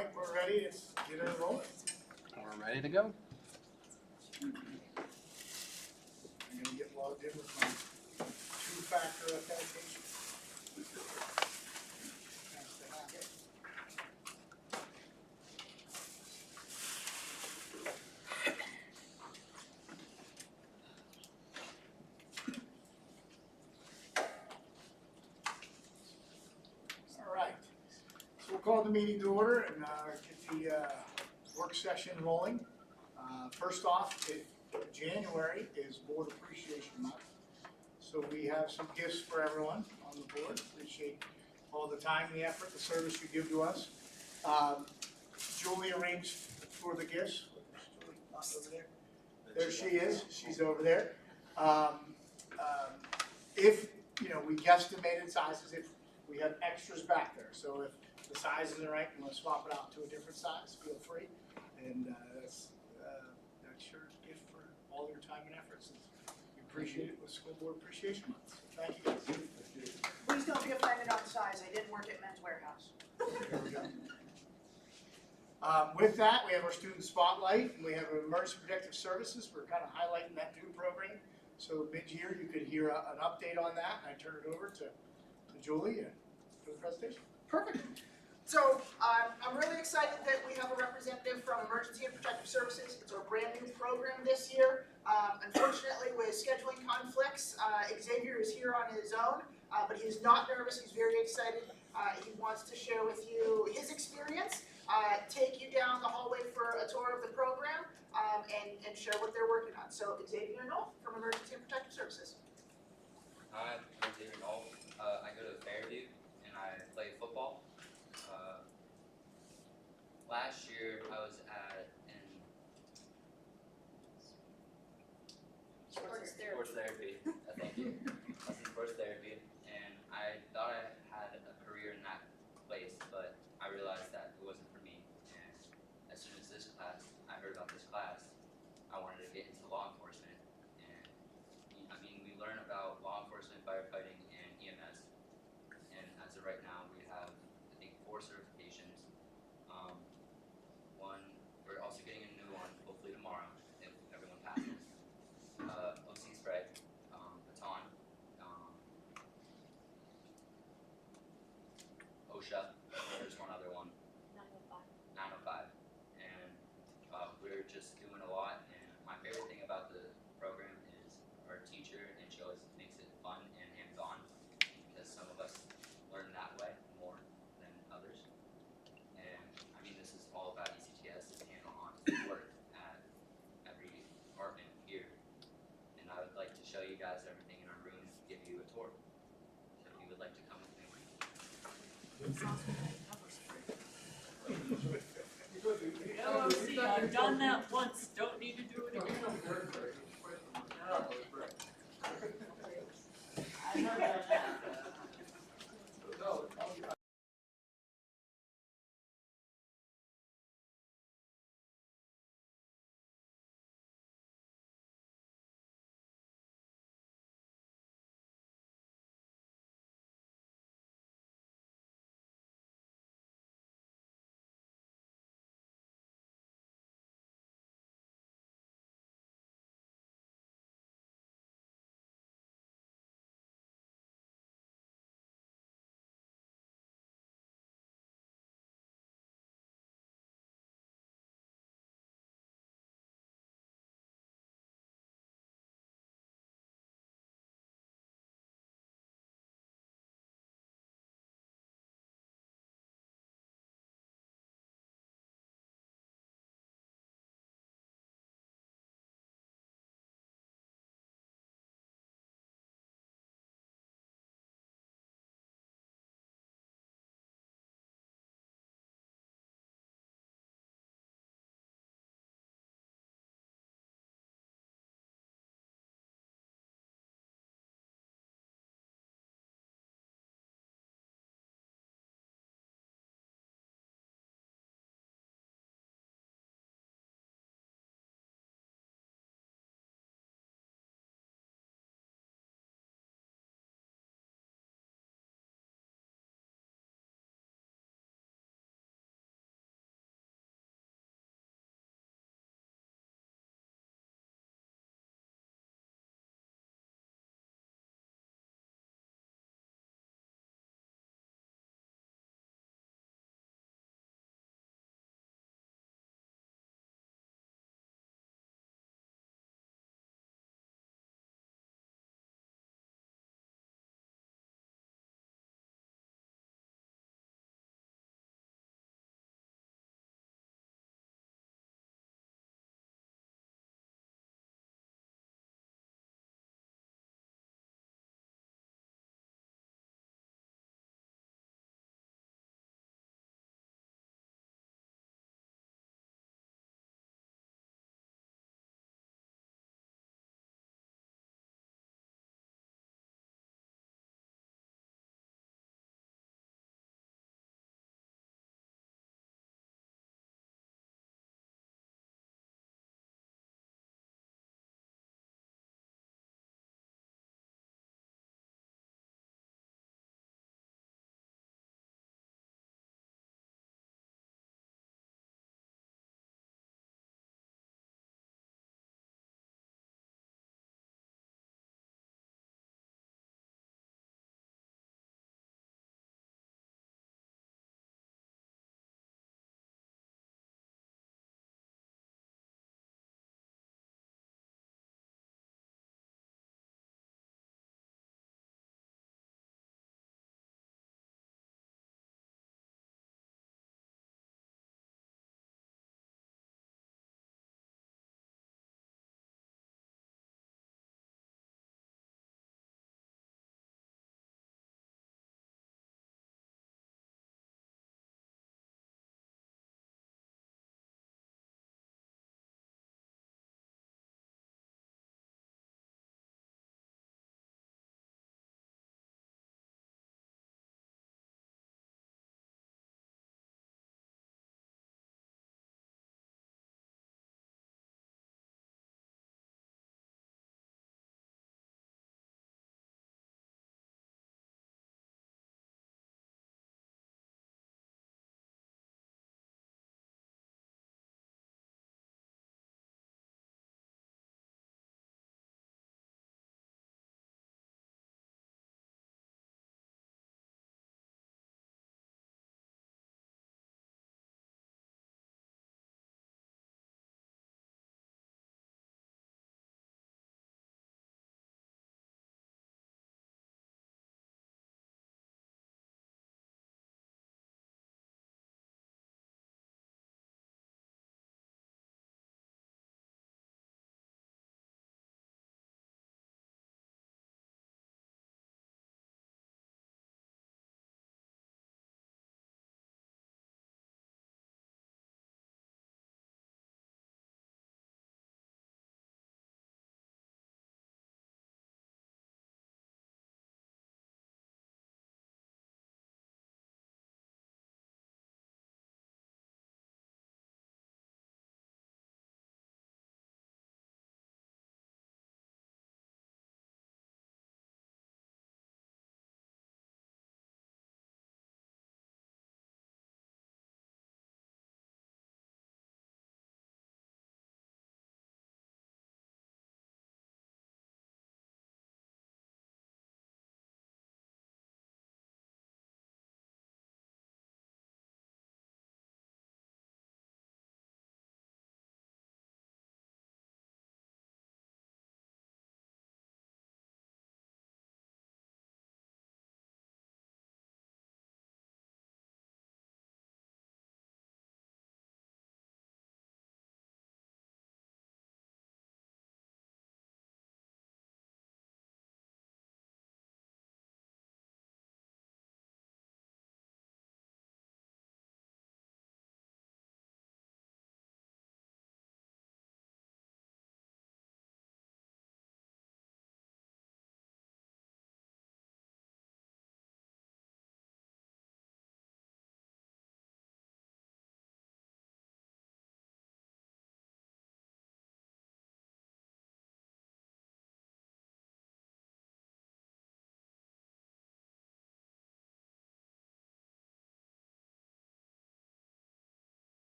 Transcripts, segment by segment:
Mike, we're ready. Let's get it rolling. We're ready to go. I'm gonna get logged in with my two-factor authentication. Nice to have it. All right, so we'll call the meeting to order and get the work session rolling. First off, January is Board Appreciation Month. So we have some gifts for everyone on the board. Appreciate all the time, the effort, the service you give to us. Julie arranged for the gifts. Julie, not over there. There she is. She's over there. If, we guesstimated sizes, if we have extras back there. So if the size isn't right, you want to swap it out to a different size, feel free. And that's your gift for all your time and efforts. We appreciate it with School Board Appreciation Month. So thank you guys. Please don't be offended on size. I didn't work at Men's Warehouse. There we go. With that, we have our student spotlight, and we have emergency protective services. We're kind of highlighting that new program. So mid-year, you could hear an update on that, and I turn it over to Julie for the presentation. Perfect. So I'm really excited that we have a representative from Emergency and Protective Services. It's our brand new program this year. Unfortunately, with scheduling conflicts, Xavier is here on his own, but he is not nervous. He's very excited. He wants to share with you his experience, take you down the hallway for a tour of the program, and share what they're working on. So Xavier Knoll from Emergency and Protective Services. Hi, I'm Xavier Knoll. I go to Fairview and I play football. Last year I was in sports therapy. Thank you. I was in sports therapy, and I thought I had a career in that place, but I realized that it wasn't for me. And as soon as I heard about this class, I wanted to get into law enforcement. And we learn about law enforcement, firefighting, and EMS. And as of right now, we have, I think, 4 certifications. We're also getting a new one, hopefully tomorrow, if everyone passes. OC spray, baton, OSHA, there's one other one. 905. And we're just doing a lot, and my favorite thing about the program is our teacher, and she always makes it fun and hands-on, because some of us learn that way more than others. And this is all about ECTS, is hands-on work at every department here. And I would like to show you guys everything in our room, give you a tour. So if you would like to come with me. JOC, I've done that once, don't need to do it again. I heard that.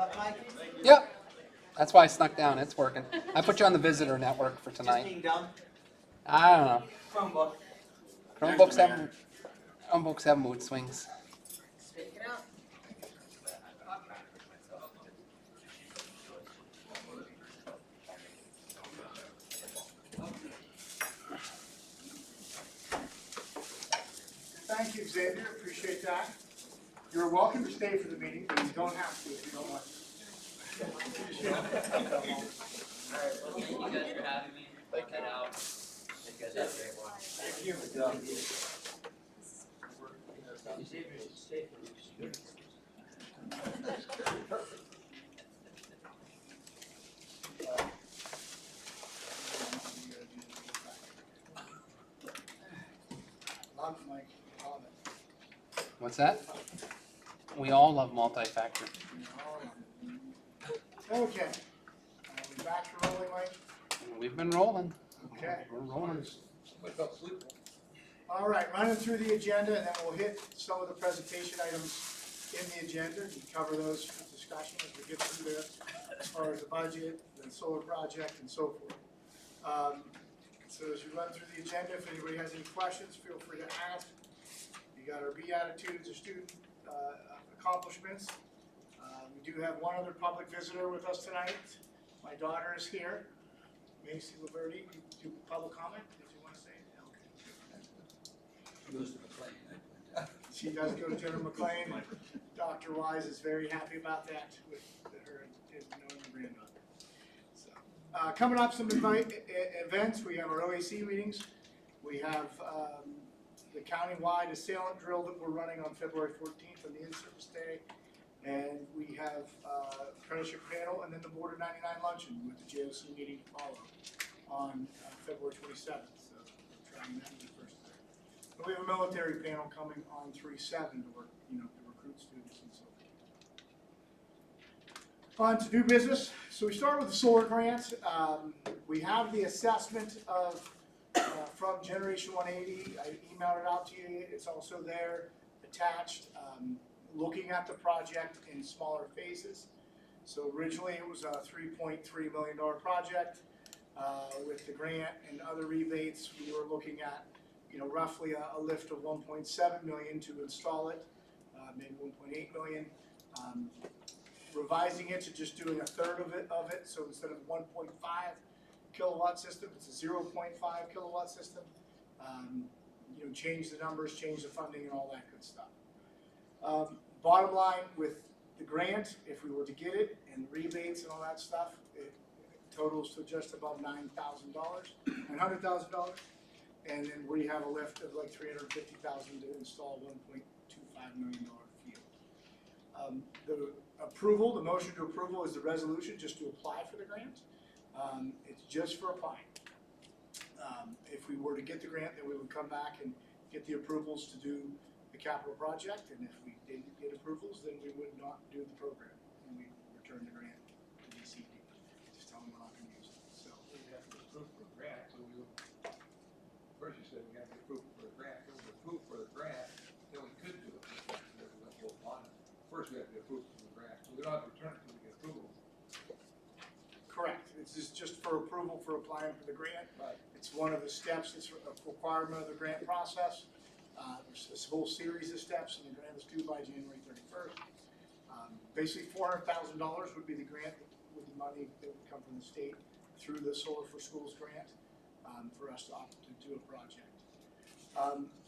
luck, Mike. Yep. That's why I snuck down. It's working. I put you on the visitor network for Just tonight. being dumb. I don't know. Chromebook. Chromebooks have mood swings. Speak it out. Thank you, Xavier, appreciate that. You're welcome to stay for the meeting, but you don't have to if you don't want to. Thank you guys for having me. I'll head out. You guys have a great one. Thank you. Love Mike, love it. What's that? We all love multi-factor. Okay. We back to rolling, Mike? We've been rolling. Okay. We're rolling. All right, running through the agenda, and then we'll hit some of the presentation items in the agenda. We cover those for discussion as we get through there, as far as the budget, the solar project, and so forth. So as you run through the agenda, if anybody has any questions, feel free to ask. You got our Beatitudes of student accomplishments. We do have one other public visitor with us tonight. My daughter is here, Macy Laverty. Do public comment? Did you want to say it? Goes to McLean. She does go to General McLean. Dr. Wise is very happy about that with her and knowing her granddaughter. So, coming up, some events. We have our OAC meetings. We have the countywide assailant drill that we're running on February 14th on the in-service day. And we have apprenticeship panel and then the Board of 99 luncheon with the JOC meeting to follow on February 27th. So we're trying that to be first there. But we have a military panel coming on 3/7 to work, to recruit students and so forth. On to new business. So we start with the solar grant. We have the assessment of from Generation 180. I emailed it out to you. It's also there attached. Looking at the project in smaller phases. So originally it was a $3.3 million project. With the grant and other rebates, we were looking at, roughly a lift of 1.7 million to install it, maybe 1.8 million. Revising it to just doing a third of it. So instead of 1.5 kilowatt system, it's a 0.5 kilowatt system. Change the numbers, change the funding, and all that good stuff. Bottom line with the grant, if we were to get it, and rebates and all that stuff, it totals to just above $9,000, $900,000. And then we have a lift of like $350,000 to install $1.25 million field. The motion to approval is the resolution just to apply for the grant. It's just for applying. If we were to get the grant, then we would come back and get the approvals to do the capital project, and if we didn't get approvals, then we would not do the program, and we return the grant to ECTS. Just tell them we're not going to use it. So We have to approve for the grant, so we would, first you said we have to approve for the grant, if we approve for the grant, then we could do it. First we have to approve for the grant, so we don't have to return it until we get approval. correct. It's just for approval for applying for the grant. Right. It's one of the steps. It's a requirement of the grant process. There's this whole series of steps, and the grant is due by January 31st. Basically, $400,000 would be the grant with the money that would come from the state through the Solar for Schools grant for us to opt to do a project.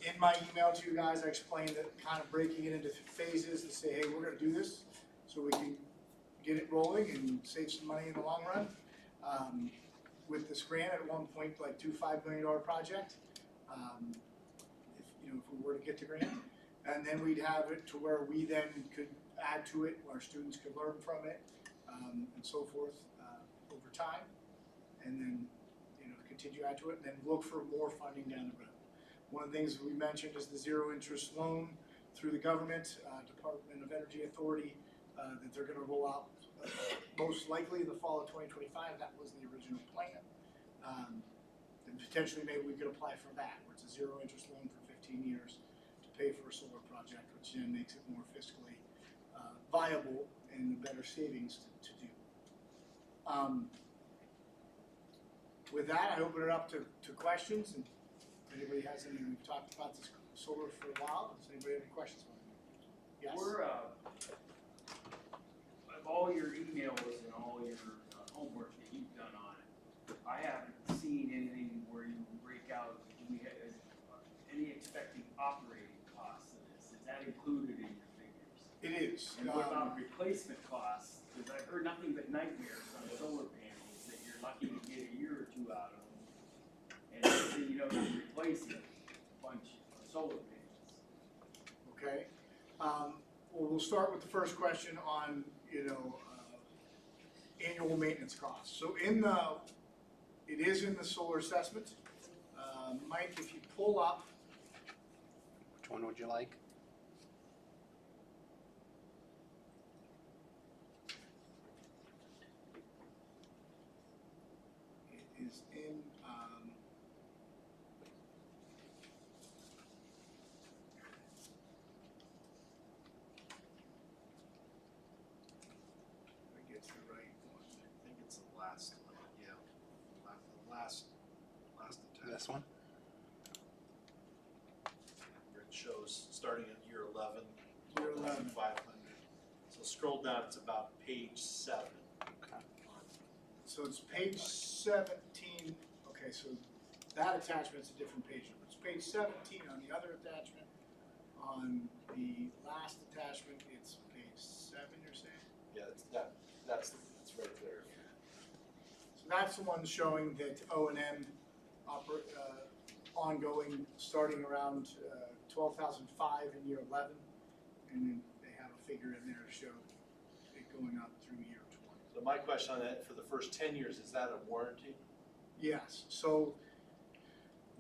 In my email to you guys, I explained that kind of breaking it into phases to say, hey, we're going to do this so we can get it rolling and save some money in the long run. With this grant at $1.25 million project. If we were to get the grant, and then we'd have it to where we then could add to it, our students could learn from it, and so forth over time, and then continue to add to it, and then look for more funding down the road. One of the things we mentioned is the zero interest loan through the government, Department of Energy Authority, that they're going to roll out most likely in the fall of 2025. That was the original plan. And potentially maybe we could apply for that, where it's a zero interest loan for 15 years to pay for a solar project, which then makes it more fiscally viable and the better savings to do. With that, I open it up to questions, and if anybody has any, we've talked about this solar for a while, does anybody have any questions on it? Yes? We're, of all your emails and all your homework that you've done on it, I haven't seen anything where you break out, do we have any expected operating costs of this? Is that included in your figures? It is. And what about replacement costs? Because I've heard nothing but nightmares on solar panels, that you're lucky to get a year or two out of them. And then you know, you're replacing a bunch of solar panels. Okay. Well, we'll start with the first question on, annual maintenance costs. So it is in the solar assessment. Mike, if you pull up, Which one would you like? it is in, let me get to the right one. I think it's the last one, yeah. The last attachment. This one? Where it shows starting at year 11, Year 11. 500. So scroll down, it's about page 7. Okay. So it's page 17, okay, so that attachment's a different page number. It's page 17 on the other attachment. On the last attachment, it's page 7, you're saying? Yeah, that's right there. So that's the one showing that O&M ongoing, starting around 12,005 in year 11. And then they have a figure in there to show it going up through year 20. So my question on that, for the first 10 years, is that a warranty? Yes, so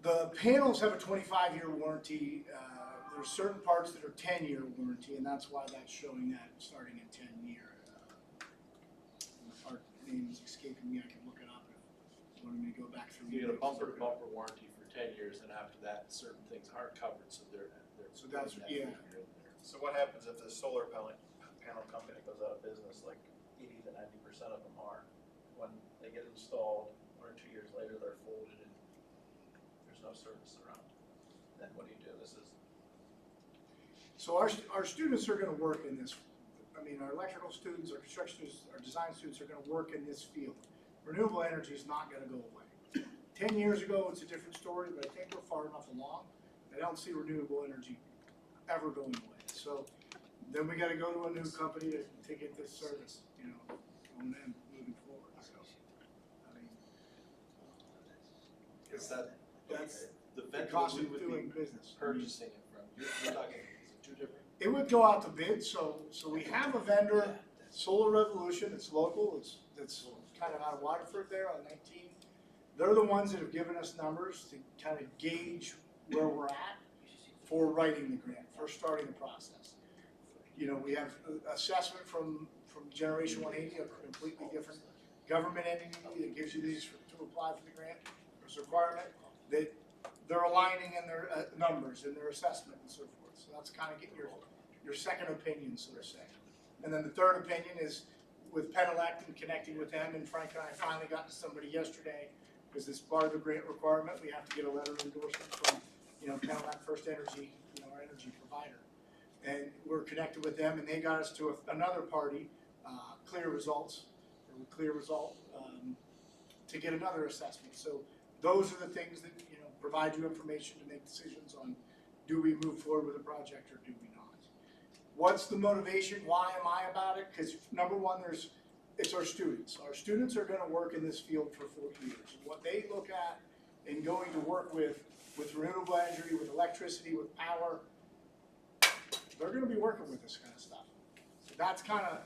the panels have a 25-year warranty. There's certain parts that are 10-year warranty, and that's why that's showing that starting at 10-year. The part name is escaping me. I can look it up if you want me to go back through. You get a bumper-to-bumper warranty for 10 years, and after that, certain things aren't covered, so they're. So that's- putting that yeah. figure in there. So what happens if the solar panel company goes out of business, like 80 to 90% of them are? When they get installed, 1 or 2 years later, they're folded and there's no service around. Then what do you do? So our students are gonna work in this, our electrical students, our construction students, our design students are gonna work in this field. Renewable energy is not gonna go away. 10 years ago, it's a different story, but I think we're far enough along. I don't see renewable energy ever going away. So then we gotta go to a new company to get this service, on them moving forward, so. Is that, That's the the vendor cost we of would doing be business. purchasing it from, you're talking, is it 2 different? It would go out to bid, so we have a vendor, Solar Revolution, it's local, it's kind of out of Waterford there on 19. They're the ones that have given us numbers to kind of gauge where we're at for writing the grant, for starting the process. We have assessment from Generation 180, a completely different government entity that gives you these to apply for the grant. There's a requirement that they're aligning in their numbers and their assessment and so forth. So that's kind of getting your second opinion, so to say. And then the third opinion is with Penelect and connecting with them, and Frank and I finally got to somebody yesterday, because this part of the grant requirement, we have to get a letter of endorsement from, Penelect First Energy, our energy provider. And we're connected with them, and they got us to another party, Clear Result, to get another assessment. So those are the things that, provide you information to make decisions on, do we move forward with a project or do we not? What's the motivation? Why am I about it? Because number one, it's our students. Our students are gonna work in this field for 40 years. And what they look at in going to work with renewable energy, with electricity, with power, they're gonna be working with this kind of stuff. So that's kind of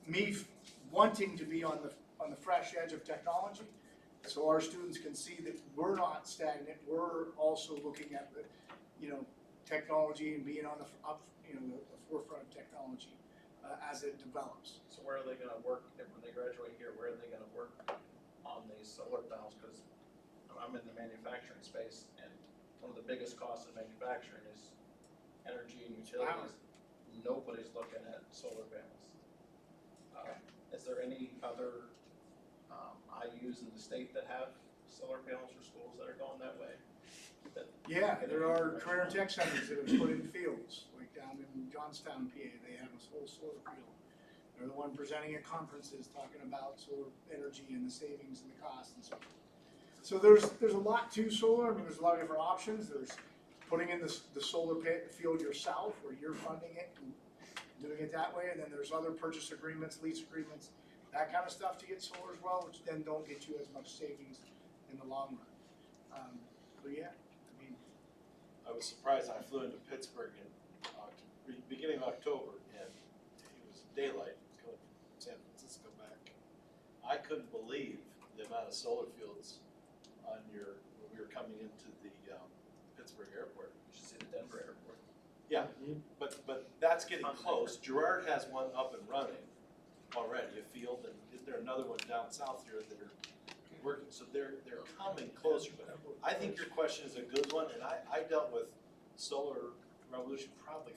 me wanting to be on the fresh edge of technology, so our students can see that we're not stagnant. We're also looking at the, technology and being on the forefront of technology as it develops. So where are they gonna work, when they graduate here, where are they gonna work on these solar panels? Because I'm in the manufacturing space, and one of the biggest costs of manufacturing is energy and utilities. Nobody's looking at solar panels. is there any other IUs in the state that have solar panels for schools that are going that way? Yeah, there are career tech centers that have put in fields, like down in Johnstown, PA, they have a whole solar field. They're the one presenting at conferences, talking about solar energy and the savings and the cost and so forth. So there's a lot to solar. I mean, there's a lot of different options. There's putting in the solar field yourself, where you're funding it and doing it that way. And then there's other purchase agreements, lease agreements, that kind of stuff to get solar as well, which then don't get you as much savings in the long run. But yeah, I mean, I was surprised. I flew into Pittsburgh in beginning of October, and it was daylight going from San Francisco back. I couldn't believe the amount of solar fields on when we were coming into the Pittsburgh airport. You should see the Denver airport. Yeah, but that's getting close. Girard has one up and running already, a field, and isn't there another one down south here that are working? So they're coming closer. But I think your question is a good one, and I dealt with Solar Revolution probably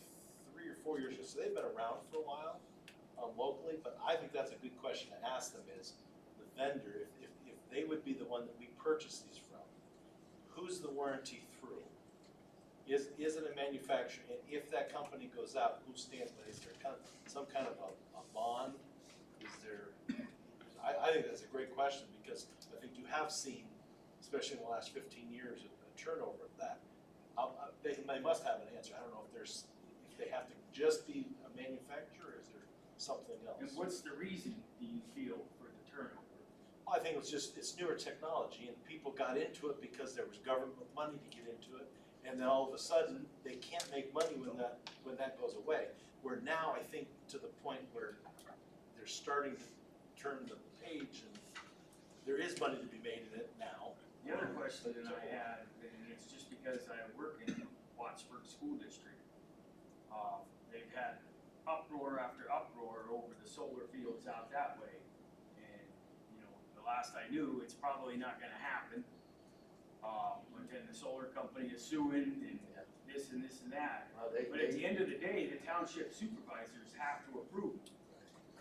3 or 4 years ago, so they've been around for a while locally. But I think that's a good question to ask them: is the vendor, if they would be the one that we purchase these from, who's the warranty through? Is it a manufacturer? And if that company goes out, who stands by? Is there some kind of a bond? Is there? I think that's a great question, because I think you have seen, especially in the last 15 years, a turnover of that. They must have an answer. I don't know if they have to just be a manufacturer, or is there something else? And what's the reason, do you feel, for the turnover? I think it's newer technology, and people got into it because there was government money to get into it, and then all of a sudden they can't make money when that goes away. Where now I think to the point where they're starting to turn the page, and there is money to be made in it now. The other question that I had, and it's just because I work in Wattsburg School District, they've had uproar after uproar over the solar fields out that way. And, you know, the last I knew, it's probably not gonna happen. But then the solar company is suing and this and this and that. But at the end of the day, the township supervisors have to approve.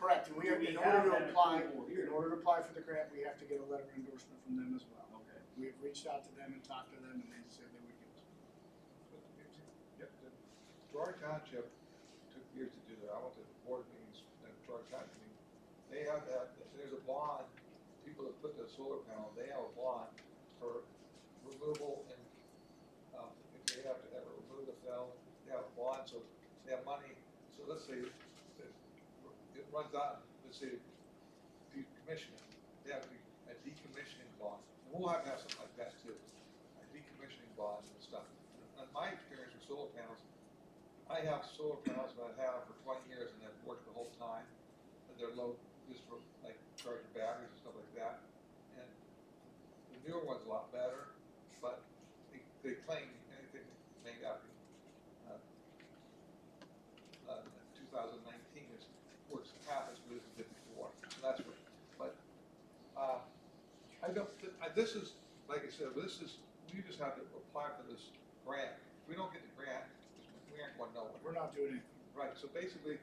correct. And in order to apply for the grant, we have to get a letter of endorsement from them as well. Okay. We've reached out to them and talked to them, and they said they would give us. Yep, the George Township took years to do that. I went to board meetings at George Township meeting. They have that, there's a bond, people that put the solar panel, they have a bond for removal, and if they have to ever remove the cell, they have a bond, so they have money. So let's say it runs out, let's say decommissioning, they have a decommissioning bond. And we'll have to have something like that too, a decommissioning bonds and stuff. In my experience with solar panels, I have solar panels that I've had for 20 years and they've worked the whole time. And they're low, just for like charging batteries and stuff like that. And the newer one's a lot better, but they claim anything made after 2019 works half as good as it did before. So that's what. But I don't. This is like I said. We just have to apply for this grant. If we don't get the grant, we aren't going nowhere. We're not doing anything. Right. So basically,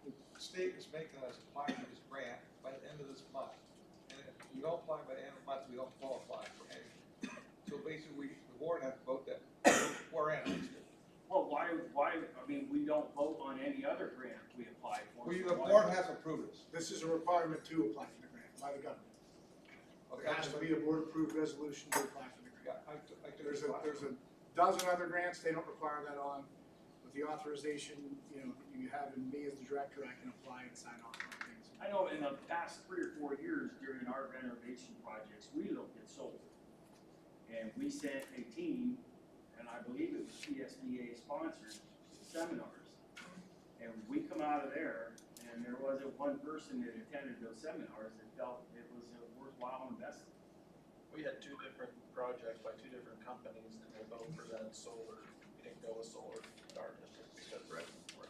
the state is making us apply for this grant by the end of this month. And if we don't apply by the end of the month, we don't qualify for anything. So basically, the board has to vote that we're in. Well, why, I mean, we don't vote on any other grant we apply for. The So why- board has approved this. This is a requirement to apply for the grant by the government. Okay, There has to be a board-approved resolution to apply for the grant. Yeah, I took There's it. a dozen other grants, they don't require that on. With the authorization, you have in me as the director, I can apply and sign off on things. I know in the past 3 or 4 years during our renovation projects, we looked at solar. And we sent a team, and I believe it was CSDA sponsored seminars. And we come out of there, and there wasn't one person that attended those seminars that felt it was a worthwhile investment. We had 2 different projects by 2 different companies, and they both presented solar. We didn't go with solar in our district because residents were.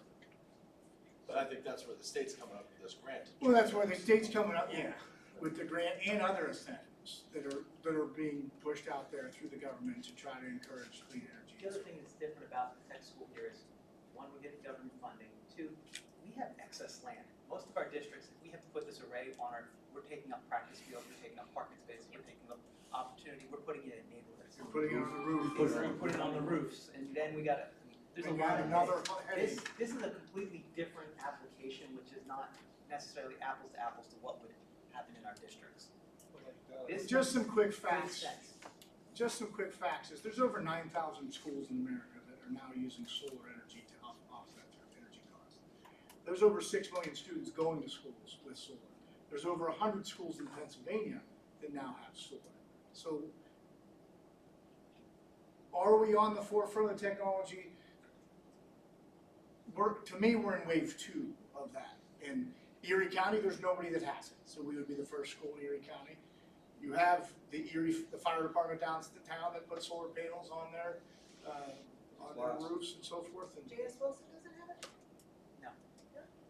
But I think that's where the state's coming up with this grant. Well, that's why the state's coming up with the grant and other incentives that are being pushed out there through the government to try to encourage clean energy. The other thing that's different about the tech school here is, one, we get the government funding. 2, we have excess land. Most of our districts, if we have put this array on our, we're taking up practice fields, we're taking up parking spaces, we're taking up opportunity, we're putting it in neighborhoods. You're putting it on the roof. We're putting it on the roofs, and then we gotta, there's a And lot add of. another headache. This is a completely different application, which is not necessarily apples to what would happen in our districts. This Just some quick makes facts. sense. Just some quick facts is there's over 9,000 schools in America that are now using solar energy to offset their energy costs. There's over 6 million students going to schools with solar. There's over 100 schools in Pennsylvania that now have solar. So are we on the forefront of technology? To me, we're in wave 2 of that. In Erie County, there's nobody that has it. So we would be the first school in Erie County. You have the fire department down to the town that put solar panels on their roofs and so forth. And J.S. Wilson doesn't have it?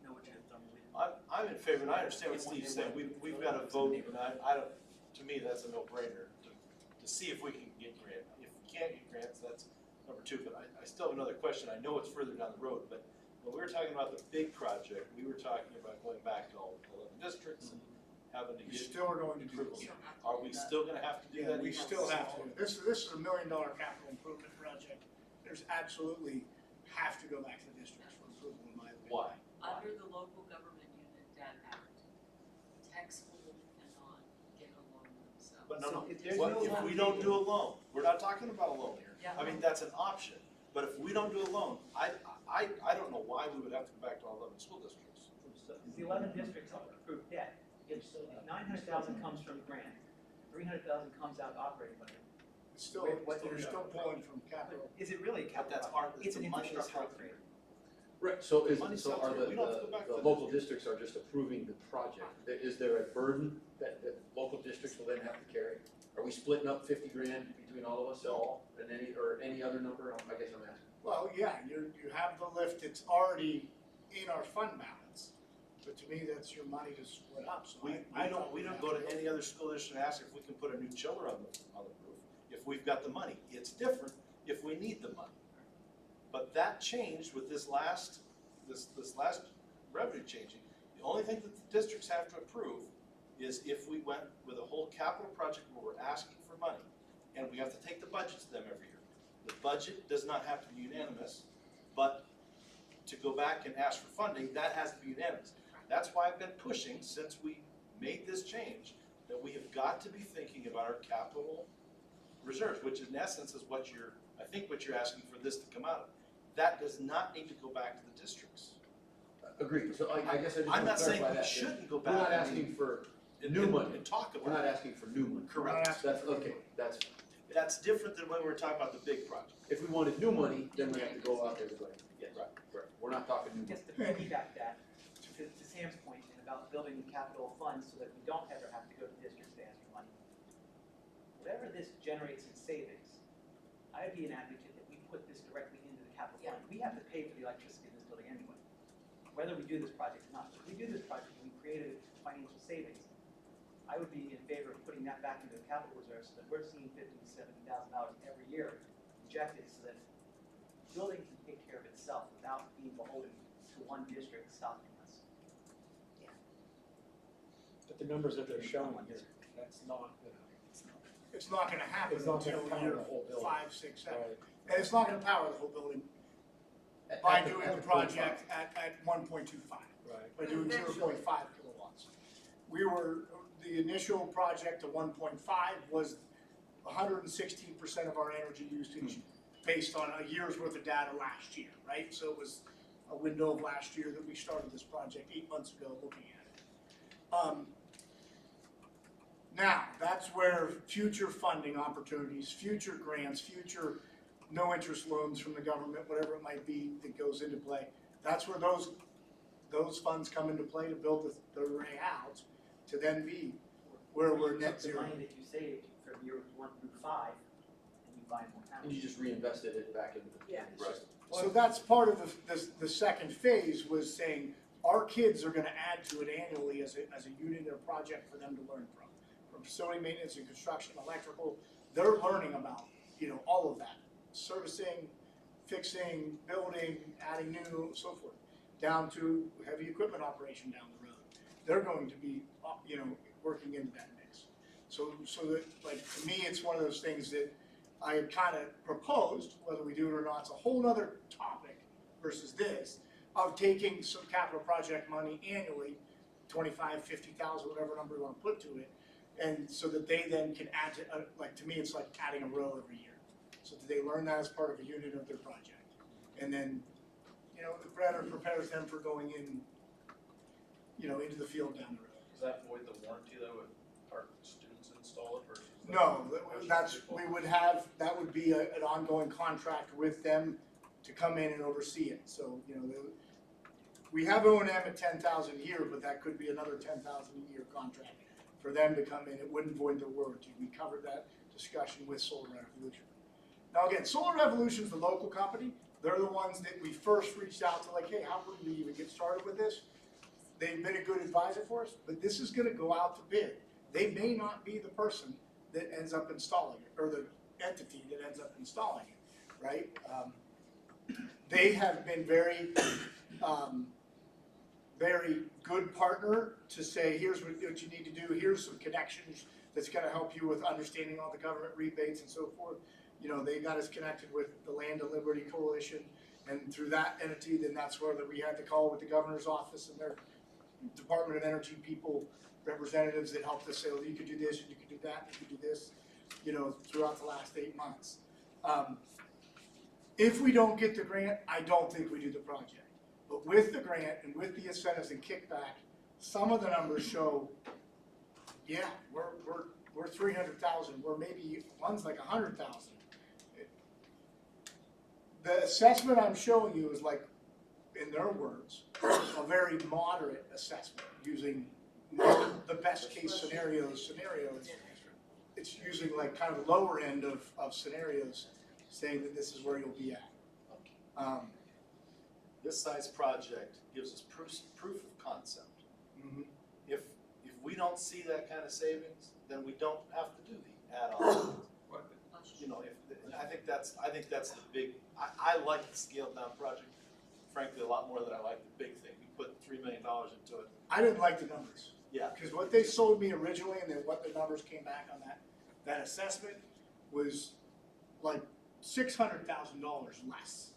No, we're just thermal. I'm in favor, and I understand what Steve's saying, we've got to vote, and I don't, to me, that's a no-brainer, to see if we can get grant. If we can't get grants, that's number 2, but I still have another question, I know it's further down the road, but when we were talking about the big project, we were talking about going back to all 11 districts and having to we get still are going to do approvals. this. Are we still gonna have to do Yeah, that? we even still with have to. smaller? This is $1 million capital improvement project. There's absolutely have to go back to the districts for approval in my opinion. Why? Under the local government unit debt act, tech school cannot get a loan themselves. But no, So if there's what no if loan we don't taken- do a loan? We're not talking about a loan here. Yeah. I mean, that's an option, but if we don't do a loan, I don't know why we would have to go back to all 11 school districts. The 11 districts approved debt. If 900,000 comes from grant, 300,000 comes out operating budget. It's still, you're still pulling from capital. Is it really a But capital? that's project? It's the an money is infrastructure out there. upgrade. Right, so Money's so out are there. the, We don't have to go back the to the local districts are just approving the project? Is there a burden that local districts will then have to carry? Are we splitting up 50 grand between all of us at all, and any other number? I guess I'm asking. Well, yeah, you have the lift, it's already in our fund balance. But to me, that's your money to split up, so We I don't go to have any other school district and ask if we can put a new chiller on the roof, if we've got the money. It's different if we need the money. But that changed with this last revenue changing. The only thing that the districts have to approve is if we went with a whole capital project where we're asking for money, and we have to take the budget to them every year. The budget does not have to be unanimous, but to go back and ask for funding, that has to be unanimous. That's why I've been pushing since we made this change, that we have got to be thinking about our capital reserves, which in essence is what I think what you're asking for this to come out of. That does not need to go back to the districts. Agreed, so I guess I just I'm want not to saying clarify we that. shouldn't go We're not back asking for and new money. and talk We're about not it. asking for new money. Correct. That's, okay, that's, That's different than when we were talking about the big project. if we wanted new money, then we have to go out there to go. Yes, Right. correct. We're not talking new money. Just to piggyback that, to Sam's point, and about building the capital funds so that we don't ever have to go to districts to ask for money. Whatever this generates in savings, I'd be an advocate that we put this directly into the capital fund. We have to pay for the electricity in this building anyway, whether we do this project or not. If we do this project and we created financial savings, I would be in favor of putting that back into the capital reserve so that we're seeing $50,000 to $70,000 every year injected so that the building can take care of itself without being beholden to one district stopping us. But the numbers that they're showing here, that's not gonna. It's not gonna happen It's not gonna until power year the whole building. 5, 6, 7. Right. And it's not gonna power the whole building by doing the project at 1.25. Right. By doing 0.5 kilowatts. The initial project to 1.5 was 116% of our energy usage based on a year's worth of data last year, right? So it was a window of last year that we started this project 8 months ago looking at it. Now, that's where future funding opportunities, future grants, future no interest loans from the government, whatever it might be that goes into play. That's where those funds come into play to build the array out to then be where we're net The zero. money that you saved from year 1 through 5, and you buy more And you panels. just reinvested it back into the Yeah. system. So that's part of the second phase was saying our kids are gonna add to it annually as a unit or project for them to learn from. From facility maintenance and construction, electrical, they're learning about, all of that. Servicing, fixing, building, adding new, so forth. Down to heavy equipment operation down the road. they're going to be, working into that mix. So that, like, to me, it's one of those things that I had kind of proposed, whether we do it or not, it's a whole nother topic versus this, of taking some capital project money annually, 25, 50,000, whatever number you want to put to it, and so that they then can add to, to me, it's like adding a row every year. So that they learn that as part of a unit of their project. And then, it better prepares them for going in, into the field down the road. Does that void the warranty though if our students install it versus? No, that would be an ongoing contract with them to come in and oversee it. So, we have O&M at 10,000 a year, but that could be another 10,000 a year contract for them to come in. It wouldn't void the warranty. We covered that discussion with Solar Revolution. Now again, Solar Revolution is the local company. They're the ones that we first reached out to, like, hey, how would we even get started with this? They've been a good advisor for us, but this is gonna go out to bid. They may not be the person that ends up installing it, or the entity that ends up installing it, right? They have been very good partner to say, here's what you need to do, here's some connections that's gonna help you with understanding all the government rebates and so forth. They got us connected with the Land and Liberty Coalition, and through that entity, then that's where we had the call with the governor's office and their Department of Energy people, representatives that helped us say, well, you could do this, and you could do that, you could do this, throughout the last 8 months. If we don't get the grant, I don't think we do the project. But with the grant and with the incentives and kickback, some of the numbers show, yeah, we're 300,000, we're maybe one's like 100,000. The assessment I'm showing you is like, in their words, a very moderate assessment using the best case scenarios. It's using like kind of lower end of scenarios, saying that this is where you'll be at. This size project gives us proof of concept. Mm-hmm. If we don't see that kind of savings, then we don't have to do the add-on. I think that's the big. I like the scaled down project, frankly, a lot more than I like the big thing. We put $3 million into it. I didn't like the numbers. Yeah. Because what they sold me originally and then what the numbers came back on that assessment was like $600,000 less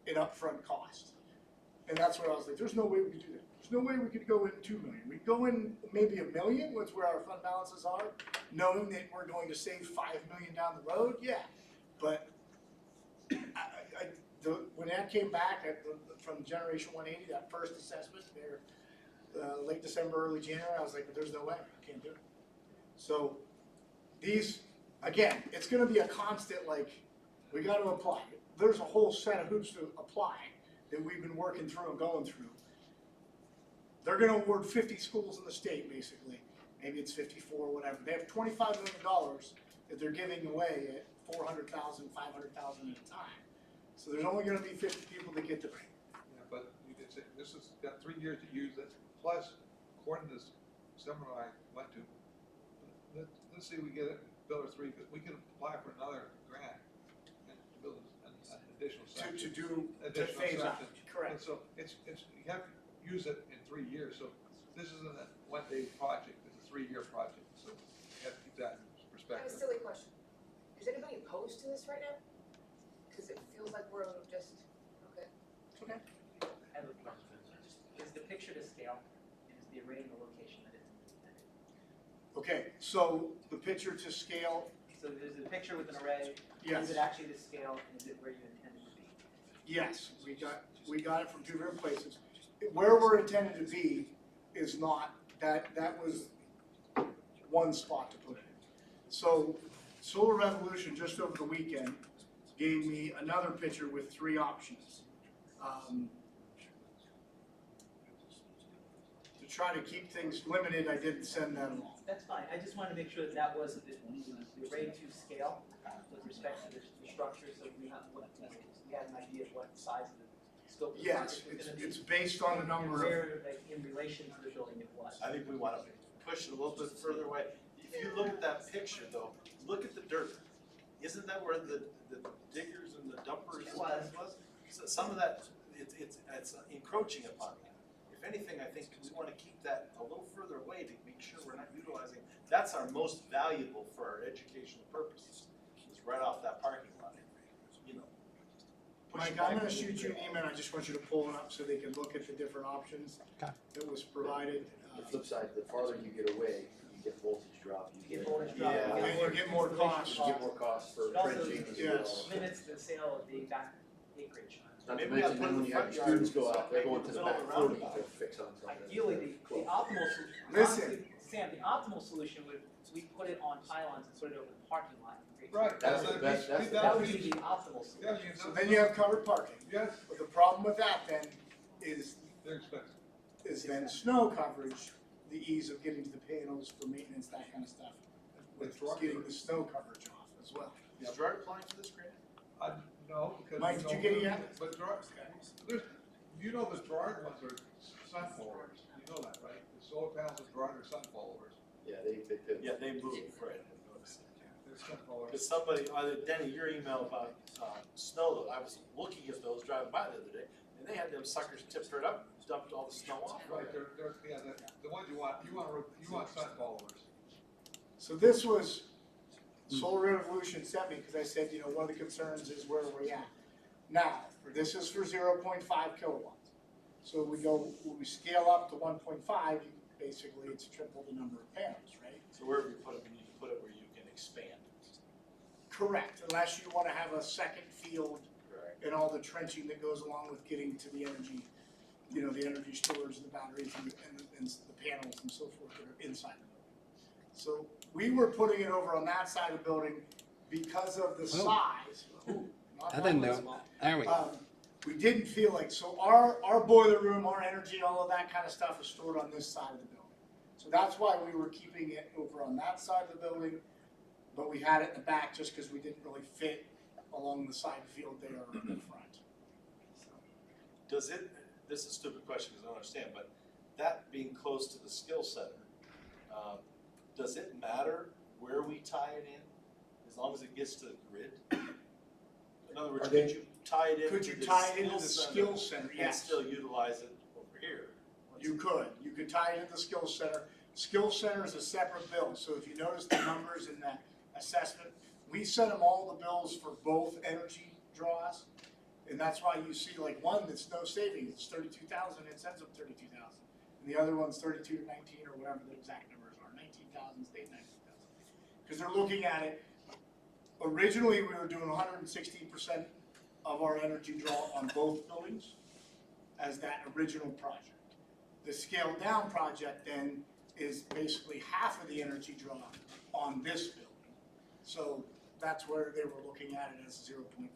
in upfront cost. And that's where I was like, there's no way we could do that. There's no way we could go in 2 million. We'd go in maybe $1 million, that's where our fund balances are, knowing that we're going to save $5 million down the road, yeah. But when that came back from Generation 180, that first assessment there, late December, early January, I was like, but there's no way, I can't do it. So these, again, it's gonna be a constant, like, we gotta apply. There's a whole set of hoops to apply that we've been working through and going through. They're gonna award 50 schools in the state, basically. Maybe it's 54, whatever. They have $25 million that they're giving away at 400,000, 500,000 at a time. So there's only gonna be 50 people that get the grant. Yeah, but you could say, this has got 3 years to use it, plus, according to this seminar I went to, let's say we get it, build a 3, we can apply for another grant and build an additional section. To phase out, correct. And so it's, you have to use it in 3 years, so this isn't a one-day project, it's a 3-year project, so you have to keep that in I have a perspective. silly question. Is anybody opposed to this right now? Because it feels like we're just, okay. Okay. I have a question. Is the picture to scale, and is the array in the location that it's intended? Okay, so the picture to scale, So there's a picture with an array. yes. Is it actually to scale, and is it where you intend it to be? Yes, we got it from 2 different places. Where we're intended to be is not, that was one spot to put it in. So Solar Revolution just over the weekend gave me another picture with 3 options. To try to keep things limited, I didn't send that along. That's fine. I just wanted to make sure that that was the array to scale with respect to the structure, so we had an idea of what size of the scope of the Yes, project was going to be. it's based on the number of, Where, like, in relation to the building it was. I think we want to push it a little bit further away. If you look at that picture though, look at the dirt. Isn't that where the diggers and the dumpers It was. was? So some of that, it's encroaching upon that. if anything, I think we wanna keep that a little further away to make sure we're not utilizing, that's our most valuable for our educational purposes, is right off that parking lot, you know. Mike, I'm gonna shoot you an email, I just want you to pull it up so they can look at the different options Okay. that was provided. The flip side, the farther you get away, you get voltage drop, you get. Voltage drop, Yeah. you And you get more costs. You get more costs for It also trenching as yes. well. limits the sale of the back acreage. Not to Maybe we gotta mention, put it then in when the you have front your yard, students go out, they're maybe going in to the the middle back of the 40 roundabout. to fix on something. Ideally, the optimal, Listen. honestly, Sam, the optimal solution would, we put it on pylons and put it over the parking lot. Right. That's the best, that's the That best. would be the optimal Yeah, solution. So then you have covered parking. Yes, But the problem with that then is they're expensive. then snow coverage, the ease of getting to the panels for maintenance, that kind of stuff. With getting the snow coverage off as well. Is Gerard applying for this grant? No, because. Mike, did you get it yet? But Gerard, there's, you know the Gerard ones are sun followers, you know that, right? The solar panels at Gerard are sun followers. Yeah, they pivot. Yeah, they moved, right, I noticed that. They're sun followers. Cause somebody, either Denny, your email about, snow, I was looking at those driving by the other day, and they had them suckers tipped right up, dumped all the snow off. Right, they're, yeah, the ones you want sun followers. So this was, Solar Revolution sent me, because I said, you know, one of the concerns is where are we at? Now, this is for 0.5 kilowatts. So when we scale up to 1.5, basically it's triple the number of panels, right? So wherever you put it, we need to put it where you can expand. Correct, unless you wanna have a second field Correct. and all the trenching that goes along with getting to the energy, you know, the energy storage, the batteries and the panels and so forth that are inside the building. So we were putting it over on that side of the building because of the size. Ooh, not I didn't that know. small. There we go. We didn't feel like, so our boiler room, our energy, all of that kind of stuff is stored on this side of the building. So that's why we were keeping it over on that side of the building, but we had it in the back just because we didn't really fit along the side field there or in the front. Does it, this is a stupid question because I don't understand, but that being close to the skill center, does it matter where we tie it in, as long as it gets to the grid? In other words, could you tie it Could into you the tie it into the skill skill center? and Yes. still utilize it over here? You could tie it into the skill center. Skill center is a separate bill, so if you notice the numbers in that assessment, we sent them all the bills for both energy draws. And that's why you see like one that's no savings, it's 32,000, it sends them 32,000. And the other one's 32 to 19 or whatever the exact numbers are, 19,000, state 19,000. Because they're looking at it, originally we were doing 116% of our energy draw on both buildings as that original project. The scaled down project then is basically half of the energy draw on this building. So that's where they were looking at it as 0.5.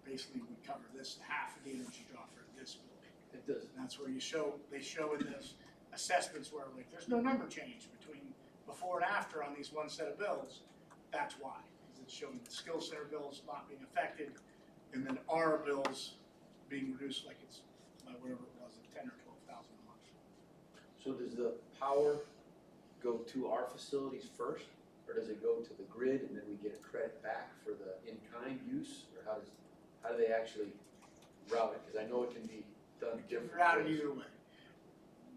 Basically, we cover this half of the energy draw for this building. It does. And that's where they show in those assessments where like, there's no number change between before and after on these one set of bills. That's why, because it's showing the skill center bills not being affected, and then our bills being reduced like it's by whatever it was, like 10 or 12,000 a month. So does the power go to our facilities first, or does it go to the grid and then we get a credit back for the in-kind use, or how do they actually route it? Because I know it can be done different Routed ways. either way.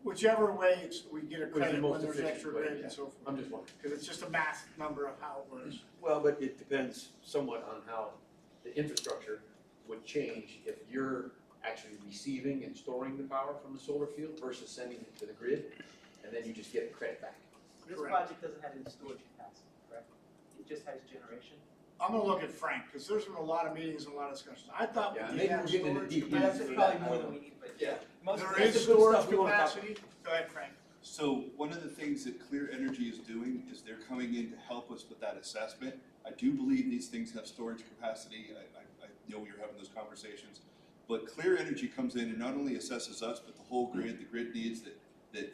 Whichever way it's, we get a Which is the credit most when there's efficient extra way, grid yeah. and so forth. I'm just wondering. Because it's just a math number of how it works. Well, but it depends somewhat on how the infrastructure would change if you're actually receiving and storing the power from the solar field versus sending it to the grid, and then you just get a credit back. This Correct. project doesn't have any storage capacity, correct? It just has generation. I'm gonna look at Frank, because there's been a lot of meetings and a lot of discussions. I thought Yeah, we maybe did have we're getting into storage deep But that's weeds. probably more than we need, but yeah. Most There that's is the good storage stuff we wanna talk about. capacity. Go ahead, Frank. So one of the things that Clear Energy is doing is they're coming in to help us with that assessment. I do believe these things have storage capacity. I know you're having those conversations. But Clear Energy comes in and not only assesses us, but the whole grid, the grid needs that the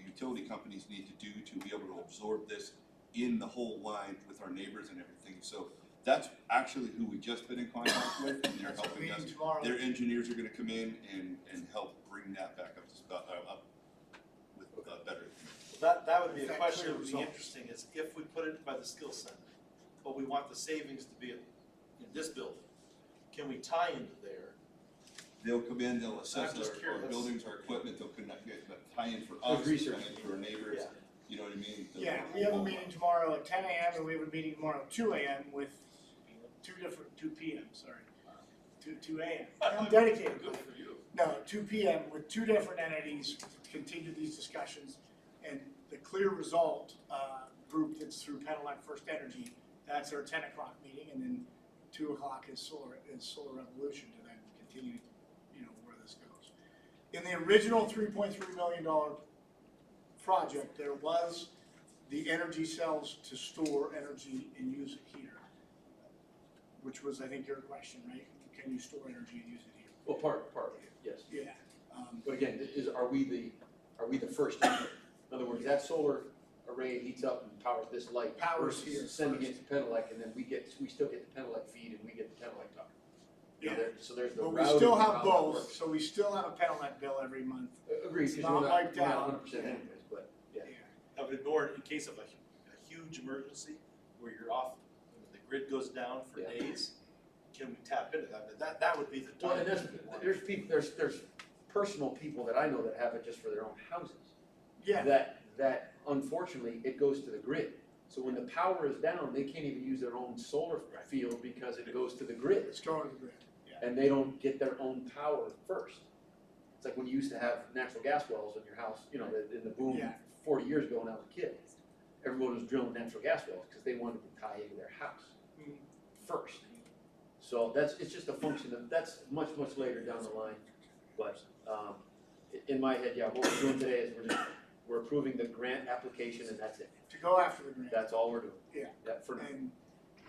utility companies need to do to be able to absorb this in the whole line with our neighbors and everything. So that's actually who we just been in contact with, and they're helping us. Meeting tomorrow. Their engineers are gonna come in and help bring that back up to up with better. That would be a That question clear that would be results. interesting, is if we put it by the skill center, but we want the savings to be in this building, can we tie into there they'll come in, they'll assess I'm just our curious. buildings, our equipment, they'll connect, get the tie-in for There's us, research. tie-in for our neighbors, Yeah. you know what I mean? The- Yeah, we have a meeting tomorrow at 10 a.m. and we have a meeting tomorrow at 2 a.m. with 2 p.m., sorry. 2 a.m. I'm dedicated. Good for you. No, 2 p.m. with 2 different entities to continue these discussions. And the clear result group that's through Pedelec First Energy, that's our 10 o'clock meeting. And then 2 o'clock is Solar Revolution to then continue, where this goes. In the original $3.3 million project, there was the energy cells to store energy and use it here, which was, I think, your question, right? Can you store energy and use it here? Well, partly, yes. Yeah. But again, are we the first? In other words, that solar array heats up and powers this light. Powers versus here sending first. it to Pedelec, and then we still get the Pedelec feed and we get the Pedelec tower. Yeah. So there's the But we routing still of have how that both, works. so we still have a Pedelec bill every month. Agreed, It's because not we're wiped not out. 100% anyways, but yeah. I would ignore it in case of a huge emergency where you're off, the grid goes down for Yeah. days. Can we tap into that? That would be the Well, time. and there's people, there's personal people that I know that have it just for their own houses. Yeah. That unfortunately, it goes to the grid. So when the power is down, they can't even use their own solar field because it goes to the grid. It's going to the grid, yeah. And they don't get their own power first. It's like when you used to have natural gas wells in your house, in the boom Yeah. 40 years ago when I was a kid. Everyone was drilling natural gas wells because they wanted to tie into their house Mhm. first. So it's just a function of, that's much later down the line. But in my head, yeah, what we're doing today is we're approving the grant application and that's it. To go after the grant. That's all we're doing. Yeah. For now.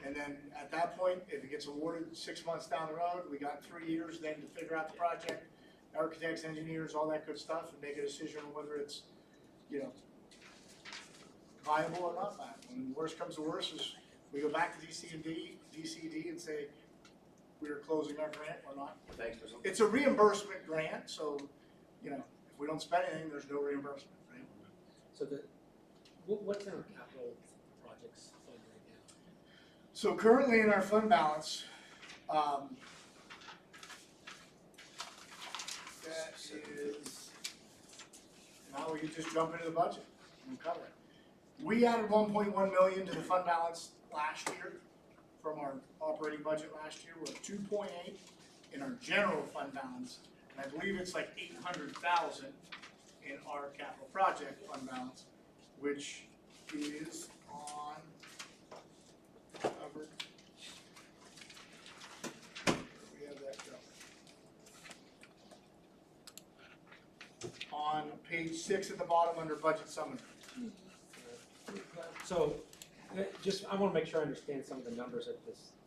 And then at that point, if it gets awarded 6 months down the road, we got 3 years then to figure out the project, architects, engineers, all that good stuff, and make a decision on whether it's, viable or not viable. And worst comes to worst is we go back to DCD and say, we are closing our grant or not. Thanks for something. It's a reimbursement grant, so, if we don't spend anything, there's no reimbursement, right? So what's in our capital projects fund right now? So currently in our fund balance, that is, now we can just jump into the budget and cover it. We added 1.1 million to the fund balance last year from our operating budget last year. We're at 2.8 in our general fund balance, and I believe it's like 800,000 in our capital project fund balance, which is on covered. We have that covered. On page 6 at the bottom under budget summary. So, I wanna make sure I understand some of the numbers that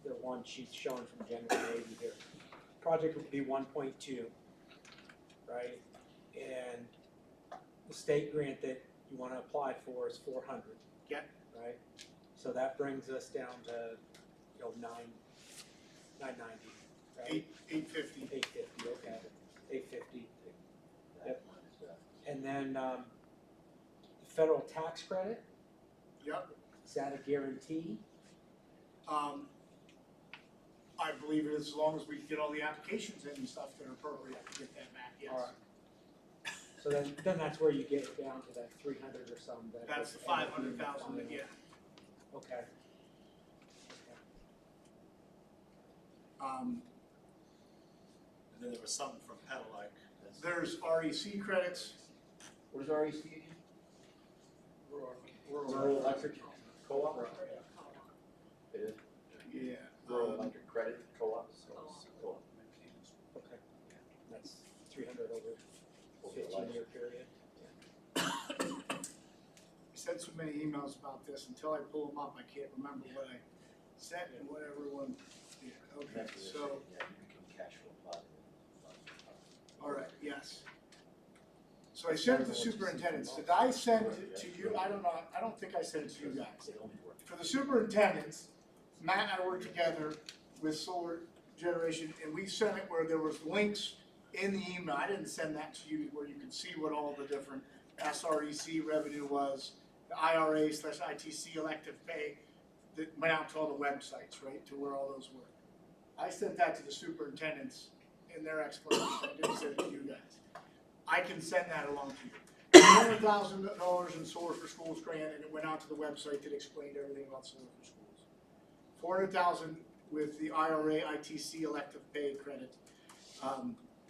the one sheet's showing from January 80 here. Project would be 1.2, right? And the state grant that you wanna apply for is 400. Yeah. Right? So that brings us down to, 990, right? 850. 850, okay, 850. Yep. And then, the federal tax credit, Yep. is that a guarantee? I believe it is, as long as we get all the applications in and stuff that are appropriate to get that back, yes. All right. So then that's where you get down to that 300 or something. That's the 500,000, but yeah. Okay. And then there was something from Pedelec. There's REC credits. What is REC again? Rural Electric Co-op? It is. Yeah. Rural Electric Credit Co-op. Co-op. Okay. That's 300 over Over the 15-year period. We sent so many emails about this, until I pull them up, I can't remember what I sent and what everyone, yeah, okay, so, Yeah, you become cash flow positive. all right, yes. So I sent it to superintendents, did I send it to you? I don't think I sent it to you guys. For the superintendents, Matt and I worked together with solar generation, and we sent it where there was links in the email. I didn't send that to you where you could see what all the different SREC revenue was, the IRA/ITC elective pay that went out to all the websites, right, to where all those were. I sent that to the superintendents in their explanation, I didn't send it to you guys. I can send that along to you. $400,000 in Solar for Schools grant, and it went out to the website that explained everything about Solar for Schools. $400,000 with the IRA ITC elective pay credit.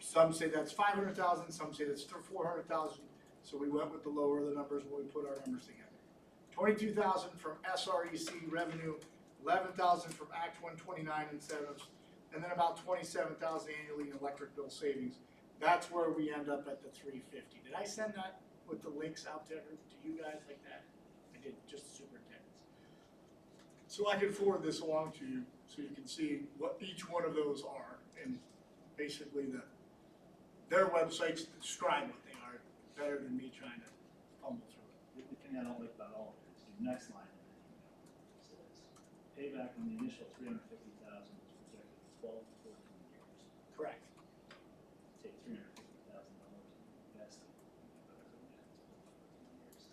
Some say that's $500,000, some say that's $400,000. So we went with the lower of the numbers when we put our numbers together. $22,000 from SREC revenue, $11,000 from Act 129 incentives, and then about $27,000 annually in electric bill savings. That's where we end up at the $350. Did I send that with the links out to you guys like that? I did, just the superintendents. So I can forward this along to you so you can see what each one of those are, and basically their websites describe what they are better than me trying to fumble through it. The thing I don't like about all of it is the next line in that email says, payback on the initial $350,000 was projected 12 to 14 years. Correct. Take $350,000 and invest it in another years.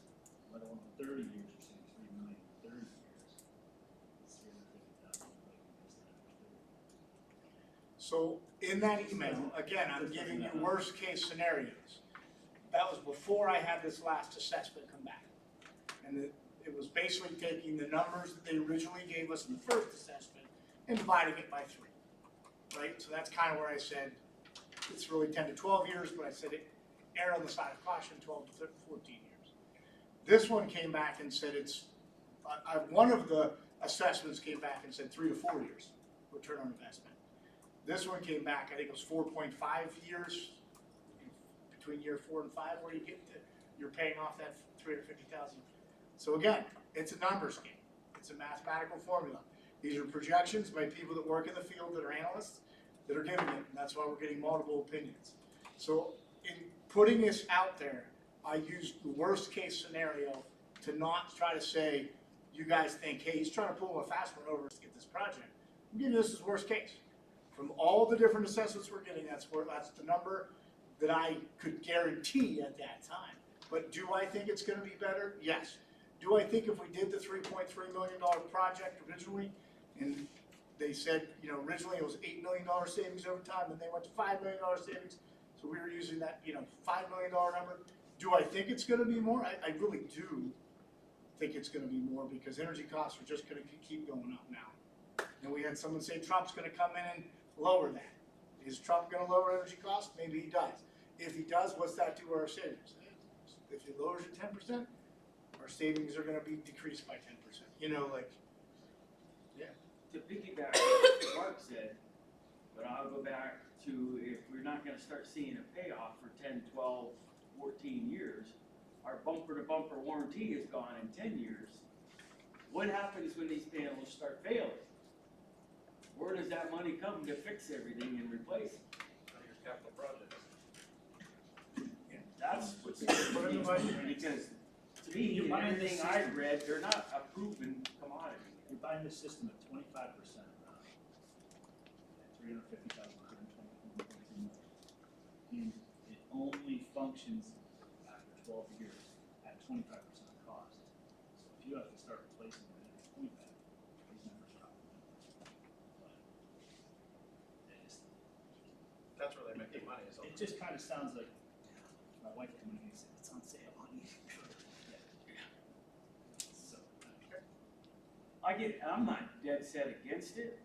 Let alone 30 years, you're saying $3 million in 30 years. It's $350,000 like invest in another 30. So in that email, again, I'm giving you worst case scenarios. That was before I had this last assessment come back. And it was basically taking the numbers that they originally gave us in the first assessment and dividing it by 3, right? So that's kind of where I said, it's really 10 to 12 years, but I said it err on the side of caution, 12 to 14 years. This one came back and said it's, one of the assessments came back and said 3 to 4 years return on investment. This one came back, I think it was 4.5 years, between year 4 and 5, where you're paying off that $350,000. So again, it's a numbers game. It's a mathematical formula. These are projections by people that work in the field that are analysts that are giving it, and that's why we're getting multiple opinions. So in putting this out there, I used the worst case scenario to not try to say, you guys think, hey, he's trying to pull a fast one over to get this project. I'm giving you this as worst case. From all the different assessments we're getting, that's the number that I could guarantee at that time. But do I think it's gonna be better? Yes. Do I think if we did the $3.3 million project originally, and they said, originally it was $8 million savings over time, and they went to $5 million savings, so we were using that, $5 million number. Do I think it's gonna be more? I really do think it's gonna be more, because energy costs are just gonna keep going up now. And we had someone say Trump's gonna come in and lower that. Is Trump gonna lower energy costs? Maybe he does. If he does, what's that do to our savings? If he lowers it 10%, our savings are gonna be decreased by 10%. Yeah. To piggyback what Mark said, but I'll go back to, if we're not gonna start seeing a payoff for 10, 12, 14 years, our bumper-to-bumper warranty is gone in 10 years. What happens when these panels start failing? Where does that money come to fix everything and replace it? Your capital projects. That's what's because to me, You're buying everything this I've read, they're not a proven commodity. You're buying this system at 25%, at $350,000, $122 million. And it only functions after 12 years at 25% cost. So if you have to start replacing it at a point back, these numbers drop. But That's where they make their money, is on. it just kind of sounds like my wife coming in and saying, it's on sale, honey. So, I'm not dead set against it.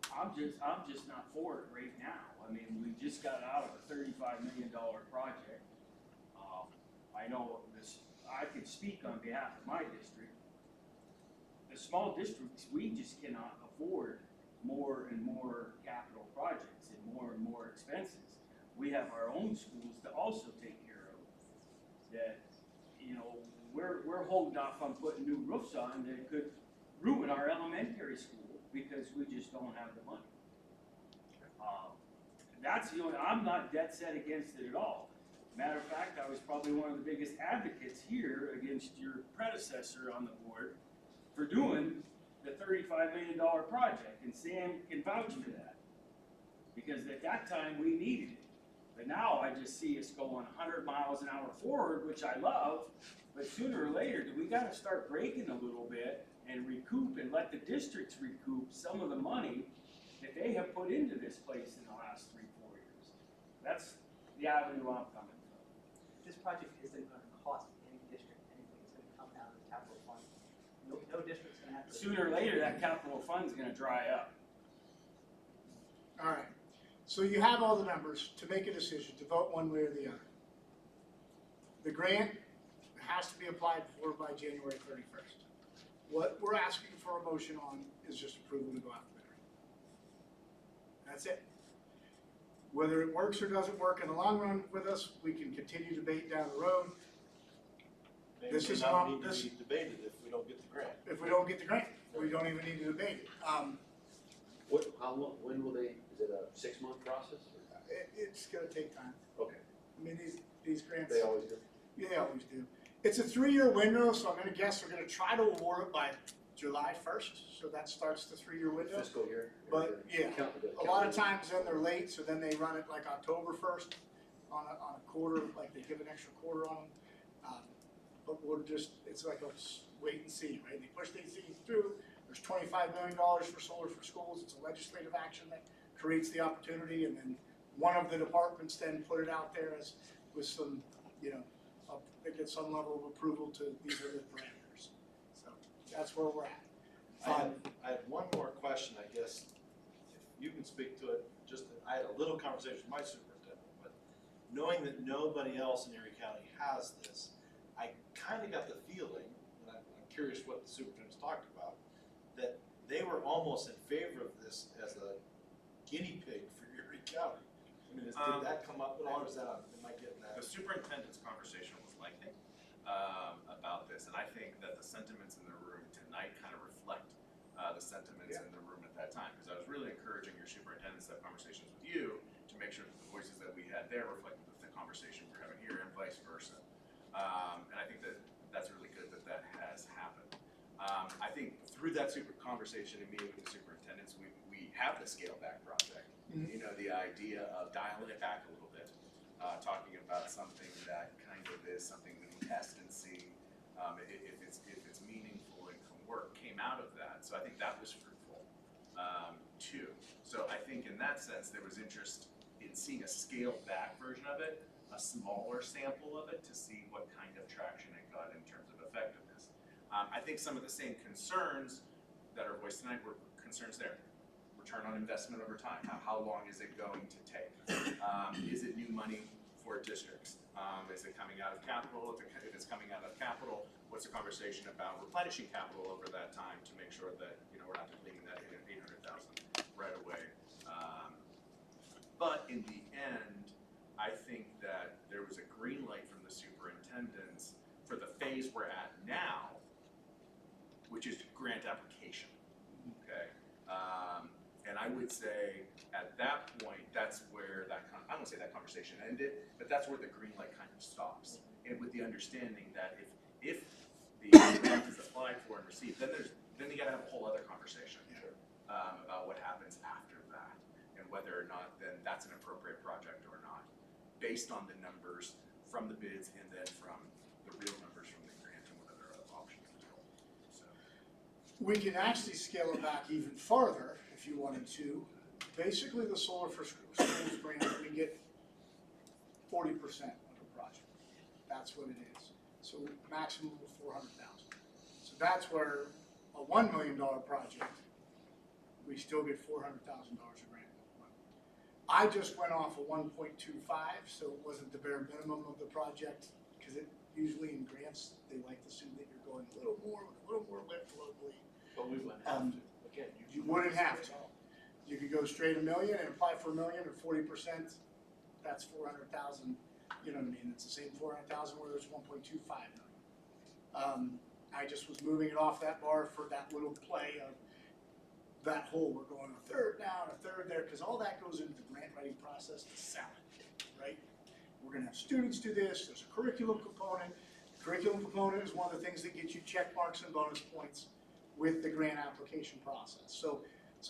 I'm just not for it right now. I mean, we just got out of a $35 million project. I know this, I can speak on behalf of my district. The small districts, we just cannot afford more and more capital projects and more expenses. We have our own schools to also take care of that, we're holding off on putting new roofs on that could ruin our elementary school because we just don't have the money. That's the only, I'm not dead set against it at all. Matter of fact, I was probably one of the biggest advocates here against your predecessor on the board for doing the $35 million project, and Sam can vouch for that. Because at that time, we needed it. But now I just see us going 100 miles an hour forward, which I love, but sooner or later, we gotta start breaking a little bit and recoup and let the districts recoup some of the money that they have put into this place in the last 3-4 years. That's the avenue I'm coming from. This project isn't gonna cost any district anything, it's gonna come out of the capital fund. No district's gonna have to. Sooner or later, that capital fund's gonna dry up. All right, so you have all the numbers to make a decision, to vote one way or the other. The grant has to be applied for by January 31st. What we're asking for a motion on is just approval to go out there. That's it. Whether it works or doesn't work in the long run with us, we can continue debate down the road. Maybe This it is not not- need to this- be debated if we don't get the grant. If we don't get the grant, we don't even need to debate it. How long, when will they, is it a 6-month process? It's gonna take time. Okay, I mean, these grants. they always do. Yeah, they always do. It's a 3-year window, so I'm gonna guess they're gonna try to award it by July 1st, so that starts the 3-year window. Fiscal year? But, yeah, Calendar- a lot of times then they're late, so then they run it like October 1st on a quarter, like they give an extra quarter on them. But we're just, it's like a wait and see, right? They push these things through. There's $25 million for solar for schools. It's a legislative action that creates the opportunity, and then one of the departments then put it out there as with some, they get some level of approval to these are the parameters. So that's where we're at. I had one more question, I guess, if you can speak to it, I had a little conversation with my superintendent, but knowing that nobody else in Erie County has this, I kind of got the feeling, and I'm curious what the superintendent's talked about, that they were almost in favor of this as a guinea pig for Erie County. I mean, did that come up at all, or is that, am I getting that? The superintendent's conversation was lengthy about this, and I think that the sentiments in the room tonight kind of reflect the sentiments in the room at that time, because I was really encouraging your superintendents to have conversations with you to make sure that the voices that we had there reflected the conversation we're having here, and vice versa. And I think that that's really good that that has happened. I think through that conversation and meeting with the superintendents, we have the scale back project. Mhm. You know, the idea of dialing it back a little bit, talking about something that kind of is something we can test and see if it's meaningful and can work, came out of that. So I think that was fruitful too. So I think in that sense, there was interest in seeing a scaled back version of it, a smaller sample of it, to see what kind of traction it got in terms of effectiveness. I think some of the same concerns that are voiced tonight were concerns there. Return on investment over time. How long is it going to take? Is it new money for districts? Is it coming out of capital? If it's coming out of capital, what's the conversation about replenishing capital over that time to make sure that we're not depleting that 800,000 right away? But in the end, I think that there was a green light from the superintendents for the phase we're at now, which is grant application. Okay. And I would say at that point, that's where I won't say that conversation ended, but that's where the green light kind of stops. And with the understanding that if the grant is applied for and received, then you gotta have a whole other conversation about what happens after that and whether or not then that's an appropriate project or not, based on the numbers from the bids and then from the real numbers from the grant and what other options are available. So. We can actually scale it back even farther if you wanted to. Basically, the Solar for Schools grant, we get 40% of the project. That's what it is. So maximum of 400,000. So that's where a $1 million project, we still get $400,000 of grant money. I just went off a 1.25, so it wasn't the bare minimum of the project, because it usually in grants they like to assume that you're going a little more with a little more lift locally. But we wouldn't have to, again, You wouldn't have to. You could go straight $1 million and apply for $1 million, or 40%. That's 400,000. You know what I mean? It's the same 400,000 where there's 1.25 million. I just was moving it off that bar for that little play of that whole. We're going a third down, a third there, because all that goes into the grant writing process to sell it, right? We're going to have students do this. There's a curriculum component. The curriculum component is one of the things that gets you check marks and bonus points with the grant application process. So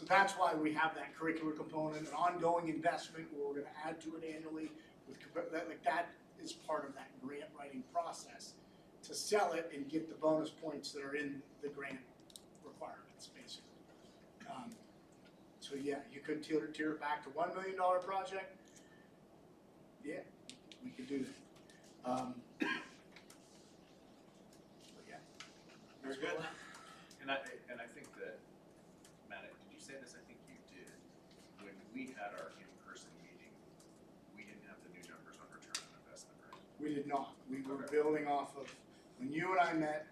that's why we have that curricular component, an ongoing investment where we're going to add to it annually. That is part of that grant writing process to sell it and get the bonus points that are in the grant requirements, basically. So yeah, you could tier it back to $1 million project, Yeah, we could do that. But yeah. Very good. And I think that, Matt, did you say this? I think you did. When we had our in-person meeting, we didn't have the new numbers on return on investment, right? We did not. We were Okay. building off of, when you and I met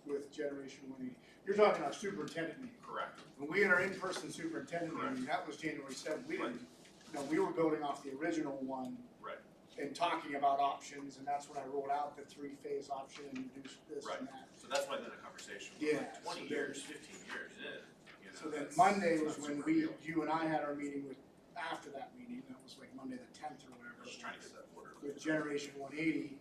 with Generation 180, you're talking our superintendent meeting. Correct. When we had our in-person superintendent meeting, that was January 7th. We didn't, no, we were building off the original one. Right. And talking about options, and that's when I rolled out the 3-phase option and reduced this Right. and that. So that's why then the conversation was Yeah, like 20 so years, 15 years in. You know, So then that's- Monday that's was not when super real. you and I had our meeting with, after that meeting, that was like Monday the 10th or whatever. I was just trying to get that order. With Generation 180,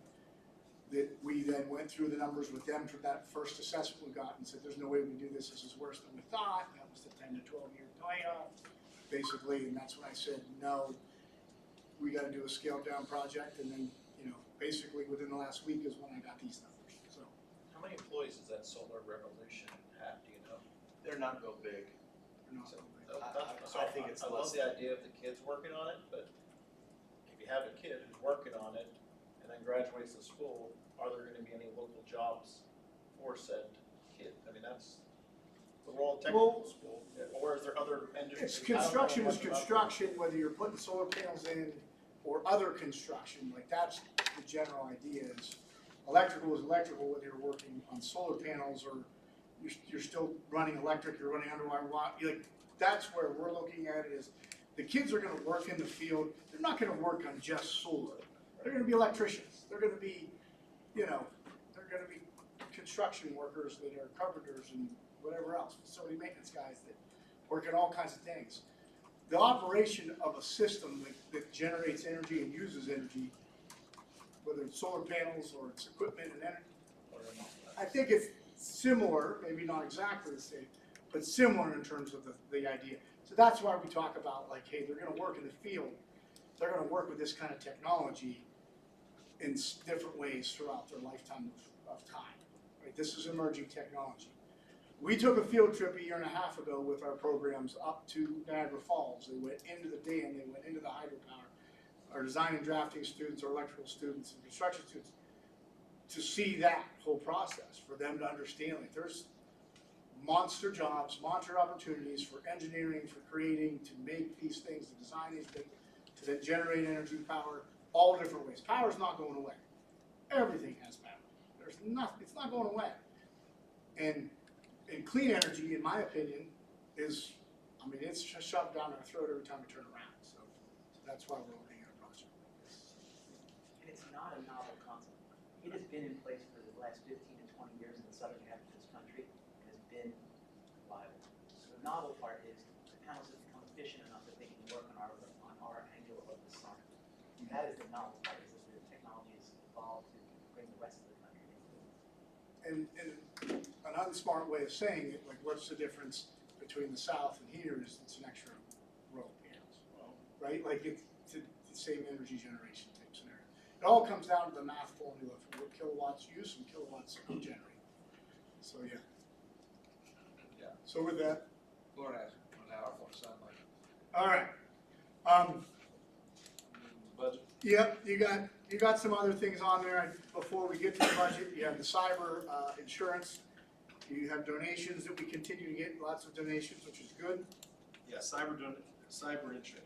that we then went through the numbers with them for that first assessment we got and said, there's no way we can do this is worse than we thought. That was the 10 to 12 year payoff, basically, and that's when I said, no, we gotta do a scaled down project, and then, basically within the last week is when I got these numbers, so. How many employees does that Solar Revolution have, do you know? They're not real big. We're not- So, I think it's I less love the idea of the kids working on it, but if you have a kid who's working on it and then graduates the school, are there gonna be any local jobs for said kid? I mean, that's the Royal Technical School, or is there other industries? It's construction is construction, whether you're putting solar panels in or other construction, like that's the general idea is electrical is electrical, whether you're working on solar panels or you're still running electric, you're running underwater water, like, that's where we're looking at it is the kids are gonna work in the field, they're not gonna work on just solar. They're gonna be electricians, they're gonna be, they're gonna be construction workers that are carpenters and whatever else, facility maintenance guys that work at all kinds of things. The operation of a system that generates energy and uses energy, whether it's solar panels or it's equipment and energy, I think it's similar, maybe not exactly the same, but similar in terms of the idea. So that's why we talk about like, hey, they're gonna work in the field, they're gonna work with this kind of technology in different ways throughout their lifetime of time, right? This is emerging technology. We took a field trip 1.5 years ago with our programs up to Niagara Falls. They went into the dam, they went into the hydropower. Our design and drafting students, our electrical students, and construction students, to see that whole process, for them to understand, like, there's monster jobs, monster opportunities for engineering, for creating, to make these things, to design these things, to then generate energy, power, all different ways. Power's not going away. Everything has power. There's nothing, it's not going away. And clean energy, in my opinion, is, it's shoved down our throat every time we turn around. So that's why we're looking at a project like this. And it's not a novel concept. It has been in place for the last 15 to 20 years in the southern half of this country and has been viable. So the novel part is the panels have become efficient enough that they can work on our angle of the sun. And that is the novel part, is that the technology has evolved to bring the rest of the country into it. And an unsmart way of saying it, like, what's the difference between the South and here is it's an extra row of panels, right? Like, it's the same energy generation type scenario. It all comes down to the math formula for what kilowatts use and kilowatts generate. So, yeah. Yeah. So with that, Lauren asked an hour for sunlight. all right. Budget. Yep, you got some other things on there. Before we get to the budget, you have the cyber insurance. You have donations that we continue to get, lots of donations, which is good. Yeah, cyber insurance.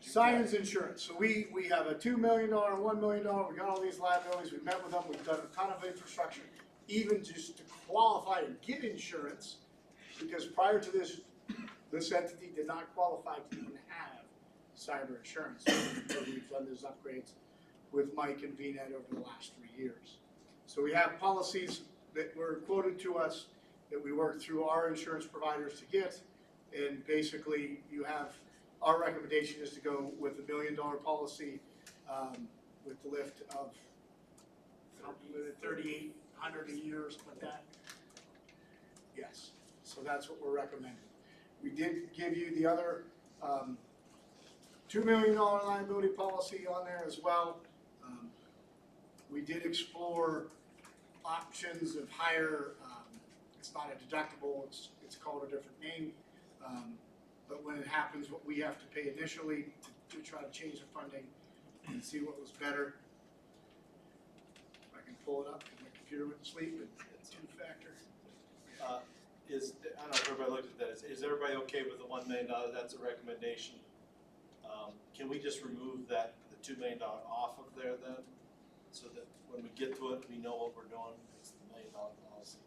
Science insurance, so we have a $2 million, $1 million, we got all these liabilities, we met with them, we've done a ton of infrastructure, even just to qualify to get insurance, because prior to this entity did not qualify to even have cyber insurance. So we've done those upgrades with Mike and VNet over the last 3 years. So we have policies that were quoted to us that we worked through our insurance providers to get, and basically you have, our recommendation is to go with the $1 million policy with the lift of $3,800 a year or something like that. Yes, so that's what we're recommending. We did give you the other $2 million liability policy on there as well. We did explore options of higher, it's not a deductible, it's called a different name. But when it happens, what we have to pay initially to try to change the funding and see what was better. If I can pull it up, 'cause my computer went to sleep, it's two-factor. I don't know if everybody looked at that, is everybody okay with the $1 million, that's a recommendation? Can we just remove that, the $2 million off of there then? So that when we get to it, we know what we're doing, it's the $1 million policy.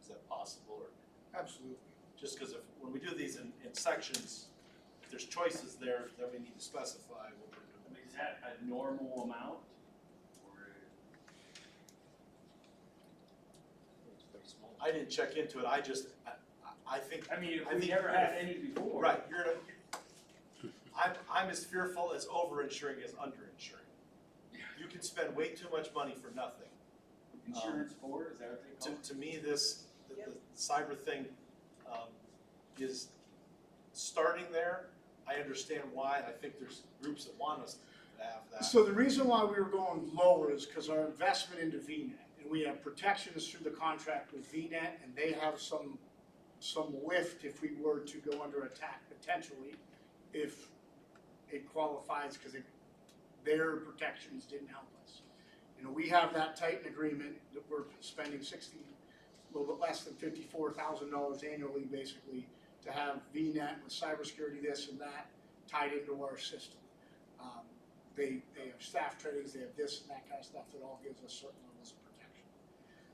Is that possible, or Absolutely. just because when we do these in sections, if there's choices there, then we need to specify what we're I doing. mean, is that a normal amount? Or It's pretty small. I didn't check into it, I think. I mean, if I we think never had any before. Right, I'm as fearful as over-insuring as under-insuring. You can spend way too much money for nothing. Insurance board, is that what they call it? To me, the cyber thing, is starting there. I understand why, and I think there's groups that want us to have that. So the reason why we were going lower is because our investment into VNet, and we have protections through the contract with VNet, and they have some lift if we were to go under attack potentially, if it qualifies, because their protections didn't help us. You know, we have that Titan agreement that we're spending a little bit less than $54,000 annually, basically, to have VNet with cybersecurity, this and that, tied into our system. They have staff trainings, they have this and that kind of stuff that all gives us certain levels of protection.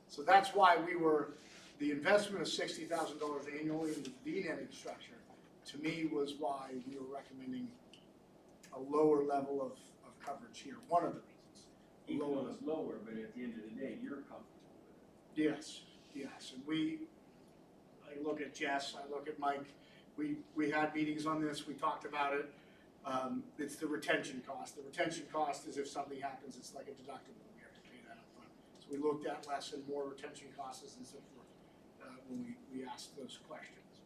So that's why the investment of $60,000 annually in the VNet structure, to me, was why we were recommending a lower level of coverage here, one of the reasons. Even though it's lower, but at the end of the day, you're comfortable with it. Yes, and I look at Jess, I look at Mike, we had meetings on this, we talked about it. It's the retention cost. The retention cost is if something happens, it's like a deductible, we have to pay that up front. So we looked at less and more retention costs and so forth when we asked those questions.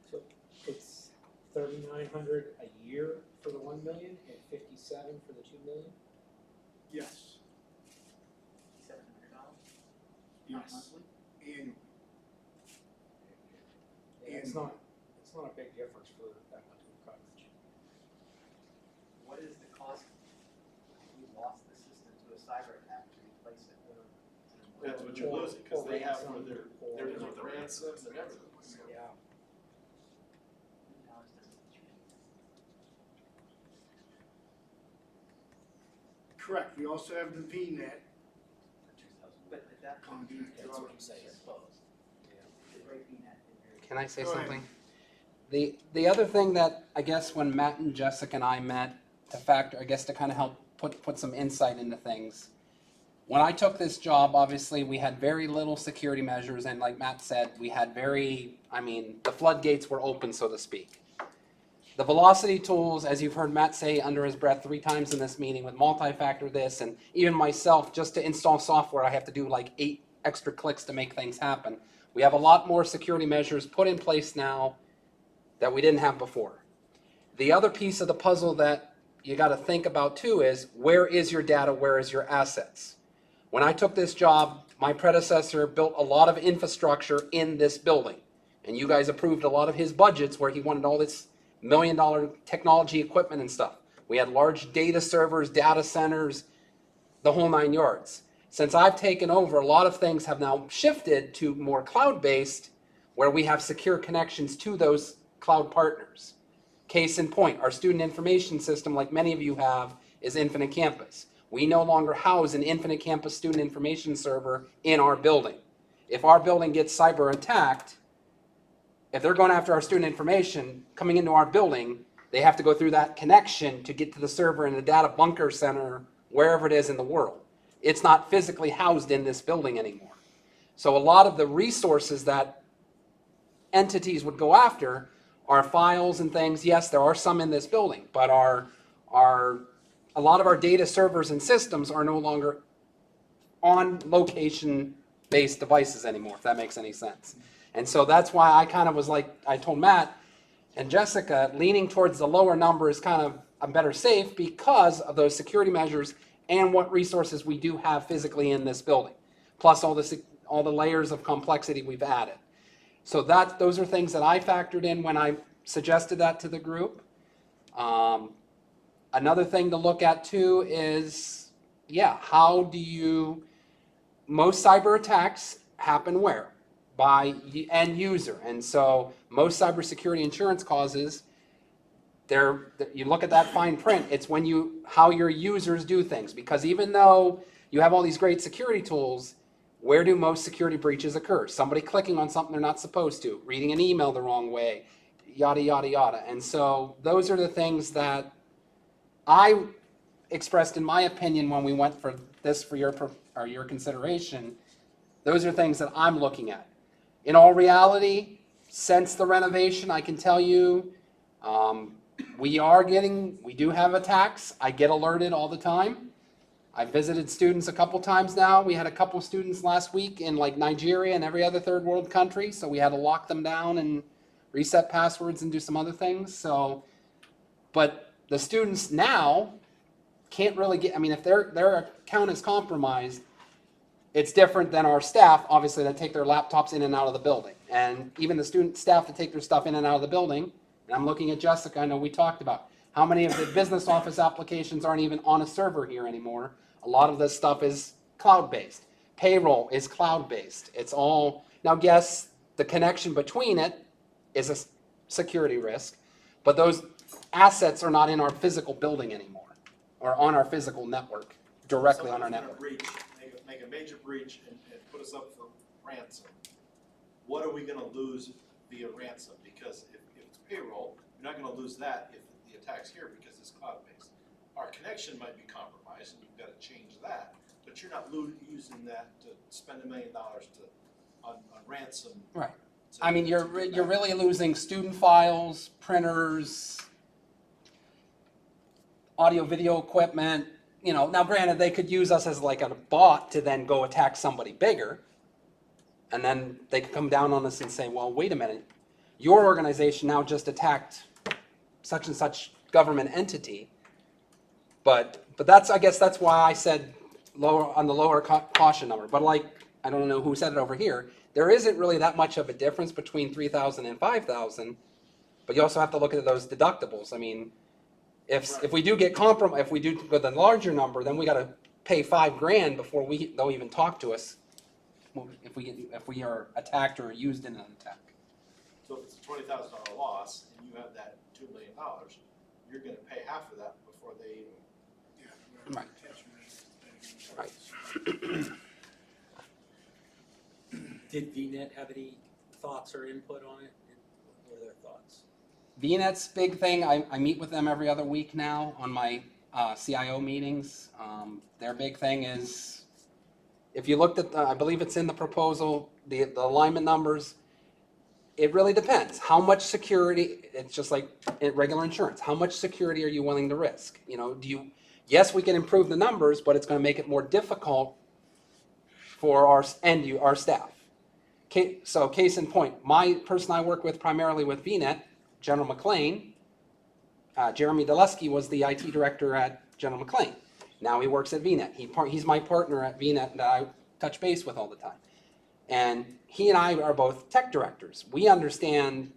So it's 3,900 a year for the 1 million and 57 for the 2 million? Yes, $700 yes, monthly? annually. Yeah, it's not a big difference for that much of coverage. What is the cost if we lost the system to a cyber attack to replace it? That's what you're losing, because Or they have ransom, their or- ransoms and everything. Yeah. Correct, we also have the VNet. But that Contract, that's what I'm saying. Can I say Go ahead. something? The other thing that I guess when Matt and Jessica and I met to factor, I guess to kind of help put some insight into things. When I took this job, obviously we had very little security measures, and like Matt said, we had the floodgates were open, so to speak. The velocity tools, as you've heard Matt say under his breath 3 times in this meeting, with multi-factor this, and even myself, just to install software, I have to do like 8 extra clicks to make things happen. We have a lot more security measures put in place now that we didn't have before. The other piece of the puzzle that you got to think about too is, where is your data, where is your assets? When I took this job, my predecessor built a lot of infrastructure in this building, and you guys approved a lot of his budgets where he wanted all this $1 million technology equipment and stuff. We had large data servers, data centers, the whole 9 yards. Since I've taken over, a lot of things have now shifted to more cloud-based, where we have secure connections to those cloud partners. Case in point, our student information system, like many of you have, is Infinite Campus. We no longer house an Infinite Campus student information server in our building. If our building gets cyber attacked, if they're going after our student information coming into our building, they have to go through that connection to get to the server in the data bunker center, wherever it is in the world. It's not physically housed in this building anymore. So a lot of the resources that entities would go after are files and things. Yes, there are some in this building, but a lot of our data servers and systems are no longer on location-based devices anymore, if that makes any sense. And so that's why I kind of was like, I told Matt and Jessica, leaning towards the lower number is kind of a better safe because of those security measures and what resources we do have physically in this building, plus all the layers of complexity we've added. So those are things that I factored in when I suggested that to the group. Another thing to look at too is, yeah, how do you, most cyber attacks happen where? By end user. And so most cybersecurity insurance causes, you look at that fine print, it's how your users do things. Because even though you have all these great security tools, where do most security breaches occur? Somebody clicking on something they're not supposed to, reading an email the wrong way, yada, yada, yada. And so those are the things that I expressed in my opinion when we went for this for your consideration. Those are things that I'm looking at. In all reality, since the renovation, I can tell you, we do have attacks. I get alerted all the time. I visited students a couple times now. We had a couple students last week in like Nigeria and every other third world country, so we had to lock them down and reset passwords and do some other things. So, but the students now can't really get, I mean, if their account is compromised, it's different than our staff, obviously, that take their laptops in and out of the building. And even the student staff that take their stuff in and out of the building, and I'm looking at Jessica, I know we talked about, how many of the business office applications aren't even on a server here anymore? A lot of this stuff is cloud-based. Payroll is cloud-based. It's all, now guess the connection between it is a security risk, but those assets are not in our physical building anymore, or on our physical network, directly on our network. Make a major breach and put us up for ransom. What are we gonna lose via ransom? Because if it's payroll, you're not gonna lose that if the attack's here because it's cloud-based. Our connection might be compromised and you've gotta change that, but you're not using that to spend $1 million on ransom. Right. I mean, you're really losing student files, printers, audio video equipment. You know, now granted, they could use us as like a bot to then go attack somebody bigger. And then they could come down on us and say, well, wait a minute, your organization now just attacked such and such government entity. But I guess that's why I said on the lower caution number. But like, I don't know who said it over here, there isn't really that much of a difference between 3,000 and 5,000. But you also have to look at those deductibles. I mean, if we do get compromised, if we do go the larger number, then we got to pay $5,000 before they'll even talk to us if we are attacked or used in an attack. So if it's a $20,000 loss and you have that $2 million, you're gonna pay half of that before they even. Right. Did VNet have any thoughts or input on it? What are their thoughts? VNet's big thing, I meet with them every other week now on my CIO meetings. Their big thing is, if you looked at, I believe it's in the proposal, the alignment numbers, it really depends. How much security, it's just like regular insurance, how much security are you willing to risk? You know, yes, we can improve the numbers, but it's going to make it more difficult for our staff. So case in point, my person I work with primarily with VNet, General McLean, Jeremy Dulesky was the IT director at General McLean. Now he works at VNet. He's my partner at VNet that I touch base with all the time. And he and I are both tech directors. We understand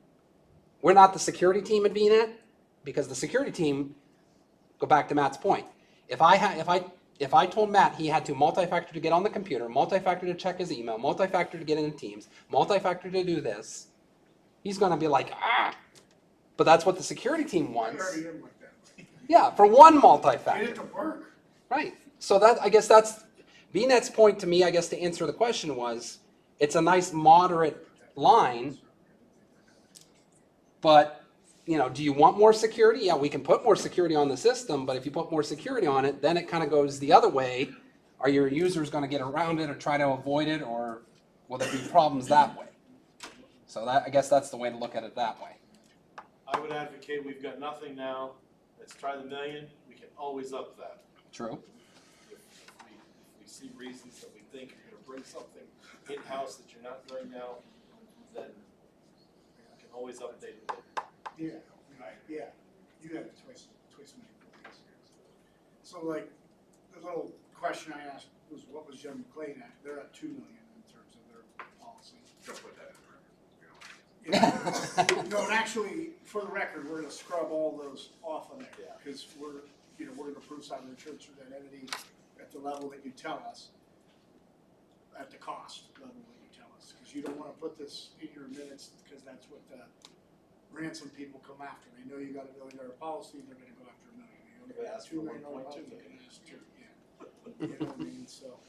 we're not the security team at VNet, because the security team, go back to Matt's point, if I told Matt he had to multi-factor to get on the computer, multi-factor to check his email, multi-factor to get into Teams, multi-factor to do this, he's going to be like, ah. But that's what the security team wants. Yeah, for one multi-factor. Get it to work. Right. So I guess that's VNet's point to me, I guess, to answer the question was, it's a nice moderate line, but, you know, do you want more security? Yeah, we can put more security on the system, but if you put more security on it, then it kind of goes the other way. Are your users going to get around it or try to avoid it, or will there be problems that way? So I guess that's the way to look at it that way. I would advocate, we've got nothing now, let's try the $1 million, we can always up that. True. If we see reasons that we think you're gonna bring something in-house that you're not doing now, then we can always update it. Yeah, yeah, you have twice many employees. So like, the little question I asked was, what was General McLean at? They're at 2 million in terms of their policy. Don't put that in Yeah. No, and actually, for the record, we're gonna scrub all those off of there, because we're you know, we're gonna approve cyber insurance through that entity at the level that you tell us, at the cost level that you tell us, because you don't wanna put this in your minutes, because that's what the ransom people come after. They know you got $1 million policy, they're gonna go after $1 million. You They know, ask $2 for million 1.2 policy, million. they're gonna ask two, yeah. You know what I mean, so.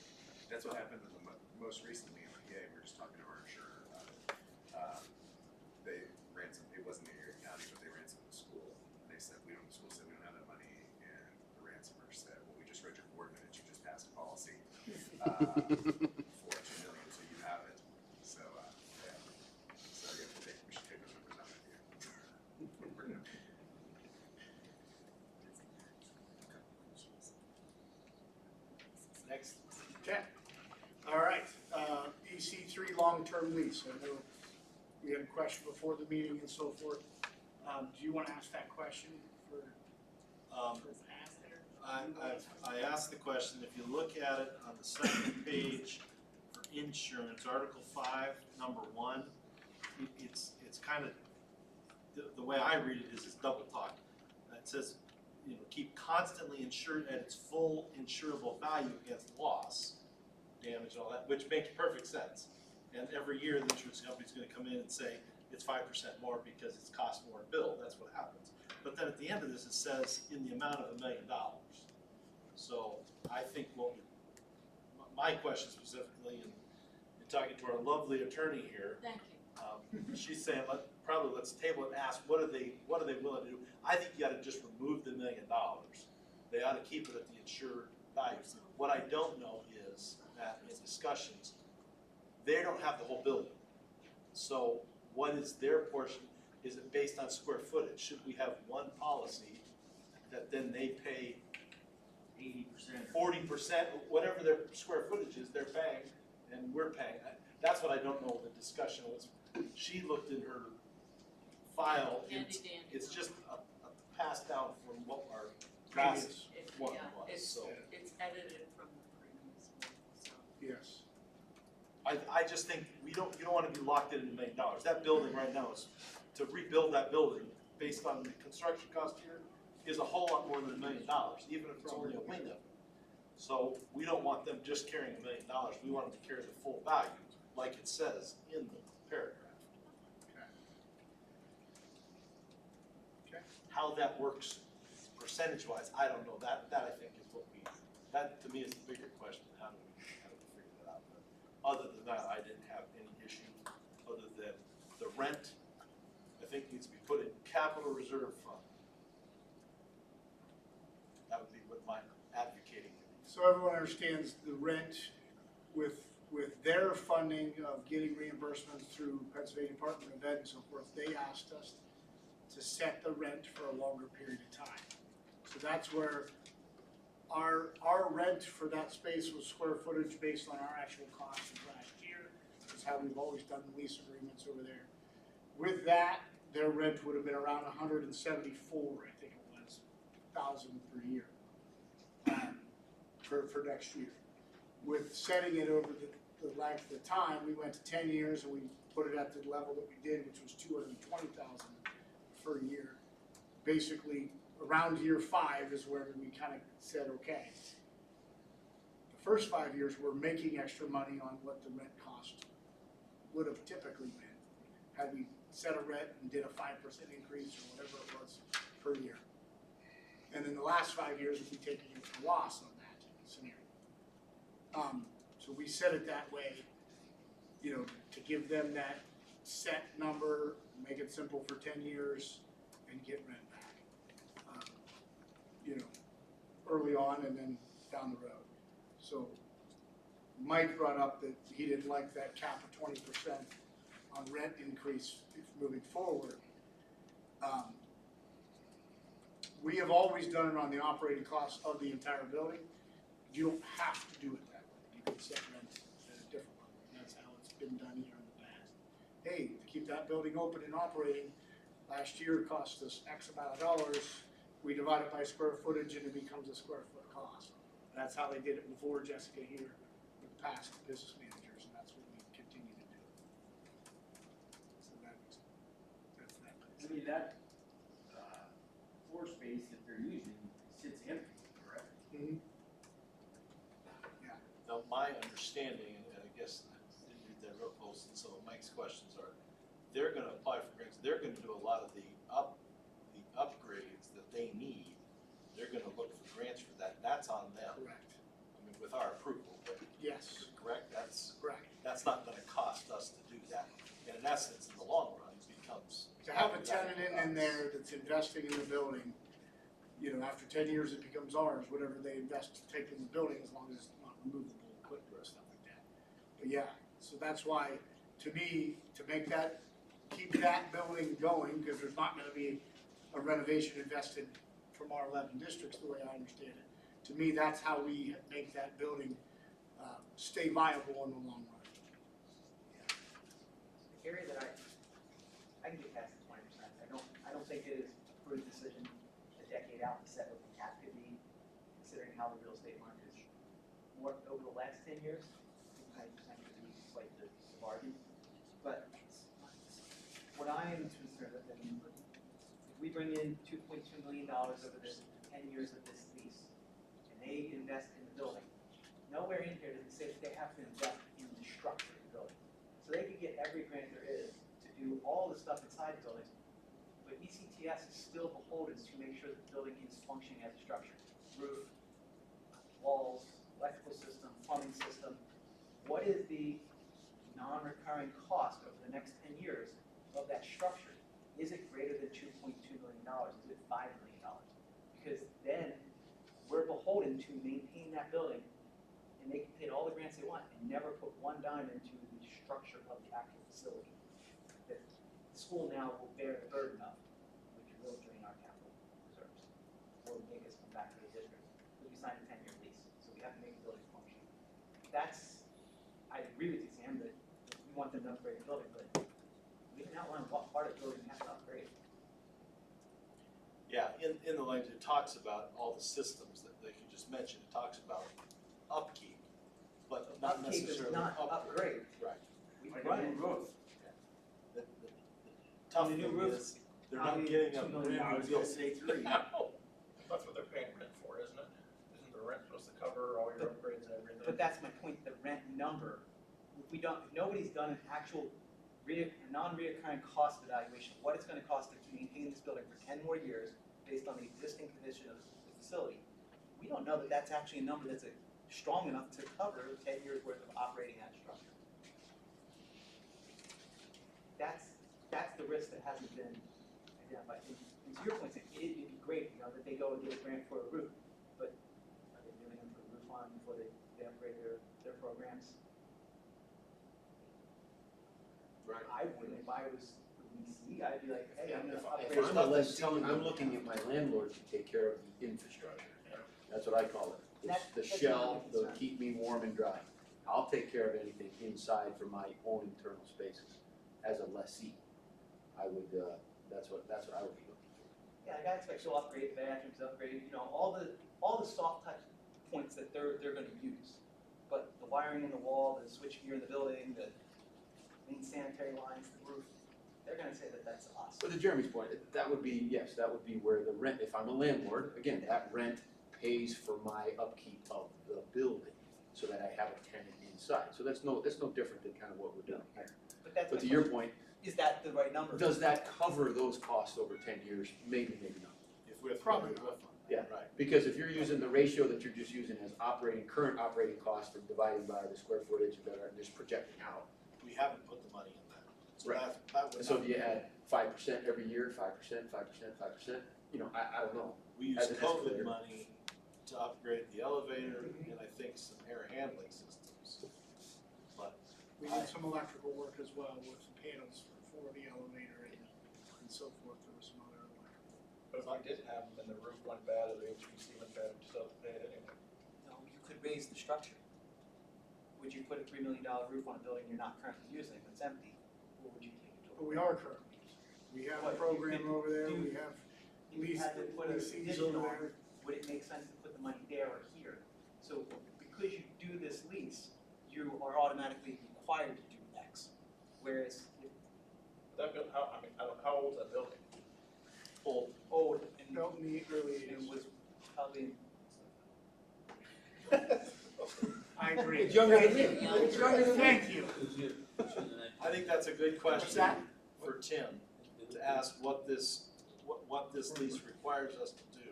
That's what happened with the most recently in PA, we were just talking to our insurer about it. They ransomed, it wasn't in Erie County, but they ransomed the school. And they said, the school said, we don't have that money, and the ransomer said, well, we just read your board minutes, you just passed a policy for $2 million, so you have it. So, yeah. So, yeah, we should take those numbers out of here. Next. Okay. All right, EC3 long-term lease. I know we had a question before the meeting and so forth. Do you want to ask that question for I asked the question, if you look at it on the second page for insurance, Article 5, number 1, it's kind of, the way I read it is it's double talk. It says, you know, keep constantly insured at its full insurable value against loss, damage, and all that, which makes perfect sense. And every year, the insurance company's gonna come in and say, it's 5% more because it's cost more to build, that's what happens. But then at the end of this, it says, in the amount of $1 million. So I think my question specifically, and talking to our lovely attorney here, Thank you. she's saying, let's table it and ask, what are they willing to do? I think you gotta just remove the $1 million. They ought to keep it at the insured value. What I don't know is that in discussions, they don't have the whole building. So what is their portion? Is it based on square footage? Should we have one policy that then they pay 80%. 40%, whatever their square footage is, they're paying, and we're paying? That's what I don't know the discussion was. She looked in her file, it's just a pass down from what our last one was, so. It's edited from the previous one, so. Yes. I just think you don't wanna be locked in $1 million. That building right now is, to rebuild that building based on the construction cost here, is a whole lot more than $1 million, even if it's only a wing of it. So we don't want them just carrying $1 million, we want them to carry the full value, like it says in the paragraph. Okay. How that works percentage-wise, I don't know, that I think is what that to me is the bigger question, how do we figure that out? But other than that, I didn't have any issue, other than the rent, I think needs to be put in capital reserve fund. That would be what my advocating would be. So everyone understands the rent with their funding of getting reimbursements through Pennsylvania Department of Ed and so forth, they asked us to set the rent for a longer period of time. So that's where our rent for that space was square footage based on our actual costs of last year. That's how we've always done the lease agreements over there. With that, their rent would have been around 174, I think it was, thousand per year, for next year. With setting it over the length of time, we went to 10 years and we put it at the level that we did, which was 220,000 per year. Basically, around year 5 is where we kind of said, okay. The first 5 years, we're making extra money on what the rent cost would have typically been, had we set a rent and did a 5% increase or whatever it was per year. And then the last 5 years, we'd be taking a loss on that scenario. So we set it that way, you know, to give them that set number, make it simple for 10 years, and get rent back. You know, early on and then down the road. So Mike brought up that he didn't like that cap of 20% on rent increase moving forward. We have always done it on the operating costs of the entire building. You don't have to do it that way. You can set rent at a different level. That's how it's been done here in the past. Hey, to keep that building open and operating, last year it cost us X amount of dollars. We divide it by square footage and it becomes a square foot cost. That's how they did it before Jessica here with past business managers, and that's what we continue to do. So that's that. I mean, that floor space that they're using sits empty, correct? Now, my understanding, and I guess they're real close, and some of Mike's questions are, they're gonna apply for grants, they're gonna do a lot of the upgrades that they need. They're gonna look for grants for that, that's on them. Correct. I mean, with our approval, but Yes, correct, that's correct. not gonna cost us to do that. And in essence, in the long run, it becomes. To have a tenant in there that's investing in the building, you know, after 10 years it becomes ours, whatever they invest to take in the building, as long as it's not removable equipment or stuff like that. But yeah, so that's why, to me, to make that, keep that building going, because there's not gonna be a renovation invested from our 11 districts, the way I understand it. To me, that's how we make that building stay viable in the long run. The area that I can get past the 20%. I don't think it is a prudent decision a decade out to set what the cap could be, considering how the real estate market is. More over the last 10 years, 20% could be quite the bargain. But what I am concerned with, if we bring in $2.2 million over the 10 years of this lease, and they invest in the building, nowhere in here does it say that they have to invest in the structure of the building. So they could get every grant there is to do all the stuff inside the buildings, but ECTS is still beholden to make sure that the building is functioning as a structure. Roof, walls, electrical system, plumbing system. What is the non-recurring cost over the next 10 years of that structure? Is it greater than $2.2 million? Is it $5 million? Because then we're beholden to maintain that building, and they can pay all the grants they want and never put one dime into the structure of the actual facility that the school now will bear the burden of, which will drain our capital reserves or make us come back to the district. Because we signed a 10-year lease, so we have to make the building function. I agree with you, Sam, that we want them to upgrade the building, but we didn't outline what part of the building we have to upgrade. Yeah, in the language, it talks about all the systems that you just mentioned, it talks about upkeep, but not Upkeep is necessarily not upgrade. Right. We Like run a it. new roof. The tough The new thing roof, is, they're not probably getting a $2 million. brand I new was gonna building. say 3. That's what they're paying rent for, isn't it? Isn't the rent supposed to cover all your upgrades and everything? But that's my point, the rent number. If nobody's done an actual non-reoccurring cost evaluation, of what it's gonna cost to maintain this building for 10 more years based on the existing condition of the facility. We don't know that that's actually a number that's strong enough to cover 10 years worth of operating that structure. That's the risk that hasn't been identified. And to your point, it'd be great, that they go and get a grant for a roof, but are they really gonna put a roof on before they upgrade their programs? Right. I wouldn't, if I was the VC, I'd be like, hey, I'm gonna upgrade. If I'm a lessee, I'm looking at my landlord to take care of the infrastructure. That's what I call it. It's the That's shell, my that'll concern. keep me warm and dry. I'll take care of anything inside for my own internal spaces. As a lessee, I would, that's what I would be looking for. Yeah, like I expect you'll upgrade the bathrooms, all the soft touch points that they're gonna use. But the wiring in the wall, the switchgear in the building, the main sanitary lines, the roof, they're gonna say that that's us. But to Jeremy's point, that would be, yes, that would be where the rent, if I'm a landlord, again, that rent pays for my upkeep of the building so that I have a tenant inside. So that's no different than kind of what we're doing here. But to your point, Is that the right number? does that cover those costs over 10 years? Maybe, maybe not. If we're Probably throwing a roof on that, Yeah. right. Because if you're using the ratio that you're just using as current operating cost and dividing by the square footage and just projecting out. We haven't put the money in that. So Right. that would And so not do you be- add 5% every year, 5%, 5%, 5%? I don't know. We use as an COVID escalator. money to upgrade the elevator and I think some air handling systems. But We did some electrical work as well with panels for the elevator and so forth. There was some other electrical. But if we didn't have them and the roof went bad or the HVAC went bad, we still have to pay it anyway. No, you could raise the structure. Would you put a $3 million roof on a building you're not currently using that's empty, or would you take it to a? But we are currently using. We have a What, program you- over there, do- we have If you had to put a leases addition over on, there. would it make sense to put the money there or here? So because you do this lease, you are automatically required to do X. Whereas if That build, how old's that building? old, old and Built in the early it 80s. was probably. I agree. It's younger than me. Thank you. It's younger than me. Thank you. I think that's a good What's question that? for Tim, to ask what this lease requires us to do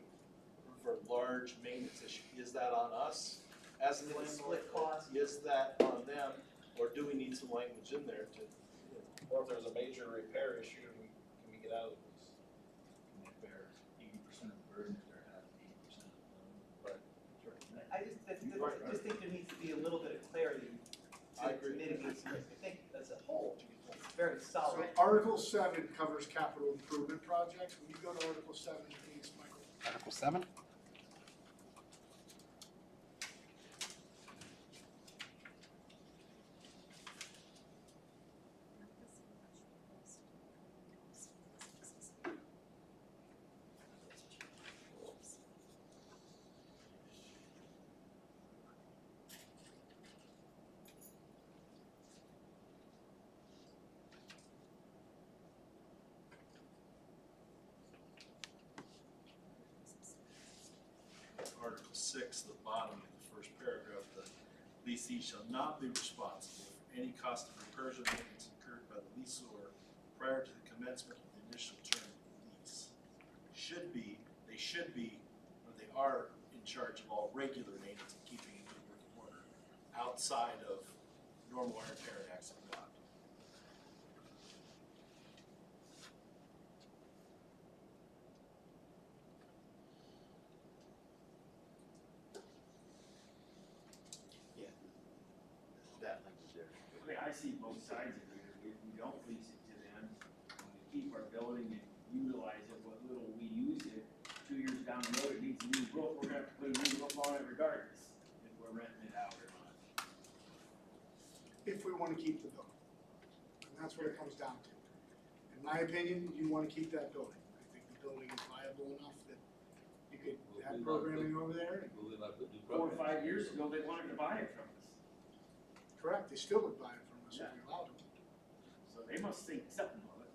for large maintenance issue. Is that on us as the landlord? Split cost. Is that on them, or do we need some language in there to, Or if there's a major repair issue, can we get out of this? Can they bear 80% of the burden if they're having 80% of the loan? I just think there needs to be a little bit of clarity I to agree. mitigate some risk. I think as a whole, it's very solid. So Article 7 covers capital improvement projects. When you go to Article 7, please, Michael. Article 7? Article 6, the bottom of the first paragraph, the leasee shall not be responsible for any cost of repairs or maintenance incurred by the leaseor prior to the commencement of the initial term of the lease. They should be, or they are in charge of all regular maintenance and keeping it in working order outside of normal wear and tear and accident lot. That language there. I mean, I see both sides of it. If we don't lease it to them, when we keep our building and utilize it, what little we use it, 2 years down the road, it needs a new roof, we're gonna have to put a new roof on it regardless, if we're renting it out or not. If we want to keep the building. And that's what it comes down to. In my opinion, you want to keep that building. I think the building is viable enough that you could have programming over there. Four or 5 years ago, they wanted to buy it from us, Correct, they still would buy it from us if we allowed them. so they must think something of it.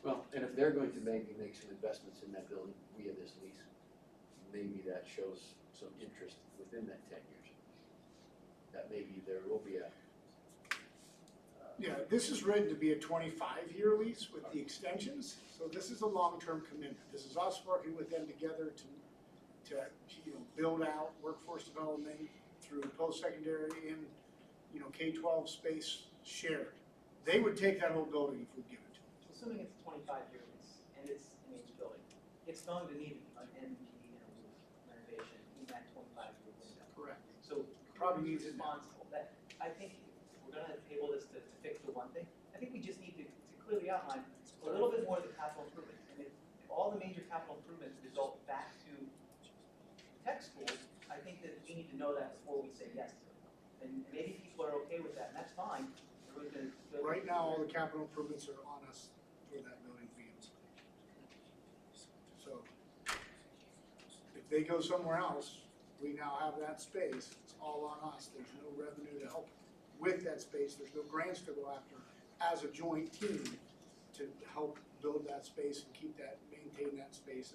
Well, and if they're going to maybe make some investments in that building via this lease, maybe that shows some interest within that 10 years. That maybe there will be a. Yeah, this is written to be a 25-year lease with the extensions, so this is a long-term commitment. This is us working with them together to build out workforce development through post-secondary and, K-12 space shared. They would take that whole building if we give it to them. Assuming it's a 25-year lease and it's an aged building, it's going to need an MP and a roof renovation in that 25-year window. Correct. So Probably who's needs it now. responsible. That, I think if we're gonna table this to fix the one thing, I think we just need to clearly outline a little bit more of the capital improvements. And if all the major capital improvements result back to tech schools, I think that we need to know that before we say yes to it. And maybe people are okay with that, and that's fine. Everyone's gonna go. Right now, all the capital improvements are on us for that building field. So if they go somewhere else, we now have that space, it's all on us. There's no revenue to help with that space. There's no grants to go after as a joint team to help build that space and keep that, maintain that space.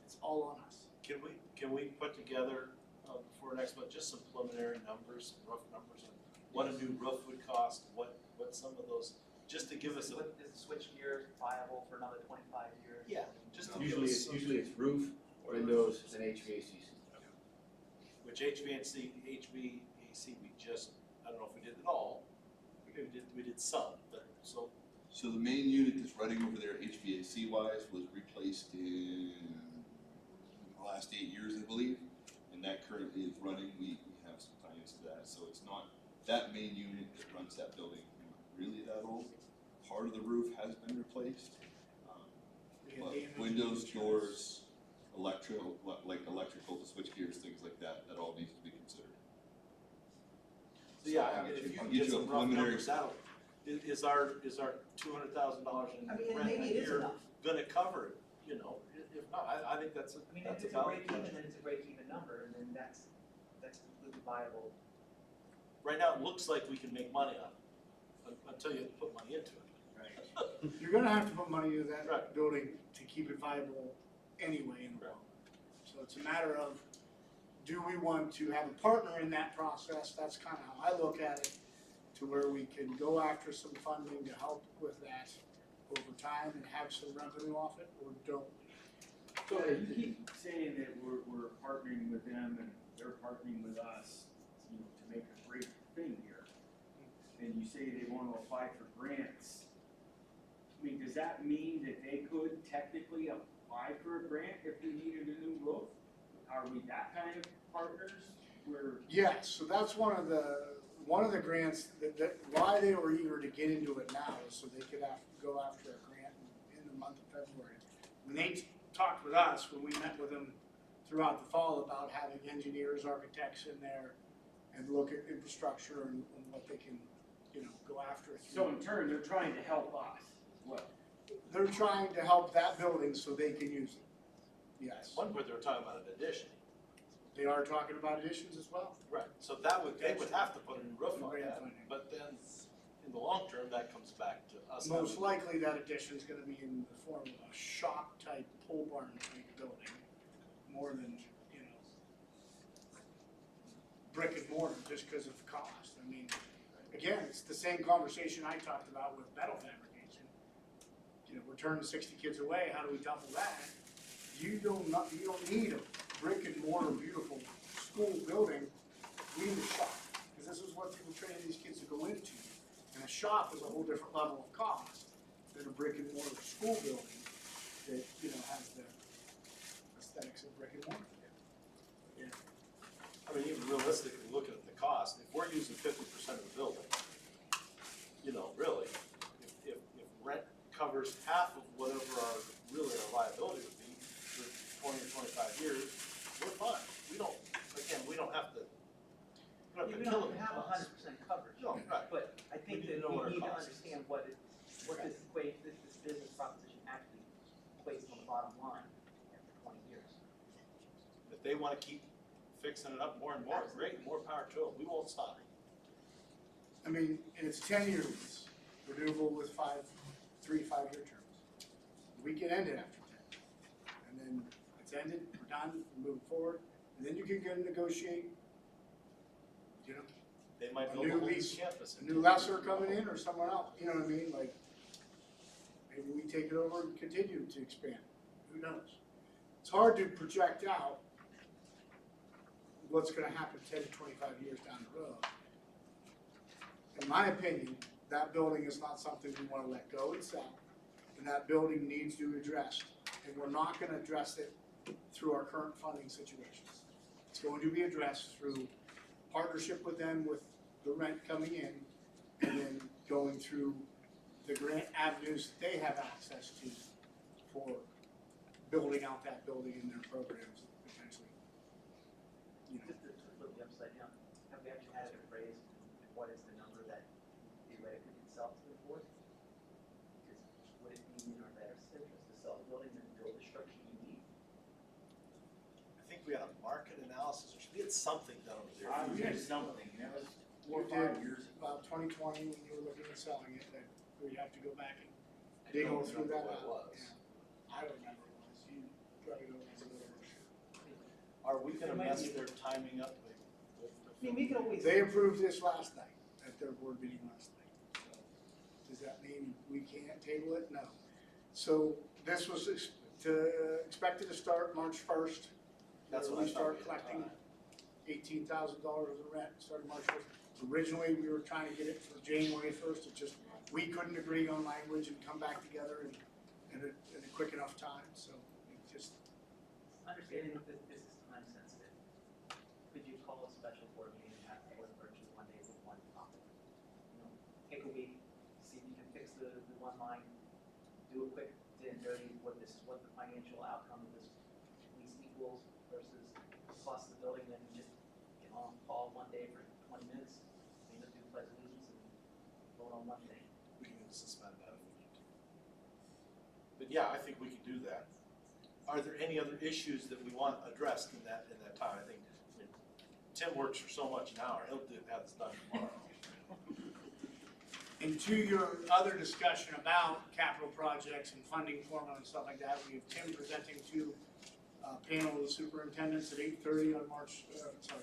It's all on us. Can we put together, before next month, just some preliminary numbers, rough numbers on what a new roof would cost, what some of those, just to give us a. Is the switch gear viable for another 25 years? Yeah, just to give us Usually some. it's roof, windows, and HVAC system. Which HVAC, we just, I don't know if we did it all, we did some, but so. So the main unit that's running over there HVAC wise was replaced in the last 8 years, I believe. And that currently is running, we have some tie-ins to that, so it's not, that main unit that runs that building, not really that old. Part of the roof has been replaced. But windows, doors, electrical, the switch gears, things like that, that all needs to be considered. So yeah, I'll I mean, get if you- you I'll can get get you a some rough preliminary- numbers out, is our $200,000 in I mean, and rent maybe a it is year enough. gonna cover it, if not, I think that's a, I mean, if that's a it's a valid break even, question. then it's a break even number, and then that's completely viable. Right now, it looks like we can make money on it, until you put money into it. You're gonna have to put money into that Right. building to keep it viable anyway in the long run. So it's a matter of, do we want to have a partner in that process? That's kind of how I look at it, to where we can go after some funding to help with that over time and have some revenue off it, or don't. So you keep saying that we're partnering with them and they're partnering with us, you know, to make a great thing here. And you say they want to apply for grants. I mean, does that mean that they could technically apply for a grant if we needed a new roof? Are we that kind of partners? Yes, so that's one of the grants that why they were eager to get into it now is so they could go after a grant in the month of February. When they talked with us, when we met with them throughout the fall about having engineers, architects in there and look at infrastructure and what they can, go after. So in turn, they're trying to help us as well. They're trying to help that building so they can use it. Yes. One point they were talking about an addition. They are talking about additions as well. Right, so they would have to put a new roof on that, but then in the long term, that comes back to us. Most likely that addition is gonna be in the form of a shop type, pole barn type building, more than, brick and mortar, just because of cost. I mean, again, it's the same conversation I talked about with metal fabrication. We're turning 60 kids away, how do we double that? You don't need a brick and mortar beautiful school building, we need a shop, because this is what people train these kids to go into. And a shop is a whole different level of cost than a brick and mortar school building that, has the aesthetics of brick and mortar. Yeah. I mean, even realistically, looking at the cost, if we're using 50% of the building, really, if rent covers half of whatever our liability would be for 20 or 25 years, we're fine. We don't have to. You don't have 100% coverage. No, right. But I think that we need to understand what this business proposition actually equates on the bottom line after 20 years. If they want to keep fixing it up more and more, great, more power to them. We won't stop. I mean, and it's 10-year lease, renewable with 3 5-year terms. We can end it after 10. And then it's ended, we're done, we're moving forward, and then you can go and negotiate, They might a build a new whole lease, campus. a new lessor coming in or someone else, you know what I mean? Like, maybe we take it over and continue to expand, who knows? It's hard to project out what's gonna happen 10 to 25 years down the road. In my opinion, that building is not something we wanna let go and sell, and that building needs to be addressed. And we're not gonna address it through our current funding situations. It's going to be addressed through partnership with them with the rent coming in, and then going through the grant avenues that they have access to for building out that building in their programs potentially. Just to flip the upside down, have we actually had it appraised, and what is the number that theoretically could sell to the board? Because would it be in our better interest to sell the building than build the structure you need? I think we had a market analysis, or we had something done over there. We had something, and that was 4 or We 5 did years ago. about 2020, when you were looking at selling it, that we'd have to go back and I dig don't all through remember that what out. it was. Yeah. I don't remember what it was, you probably don't remember. Are we gonna mess their timing up with I mean, we can always. They approved this last night, at their board meeting last night. So, does that mean we can't table it? No. So this was expected to start March 1st. That's what I We thought start we had collecting time. $18,000 of rent, starting March 1st. Originally, we were trying to get it for January 1st, it just, we couldn't agree on language and come back together in a quick enough time, so it just. Understanding that this is time sensitive, could you call a special board meeting and have it with virtually one day with one topic? Take a week, see if you can fix the one line, do a quick 10-30, what the financial outcome of this lease equals versus plus the building, then just get on call one day for 20 minutes, maybe do pledge allegiance and vote on one thing. We can suspend that if we need to. But yeah, I think we can do that. Are there any other issues that we want addressed in that time? I think, Tim works for so much an hour, he'll have this done tomorrow. And to your other discussion about capital projects and funding formula and stuff like that, we have Tim presenting 2 panel of the superintendents at 8:30 on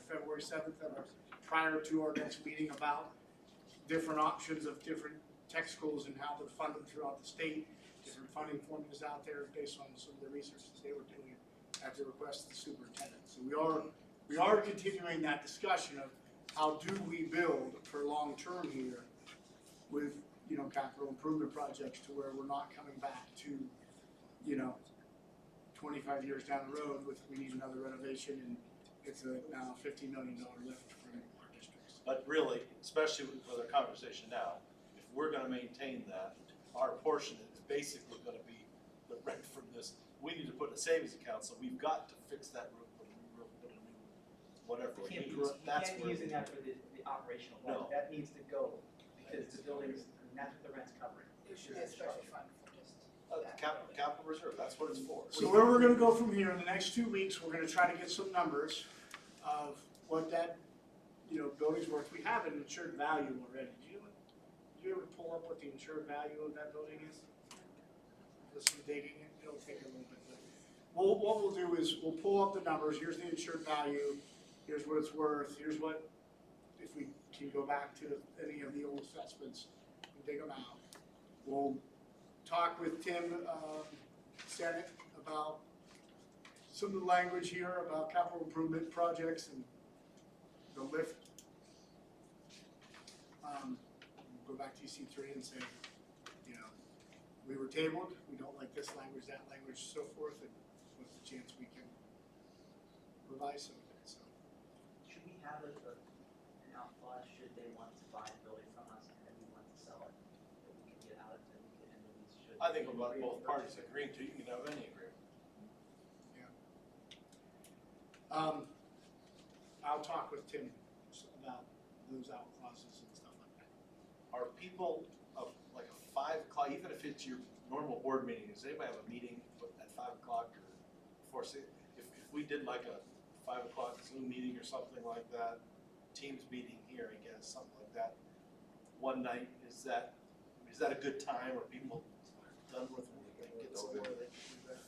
February 7th, prior to our next meeting, about different options of different tech schools and how to fund them throughout the state, different funding formulas out there based on some of the research that they were doing at the request of the superintendent. So we are continuing that discussion of how do we build for long-term here with, capital improvement projects to where we're not coming back to, 25 years down the road with, we need another renovation and it's now a $50 million lift from our districts. But really, especially with our conversation now, if we're gonna maintain that, our portion is basically gonna be the rent from this. We need to put in a savings account, so we've got to fix that roof, put a new roof, put a new, whatever we need. You That's can't be where. using that for the operational No. budget, that needs to go, because the buildings, that's what the rent's covering. There should be a special fund for just that. Capital reserve, that's what it's for. So where we're gonna go from here, in the next 2 weeks, we're gonna try to get some numbers of what that, building's worth. We have an insured value already. Did you ever pull up what the insured value of that building is? Just some digging, it'll take a little bit. But what we'll do is, we'll pull up the numbers, here's the insured value, here's what it's worth, here's what, if we can go back to any of the old assessments and dig them out. We'll talk with Tim Senate about some of the language here about capital improvement projects and the lift. We'll go back to EC3 and say, we were tabled, we don't like this language, that language, so forth, and what's the chance we can revise some of it, so. Should we have an out clause, should they want to buy a building from us and then we want to sell it, that we can get out of it, and then we should. I think about both parties agreeing to, you can have any agreement. I'll talk with Tim about those out clauses and stuff like that. Are people of like a 5 o'clock, even if it's your normal board meeting, does anybody have a meeting at 5 o'clock or before 6? If we did like a 5 o'clock Zoom meeting or something like that, Teams meeting here, I guess, something like that, one night, is that a good time, or people done with it, they can get somewhere, they can do that?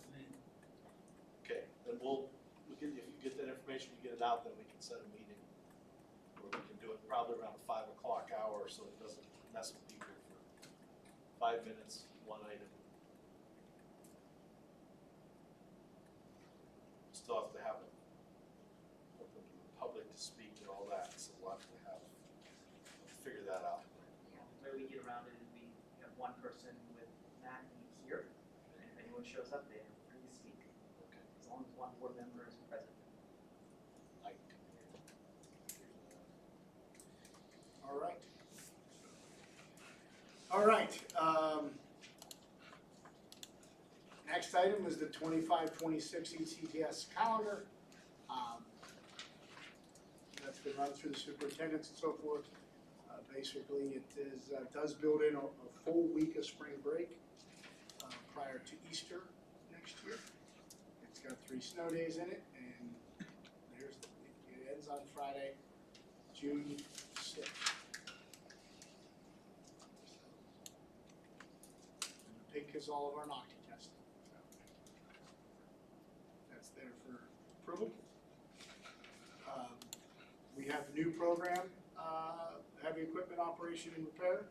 Okay, then if you get that information, you get it out, then we can set a meeting. Or we can do it probably around 5 o'clock hour, so it doesn't mess with people for 5 minutes, one item. Still have to have it open to the public to speak and all that, so we'll have to figure that out. Yeah, the way we get around it is we have one person with Matt meet here, and if anyone shows up, they are free to speak. Okay. As long as one board member is present. I can hear that. All right. All right, next item is the 25-26 ECTS calendar. That's been run through the superintendents and so forth. Basically, it does build in a full week of spring break prior to Easter next year. It's got 3 snow days in it, and it ends on Friday, June 6th. Pink is all of our Nocti testing. So that's there for approval. We have a new program, heavy equipment operation and repair,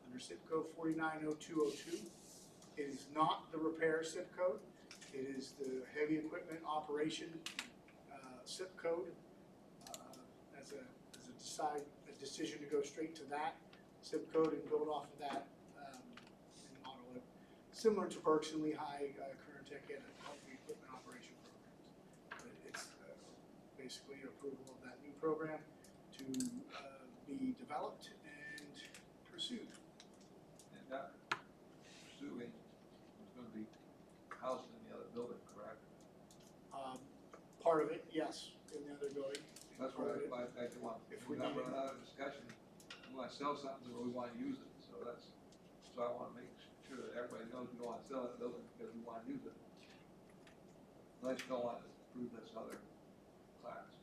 under SIP code 490202. It is not the repair SIP code. It is the heavy equipment operation SIP code. As a decision to go straight to that SIP code and build off of that. Similar to Berks and Lehigh, current tech and heavy equipment operation programs. But it's basically approval of that new program to be developed and pursued. And that pursuing is gonna be housed in the other building, correct? Part of it, yes, in the other building. That's Part what of it. I want, If if we we're not need it. running out of discussion, we wanna sell something, or we wanna use it, so I wanna make sure that everybody knows we don't wanna sell that building because we wanna use it. I just don't wanna approve this other class.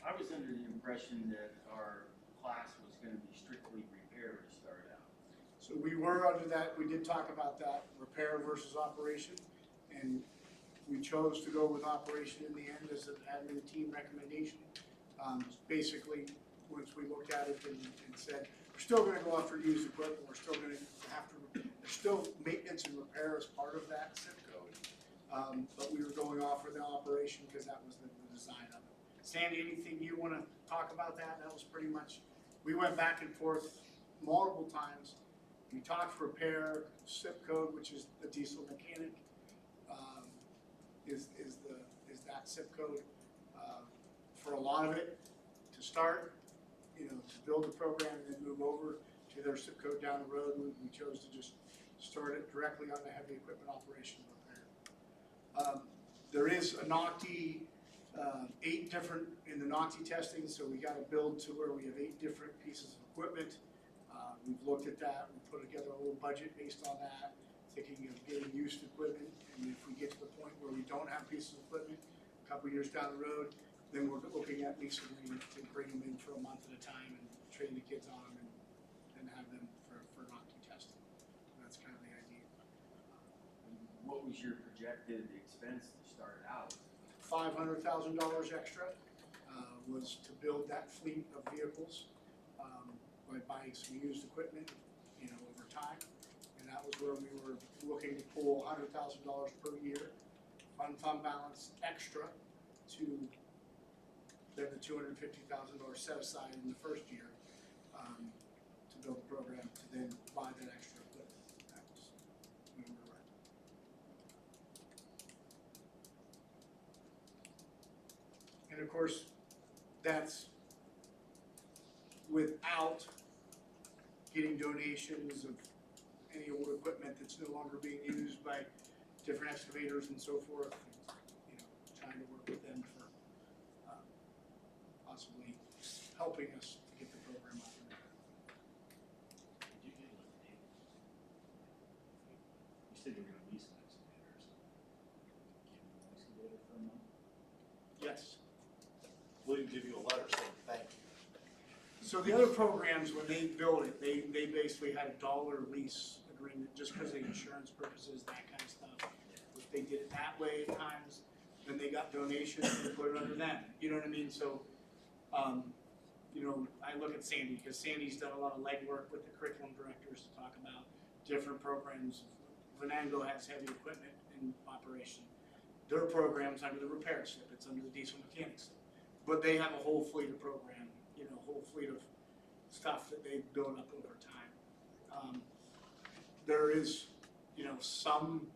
I was under the impression that our class was gonna be strictly repair to start out. So we were under that, we did talk about that, repair versus operation. And we chose to go with operation in the end as an admin team recommendation. Basically, once we looked at it and said, we're still gonna go after used equipment, we're still gonna have to, there's still maintenance and repair as part of that zip code. But we were going off with the operation because that was the design of it. Sandy, anything you wanna talk about that? That was pretty much, we went back and forth multiple times. We talked repair, zip code, which is the diesel mechanic, is that zip code. For a lot of it, to start, you know, to build the program and then move over to their zip code down the road, we chose to just start it directly on the heavy equipment operation repair. There is a NOCTI, 8 different in the NOCTI testing, so we got to build to where we have 8 different pieces of equipment. We've looked at that, we put together a little budget based on that, thinking of getting used equipment, and if we get to the point where we don't have pieces of equipment, a couple years down the road, then we're looking at lease agreement to bring them in for a month at a time and train the kids on them and have them for NOCTI testing. That's kind of the idea. What was your projected expense to start out? $500,000 extra was to build that fleet of vehicles by buying some used equipment, you know, over time. And that was where we were looking to pull $100,000 per year, fund balance extra to then the $250,000 set aside in the first year to build the program to then buy that extra equipment. That was when we were at. And of course, that's without getting donations of any old equipment that's no longer being used by different excavators and so forth. You know, trying to work with them for possibly helping us to get the program up and running. Did you get a date? You said you were gonna lease an excavator, so give them an excavator for a month? Yes. We'll even give you a letter saying thank you. So the other programs, when they built it, they basically had a dollar lease agreement just because of insurance purposes, that kind of stuff. If they did it that way at times, then they got donations and put it under them. You know what I mean? So, you know, I look at Sandy because Sandy's done a lot of legwork with the curriculum directors to talk about different programs. Venango has heavy equipment in operation. Their program's under the repair slip. It's under the diesel mechanics slip. But they have a whole fleet of program, you know, whole fleet of stuff that they've built up over time. There is, you know, some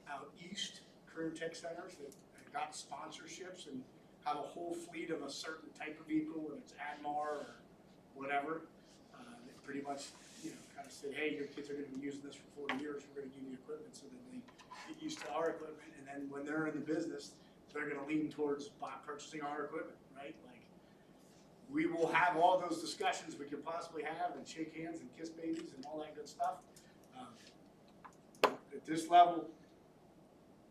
out east career tech centers that got sponsorships and have a whole fleet of a certain type of vehicle, whether it's Admar or whatever. They pretty much, you know, kind of say, hey, your kids are going to be using this for 4 years. We're going to give you equipment so that they get used to our equipment, and then when they're in the business, they're going to lean towards purchasing our equipment, right? Like, we will have all those discussions we could possibly have and shake hands and kiss babies and all that good stuff. At this level,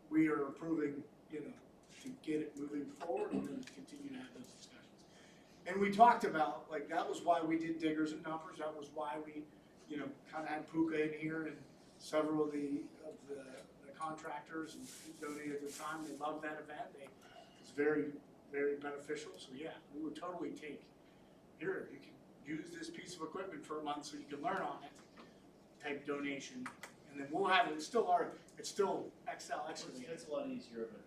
we are approving, you know, to get it moving forward and then continue to have those discussions. And we talked about, like, that was why we did diggers and dumpers. That was why we, you know, kind of had Puka in here and several of the contractors and donated their time. They loved that event. It's very, very beneficial. So yeah, we would totally take, here, you can use this piece of equipment for a month so you can learn on it, type donation. And then we'll have it, it's still Excel excavator. It's a lot easier of a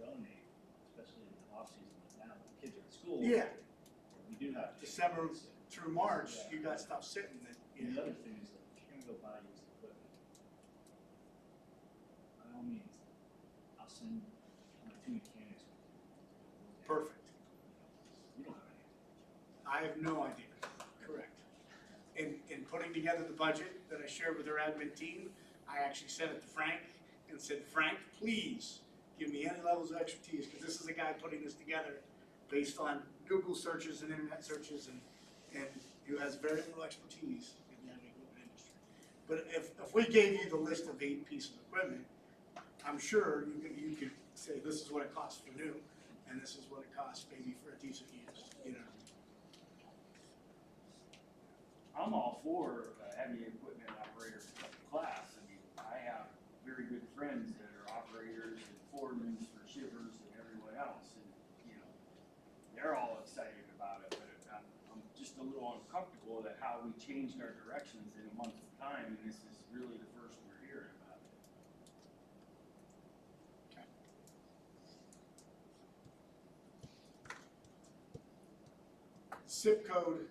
donate, especially in the off season like now, when the kids are at school. Yeah. We do have to. December through March, you got stuff sitting that, And the other thing is that if you're gonna go buy used equipment, by all means, I'll send my 2 mechanics with you. Perfect. You don't have any. I have no idea. Correct. In putting together the budget that I shared with our admin team, I actually sent it to Frank and said, Frank, please give me any levels of expertise, because this is a guy putting this together based on Google searches and internet searches and who has very little expertise in the heavy equipment industry. But if we gave you the list of 8 pieces of equipment, I'm sure you could say this is what it costs for new, and this is what it costs maybe for a decent used, you know. I'm all for a heavy equipment operator class. I mean, I have very good friends that are operators and foremans for Shivers and everyone else, and, you know, they're all excited about it, but I'm just a little uncomfortable that how we changed our directions in a month's time, and this is really the first we're hearing about it. SIP code.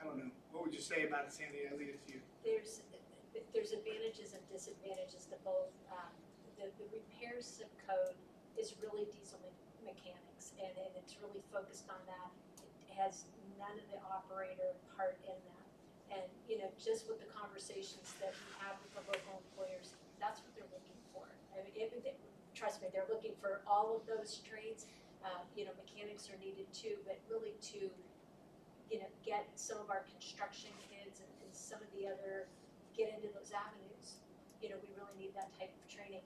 I don't know, what would you say about it, Sandy? I leave it to you. There's advantages and disadvantages to both. The repair zip code is really diesel mechanics, and it's really focused on that. It has none of the operator part in that. And, you know, just with the conversations that we have with the local employers, that's what they're looking for. I mean, trust me, they're looking for all of those trades. You know, mechanics are needed too, but really to, you know, get some of our construction kids and some of the other, get into those avenues. You know, we really need that type of training.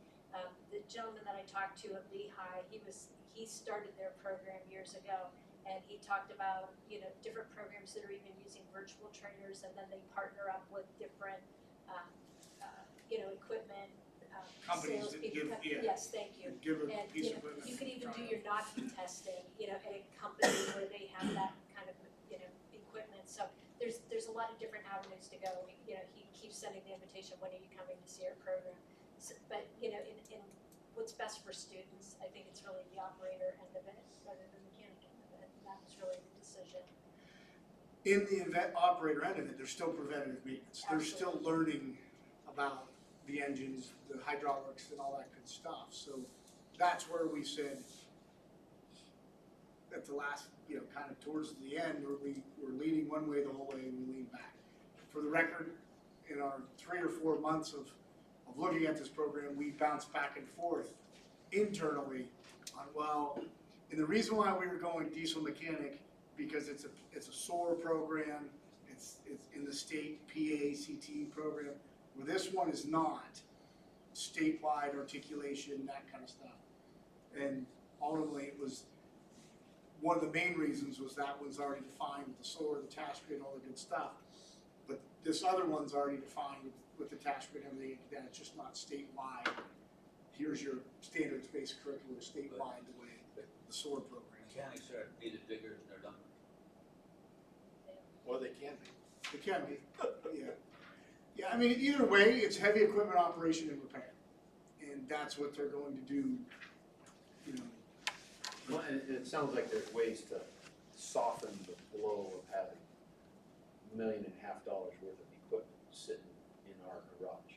The gentleman that I talked to at Lehigh, he started their program years ago, and he talked about, you know, different programs that are even using virtual trainers, and then they partner up with different, you know, equipment, Companies that salespeople. give, Yes, thank you. Give a And, piece you of know, equipment. you could even do try your knocking testing, you know, at a company where they have that kind of, you know, equipment. So there's a lot of different avenues to go. You know, he keeps sending the invitation, when are you coming to see our program? So, but, you know, in what's best for students, I think it's really the operator end of it rather than the mechanic end of it. And that was really the decision. In the event operator end of it, there's still preventative maintenance. They're still learning about the engines, the hydraulics, and all that good stuff. So that's where we said at the last, you know, kind of towards the end, where we were leaning one way the whole way, and we leaned back. For the record, in our 3 or 4 months of looking at this program, we bounced back and forth internally on, well, and the reason why we were going diesel mechanic, because it's a SOAR program, it's in the state PACT program, where this one is not statewide articulation, that kind of stuff. And ultimately, it was one of the main reasons was that one's already defined with the SOAR, the task grid, all the good stuff. But this other one's already defined with the task grid and everything, that it's just not statewide. Here's your standards-based curriculum statewide the way the SOAR program. Mechanics are either bigger than they're dumber. Or they can be. It can be, yeah. Yeah, I mean, either way, it's heavy equipment operation and repair. And that's what they're going to do, you know. Well, and it sounds like there's ways to soften the blow of having $1.5 million worth of equipment sitting in our garage.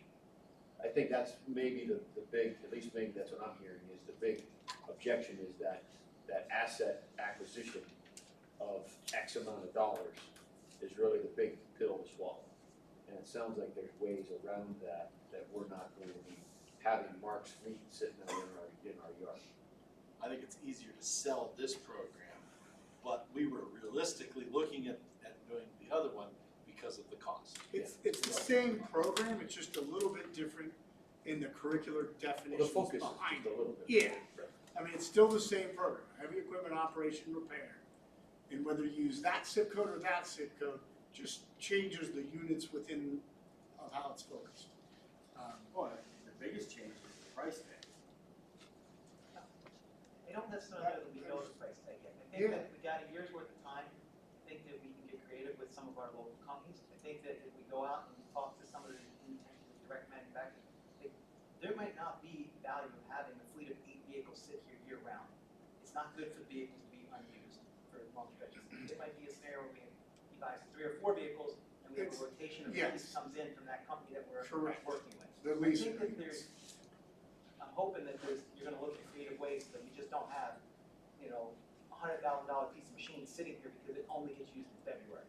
I think that's maybe the big, at least maybe that's what I'm hearing, is the big objection is that asset acquisition of X amount of dollars is really the big pill to swallow. And it sounds like there's ways around that we're not going to be having Mark's fleet sitting out in our yard. I think it's easier to sell this program, but we were realistically looking at doing the other one because of the cost. It's the same program, it's just a little bit different in the curricular definitions The focus is behind just a it. little bit. Yeah, I mean, it's still the same program, heavy equipment operation repair. And whether you use that zip code or that zip code, just changes the units within of how it's focused. Well, the biggest change is the price tag. I don't necessarily know the price tag yet. I think that we got a year's worth of time. I think that we can get creative with some of our local companies. I think that if we go out and talk to some of the direct manufacturers, there might not be value in having a fleet of 8 vehicles sit here year round. It's not good for the vehicles to be unused for long stretches. It might be a scenario where he buys 3 or 4 vehicles and we have a rotation of lease comes in from that company that we're working with. The I lease think that I'm hoping that you're gonna look at creative ways so that we just don't have, you know, a $100,000 piece of machine sitting here because it only gets used in February.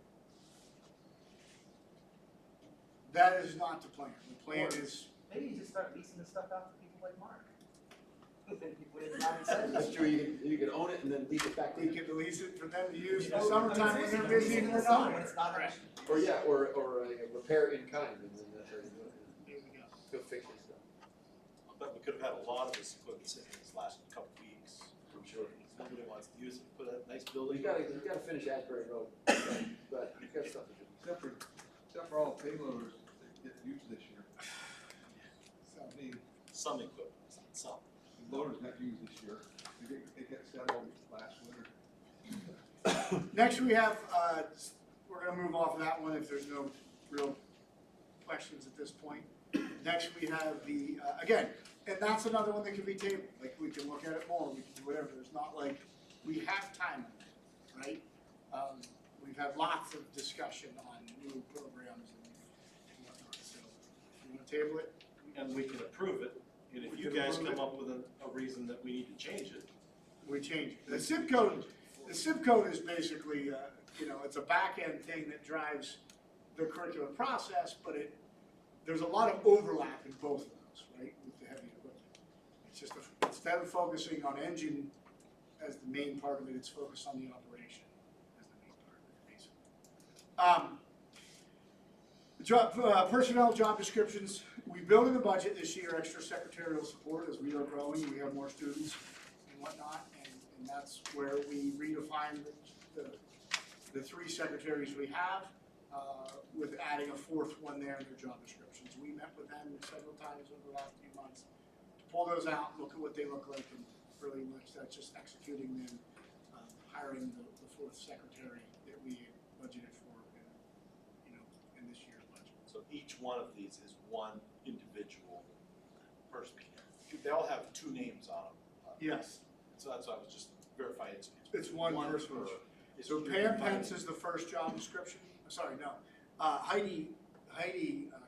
That is not the plan. The plan is. Maybe you just start leasing the stuff out to people like Mark. Then people in the That's true, you can own it and then lease it back. You can lease it for them to use in the summertime when they're busy and we're not. Right. Or yeah, or a repair in kind, and then that's how you do it. Here we go. Go fix your stuff. But we could have had a lot of this equipment sitting in these last couple of weeks. I'm sure. Somebody wants to use it, put a nice building. You gotta finish Asbury Road, but you got stuff to do. Except for all the payloaders that get used this year. some equipment, it's not some. Loaders got used this year, it got settled last winter. Next we have, we're gonna move off of that one if there's no real questions at this point. Next we have the, again, and that's another one that can be tabled, like we can look at it more, we can do whatever, there's not like, we have time on that, right? We've had lots of discussion on new programs and whatnot, so if you wanna table it. And we can approve it, and if We you can guys approve come it. up with a reason that we need to change it. We change it. The SIP code is basically, you know, it's a back-end thing that drives the curriculum process, but there's a lot of overlap in both of those, right, with the heavy equipment. It's just, instead of focusing on engine as the main part of it, it's focused on the operation as the main part of it, basically. Personnel job descriptions, we build in the budget this year extra secretarial support as we are growing, we have more students and whatnot, and that's where we redefine the three secretaries we have, with adding a fourth one there in their job descriptions. We met with them several times over the last few months to pull those out, look at what they look like, and really much that's just executing them, hiring the fourth secretary that we budgeted for in this year's budget. So each one of these is one individual person. They all have two names on them. Yes. So that's why I was just verifying. It's one person. So Pam Pence is the first job description. Sorry, no. Heidi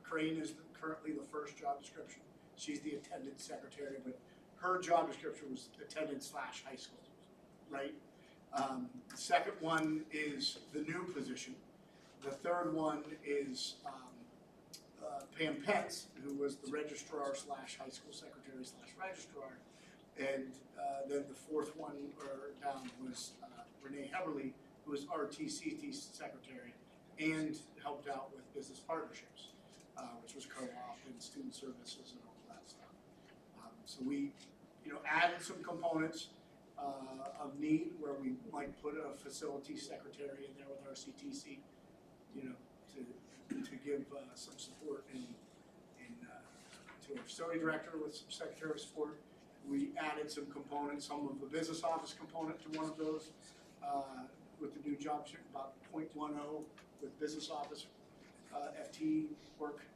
Crane is currently the first job description. She's the attendance secretary, but her job description was attendance/high school, right? The second one is the new position. The third one is Pam Pence, who was the registrar/high school secretary/registrar. And then the fourth one down was Renee Heberly, who was RTCT secretary and helped out with business partnerships, which was co-op and student services and all that stuff. So we, added some components of need where we might put a facility secretary in there with RCTC, to give some support and to our facility director with some secretary support. We added some components, some of the business office component to one of those with the new job, about 0.10 with business office FT work.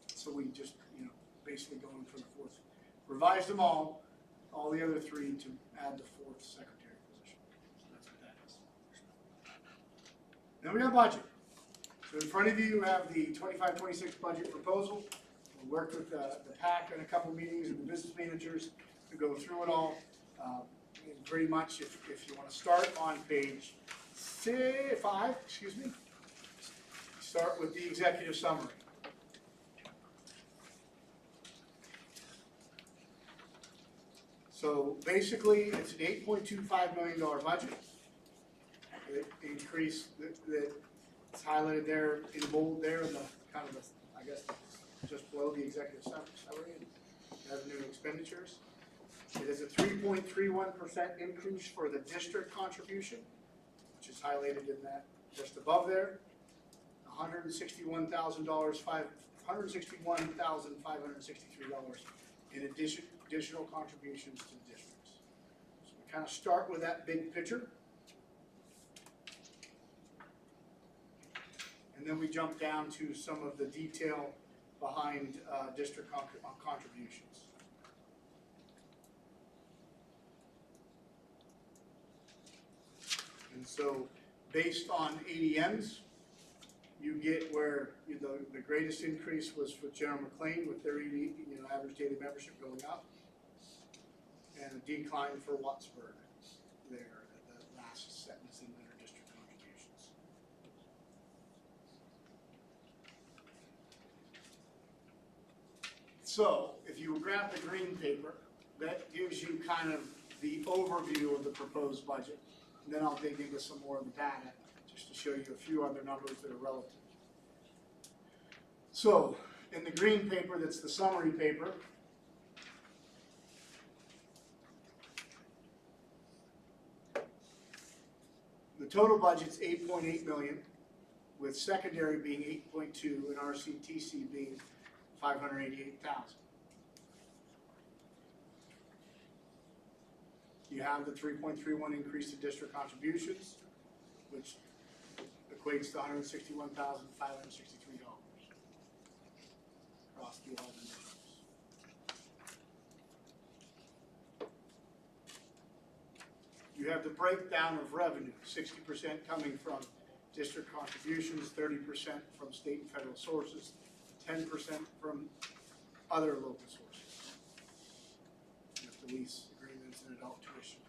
So we just, basically going for the fourth, revised them all the other three to add the fourth secretary position. So that's what that is. Then we have budget. So in front of you have the 25-26 budget proposal. We worked with the PAC in a couple meetings and the business managers to go through it all. And pretty much, if you want to start on page 5, start with the executive summary. So basically, it's an $8.25 million budget. It increased it's highlighted there in bold there in the kind of I guess just below the executive summary and revenue and expenditures. It is a 3.31% increase for the district contribution, which is highlighted in that just above there. $161,563 in additional contributions to the districts. So we kind of start with that big picture. And then we jump down to some of the detail behind district contributions. And so based on ADMs, you get where the greatest increase was for General McLean with their average daily membership going up, and a decline for Wattsburg there at the last sentence in their district contributions. So if you grab the green paper, that gives you kind of the overview of the proposed budget. And then I'll dig into some more of the data just to show you a few other numbers that are relative. So in the green paper, that's the summary paper, the total budget's $8.8 million, with secondary being $8.2 and RCTC being $588,000. You have the 3.31 increase in district contributions, which equates to $161,563 across the 11 districts. You have the breakdown of revenue, 60% coming from district contributions, 30% from state and federal sources, 10% from other local sources, with the lease agreements and adult tuition.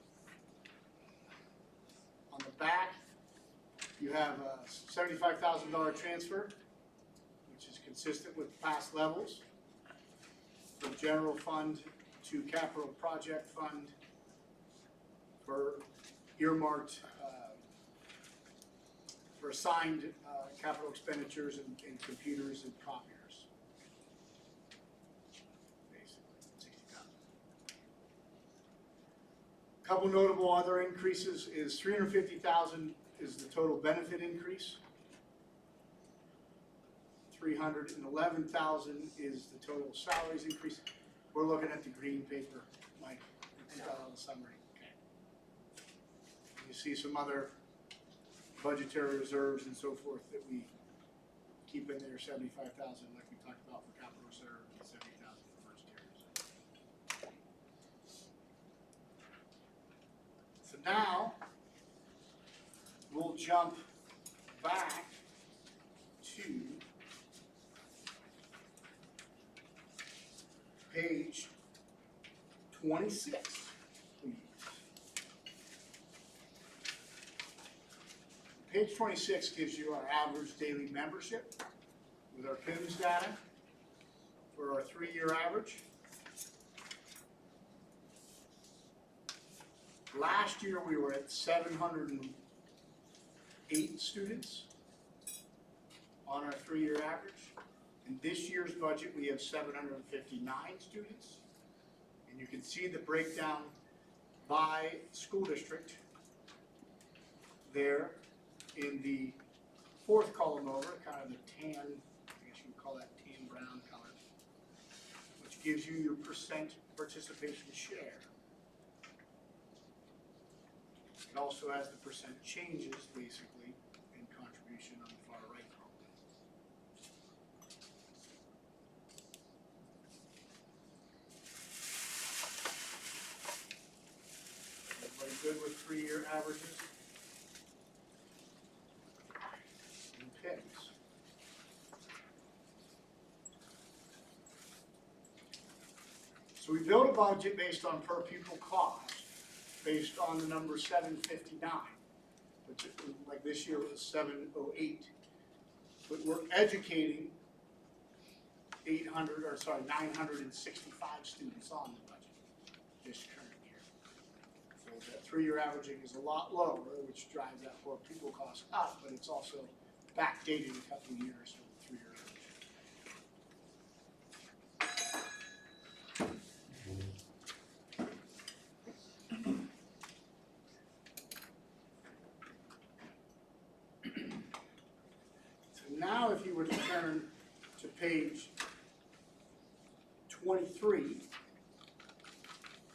On the back, you have a $75,000 transfer, which is consistent with past levels, from general fund to capital project fund for earmarked, for assigned capital expenditures and computers and copiers. Basically, $60,000. Couple notable other increases is $350,000 is the total benefit increase. $311,000 is the total salaries increase. We're looking at the green paper, Mike. It's got all the summary. You see some other budgetary reserves and so forth that we keep in there, $75,000 like we talked about for capital reserve and $70,000 for budgetary reserve. So now we'll jump back to page 26. Page 26 gives you our average daily membership with our PIMS data for our 3-year average. Last year we were at 708 students on our 3-year average. In this year's budget we have 759 students. And you can see the breakdown by school district there. In the fourth column over, kind of the tan, I guess you would call that tan brown color, which gives you your percent participation share. It also has the percent changes, basically, in contribution on the far right column. Everybody good with 3-year averages? So we build a budget based on per pupil cost, based on the number 759, which like this year was 708. But we're educating 965 students on the budget this current year. So that 3-year averaging is a lot lower, which drives that per pupil cost up, but it's also backdated a couple of years for the 3-year average. Now, if you were to turn to page 23,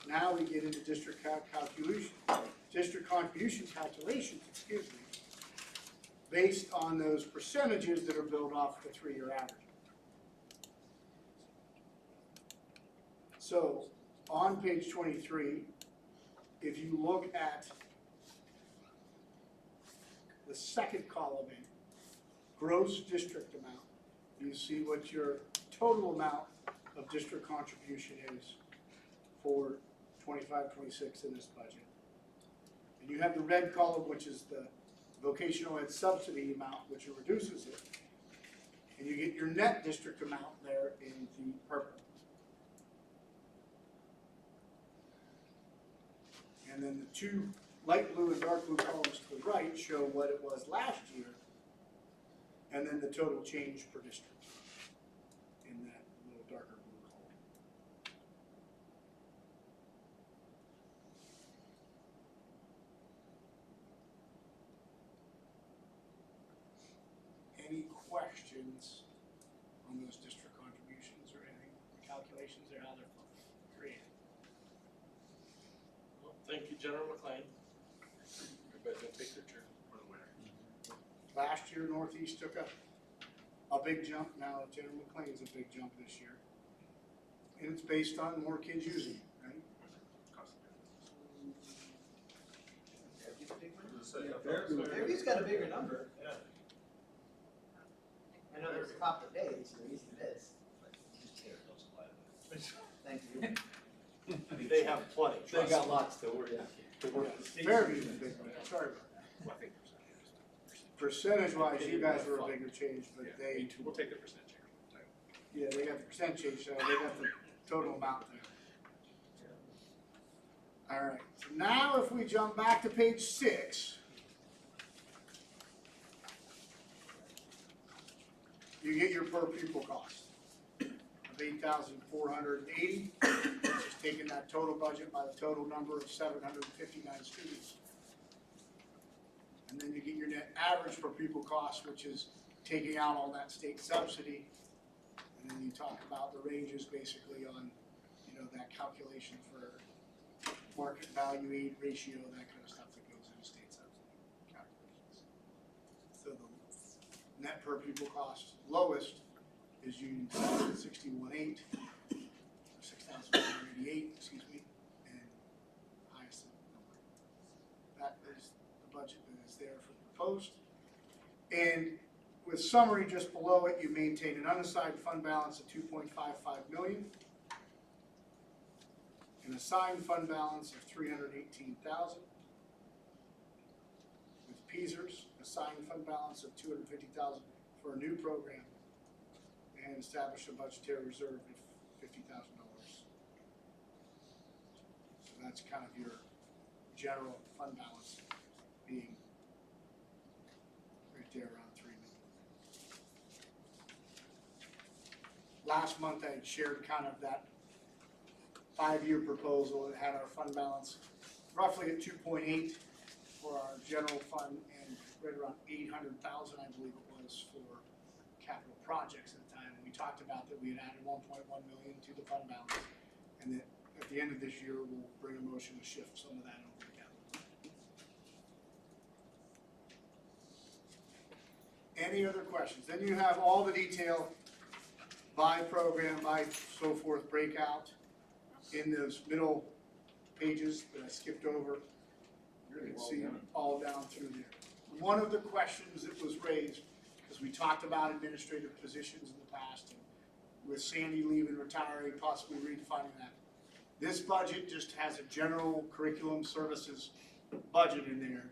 now we get into district contribution calculations, based on those percentages that are built off the 3-year average. So, on page 23, if you look at the second column in, gross district amount, you see what your total amount of district contribution is for 25-26 in this budget. And you have the red column, which is the vocational ed subsidy amount, which reduces it. And you get your net district amount there in the purple. And then the two light blue and dark blue columns to the right show what it was last year, and then the total change per district in that little darker blue column. Any questions on those district contributions or anything, the calculations or how they're created? Thank you, General McLean. Everybody's gonna take their turn for the winner. Last year, Northeast took a big jump. Now General McLean's a big jump this year. And it's based on more kids using it, right? Fairview's got a bigger number. Yeah. I know there's a couple of days, the reason it is. Thank you. They have plenty, They trust got me. lots to worry about. Fairview's a big one. Sorry about that. Percentage-wise, you guys were a bigger change, but they. We'll take the percentage. Yeah, they got the percent change, so they got the total amount there. All right, so now if we jump back to page 6, you get your per pupil cost of $8,480, just taking that total budget by the total number of 759 students. And then you get your net average per pupil cost, which is taking out all that state subsidy. And then you talk about the ranges basically on, that calculation for market value aid ratio, that kind of stuff that goes into state subsidy calculations. So the net per pupil cost lowest is Union 61.8, 6,188, excuse me, and highest number. That is the budget that is there for the proposed. And with summary just below it, you maintain an unassigned fund balance of $2.55 million. An assigned fund balance of $318,000. With Peasers, assigned fund balance of $250,000 for a new program, and establish a budgetary reserve of $50,000. So that's kind of your general fund balance being right there around $3 million. Last month I had shared kind of that 5-year proposal that had our fund balance roughly at 2.8 for our general fund and right around 800,000, I believe it was, for capital projects at the time. And we talked about that we had added 1.1 million to the fund balance, and that at the end of this year we'll bring a motion to shift some of that over to capital. Any other questions? Then you have all the detail by program, by so forth, breakout in those middle pages that I skipped over. You can see all down through there. One of the questions that was raised, because we talked about administrative positions in the past, and with Sandy leaving, retiring, possibly redefining that. This budget just has a general curriculum services budget in there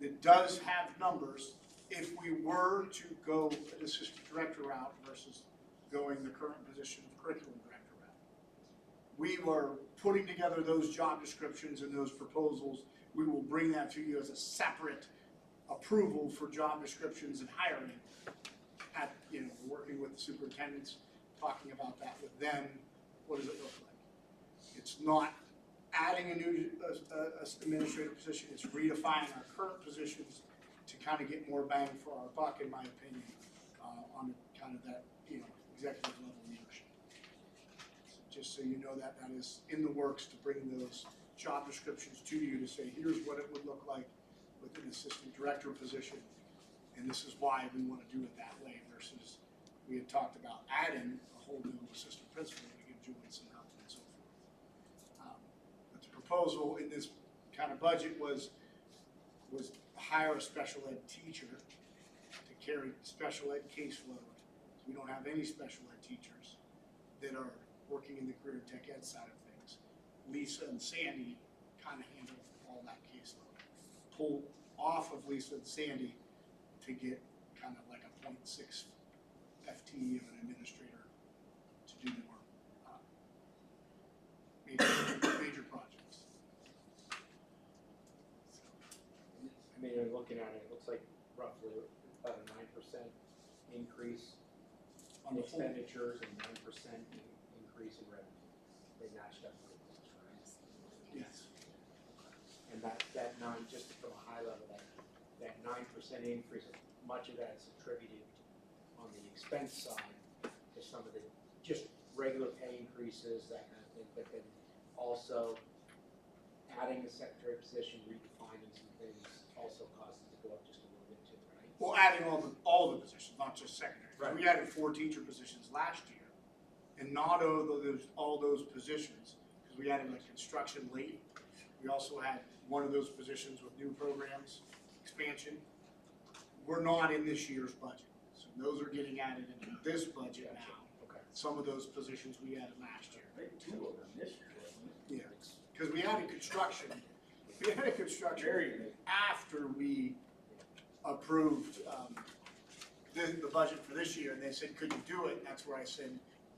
that does have numbers if we were to go an assistant director route versus going the current position of curriculum director. We were putting together those job descriptions and those proposals. We will bring that to you as a separate approval for job descriptions and hiring. At, working with the superintendents, talking about that with them. What does it look like? It's not adding a new administrative position. It's redefining our current positions to kind of get more bang for our buck, in my opinion, on kind of that, executive level leadership. Just so you know that is in the works to bring those job descriptions to you to say, here's what it would look like with an assistant director position. And this is why we want to do it that way versus we had talked about adding a whole new assistant principal to give Julie some help and so forth. But the proposal in this kind of budget was hire a special ed teacher to carry special ed caseload. We don't have any special ed teachers that are working in the career and tech ed side of things. Lisa and Sandy kind of handle all that caseload. Pull off of Lisa and Sandy to get kind of like a 0.6 FTE of an administrator to do more major projects. I mean, looking at it, it looks like roughly about a 9% increase in expenditures and 9% increase in revenue. They matched up pretty close, right? Yes. And that 9, just from a high level, that 9% increase, much of that is attributed on the expense side to some of the just regular pay increases, that kind of thing, but then also adding a secretary position, redefining some things also causes it to go up just a little bit too, right? Well, adding all the positions, not just secondary. Right. We added 4 teacher positions last year, and not all those positions, because we added like construction late. We also had one of those positions with new programs, expansion. We're not in this year's budget, so those are getting added into this budget now. Okay. Some of those positions we added last year. I think 2 of them this year, wasn't it? Yeah, because we added construction. We added construction Very good. after we approved the budget for this year, and they said, could you do it? And that's where I said,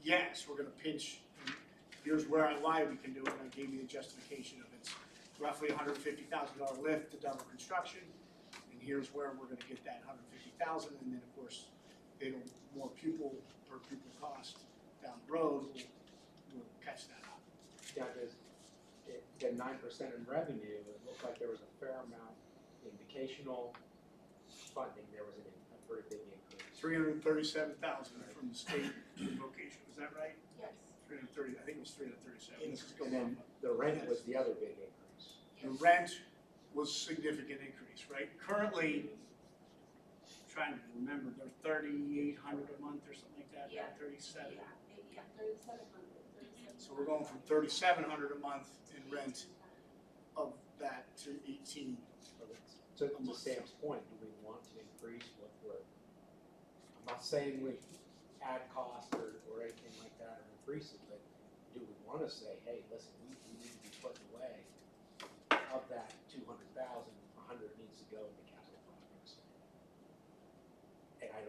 yes, we're gonna pinch, and here's why we can do it, and I gave you the justification of it's roughly $150,000 lift to double construction, and here's where we're gonna get that $150,000, and then of course, more pupil per pupil cost down the road, we'll catch that up. Yeah, because the 9% in revenue, it looked like there was a fair amount in vocational funding, there was a pretty big increase. 337,000 from the state vocation, is that right? Yes. 330, I think it was 337. This is And going then up. the rent was the other big increase. The rent was significant increase, right? Currently, trying to remember, they're 3,800 a month or something like that, Yeah. 37. Yeah, 3,700. So we're going from 3,700 a month in rent of that to 18. To Sam's point, do we want to increase what we're, I'm not saying we add cost or anything like that or increase it, but do we want to say, hey, listen, we need to be putting away of that 200,000, 100 needs to go into capital projects. And I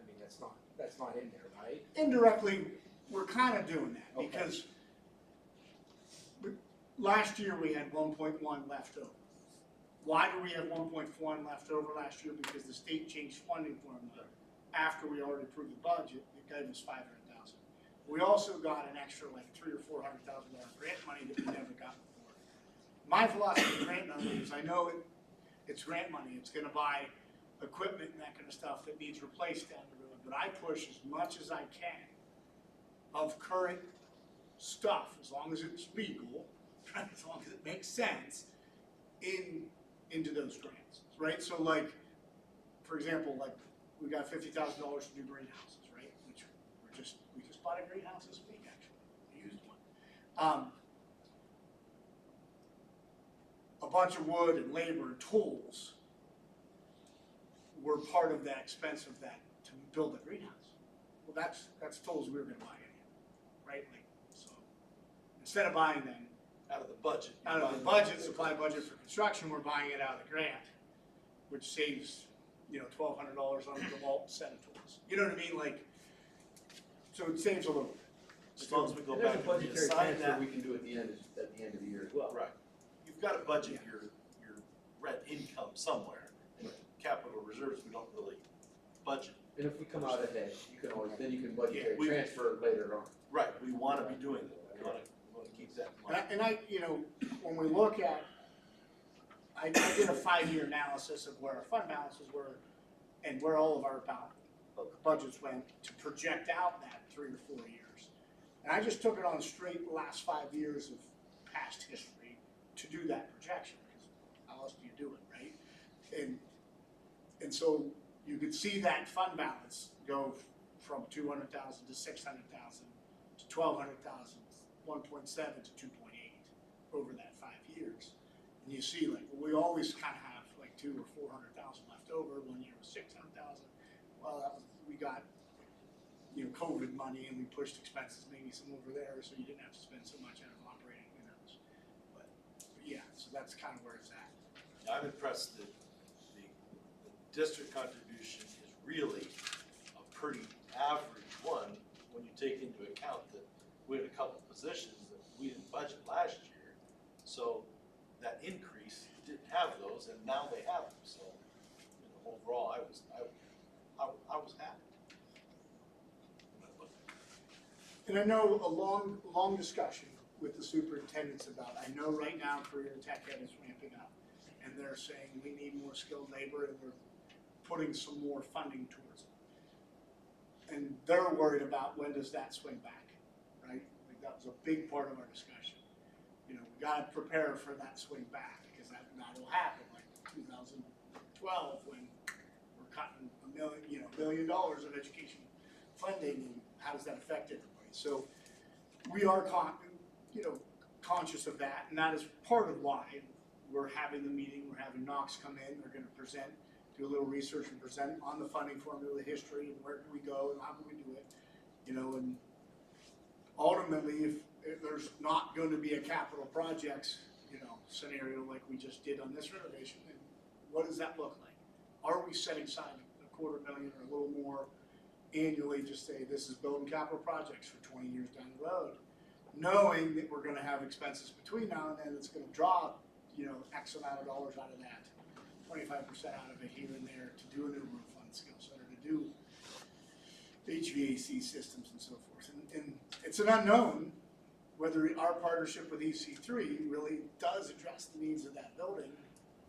mean, that's not in there, right? Indirectly, we're kind of doing that Okay. because last year we had 1.1 left over. Why do we have 1.1 left over last year? Because the state changed funding formula after we already approved the budget. It gave us 500,000. We also got an extra like $300,000 or $400,000 grant money that we never got before. My philosophy of grant money is I know it's grant money. It's going to buy equipment and that kind of stuff that needs replaced down the road. But I push as much as I can of current stuff, as long as it's legal, right? As long as it makes sense, into those grants, right? So like, for example, like we got $50,000 to do greenhouses, right? Which we just bought a greenhouse this week, actually, a used one. A bunch of wood and labor and tools were part of that expense of that to build a greenhouse. Well, that's tools we were going to buy anyway, right? Like, so instead of buying them Out of the budget. out of the budget, supply budget for construction, we're buying it out of the grant, which saves, $1,200 on the DeWalt set of tools. You know what I mean? Like, so it saves a little bit. As long as we go And there's back a and we budgetary assign transfer that. we can do at the end of the year as well. Right. You've got to budget your rent income somewhere. And capital reserves, we don't really budget. And if we come out ahead, you can always, then you can budgetary Yeah, we- transfer later on. Right, we want to be doing that. We want to keep that in mind. And I, when we look at, I did a 5-year analysis of where our fund balances were and where all of our budgets went to project out that 3 or 4 years. And I just took it on straight the last 5 years of past history to do that projection, because how else do you do it, right? And so you could see that fund balance go from 200,000 to 600,000 to 1200,000, 1.7 to 2.8 over that 5 years. And you see, like, well, we always kind of have like 200,000 or 400,000 left over. 1 year was 600,000. Well, we got COVID money, and we pushed expenses maybe some over there, so you didn't have to spend so much out of operating. Who knows? But yeah, so that's kind of where it's at. I'm impressed that the district contribution is really a pretty average one when you take into account that we had a couple positions that we didn't budget last year. So that increase didn't have those, and now they have them. So overall, I was happy. And I know a long discussion with the superintendents about, I know right now career tech ed is ramping up, and they're saying we need more skilled labor, and we're putting some more funding towards it. And they're worried about when does that swing back, right? Like that was a big part of our discussion. you know, we gotta prepare for that swing back, because that'll happen, like 2012, when we're cutting $1 billion of education funding, and how does that affect everybody? So we are conscious of that, and that is part of why we're having the meeting. We're having Knox come in, they're gonna present, do a little research and present on the funding formula, the history, and where do we go, and how do we do it, you know, and ultimately, if there's not gonna be a capital projects, you know, scenario like we just did on this renovation, then what does that look like? Are we setting aside $250,000 or a little more annually, just say this is building capital projects for 20 years down the road, knowing that we're gonna have expenses between now and then that's gonna draw, you know, X amount of dollars out of that, 25% out of it here and there to do a new roof on the skill center, to do HVAC systems and so forth. And it's an unknown whether our partnership with EC3 really does address the needs of that building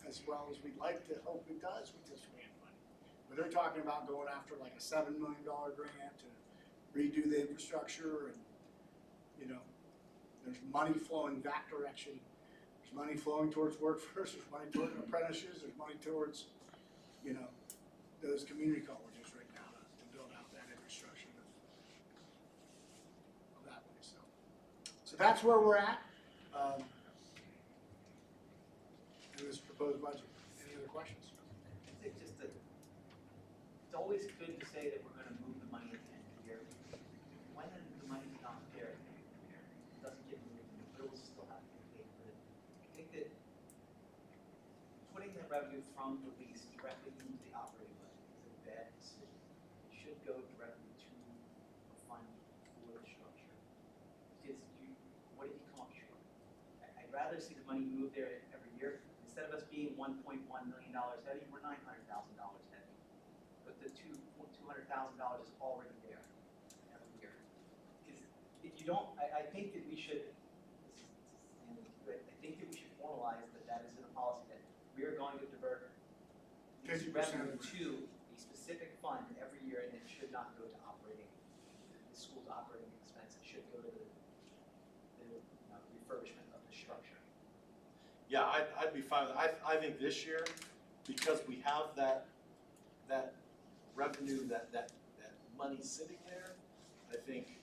as well as we'd like to hope it does with this grant money. But they're talking about going after like a $7 million grant to redo the infrastructure, and, you know, there's money flowing that direction. There's money flowing towards workforce, there's money towards apprenticeships, there's money towards, you know, those community colleges right now to build out that infrastructure of that way. So that's where we're at in this proposed budget. Any other questions? I think just that, it's always good to say that we're gonna move the money at the end of the year. When the money's not there, it doesn't get moved, and the bills still have to be paid for it. I think that putting the revenue from the lease directly into the operating budget is a bad decision. It should go directly to a fund for the structure. Because what did you come up short? I'd rather see the money move there every year. Instead of us being $1.1 million heavy, we're $900,000 heavy. But the $200,000 is already there every year. Because if you don't, I think that we should, I think that we should formalize that is in a policy that we are going to divert this 50% revenue to a specific fund every year, and it should not go to operating, the school's operating expense. It should go to the refurbishment of the structure. Yeah, I'd be fine with, I think this year, because we have that revenue, that money sitting there, I think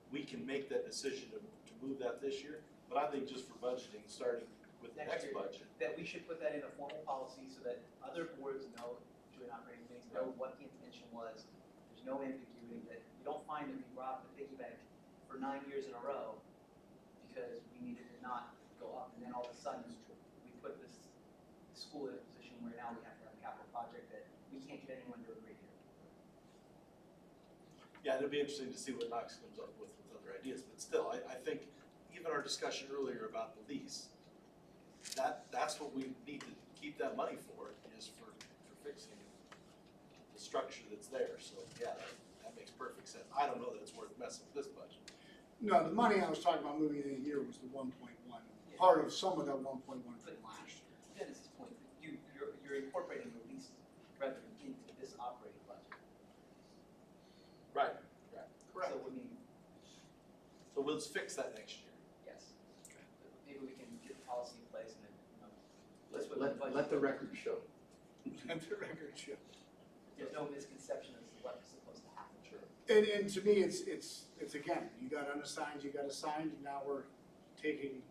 we can make that decision to move that this year. But I think just for budgeting, starting with the next year, budget. that we should put that in a formal policy so that other boards know, joint operating committees know what the intention was. There's no ambiguity, that you don't find that we brought the piggy bank for 9 years in a row because we needed to not go up, and then all of a sudden we put this school in a position where now we have to have a capital project that we can't get anyone to agree to. Yeah, it'll be interesting to see what Knox comes up with other ideas, but still, I think even our discussion earlier about the lease, that's what we need to keep that money for, is for fixing the structure that's there. So yeah, that makes perfect sense. I don't know that it's worth messing with this budget. No, the money I was talking about moving in a year was the 1.1, part of some of that 1.1 from last year. Dennis's point, you're incorporating the lease revenue into this operating budget. Right. Correct. So I mean, so we'll just fix that next year. yes. Maybe we can get the policy in place and then, Let the record show. Let the record show. there's no misconception as to what's supposed to happen. Sure. And to me, it's again, you got unassigned, you got assigned, and now we're taking,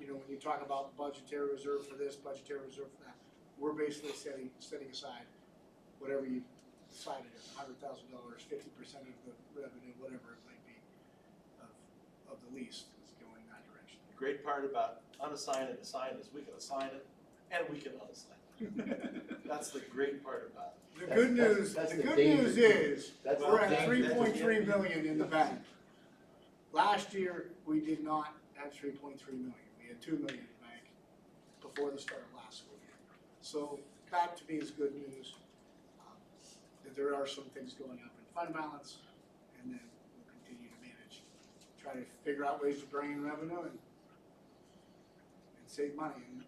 you know, when you talk about budgetary reserve for this, budgetary reserve for that, we're basically setting aside whatever you decided, $100,000, 50% of the revenue, whatever it might be, of the lease is going that direction. The great part about unassigned and assigned is we can assign it and we can unassign it. That's the great part about it. The good news, that's the the good danger. news is, That's we're the at danger. 3.3 million in the bank. Last year, we did not have 3.3 million. We had 2 million in the bank before the start of last school year. So that to me is good news, that there are some things going up in fund balance, and then we'll continue to manage, try to figure out ways to bring in revenue and save money. And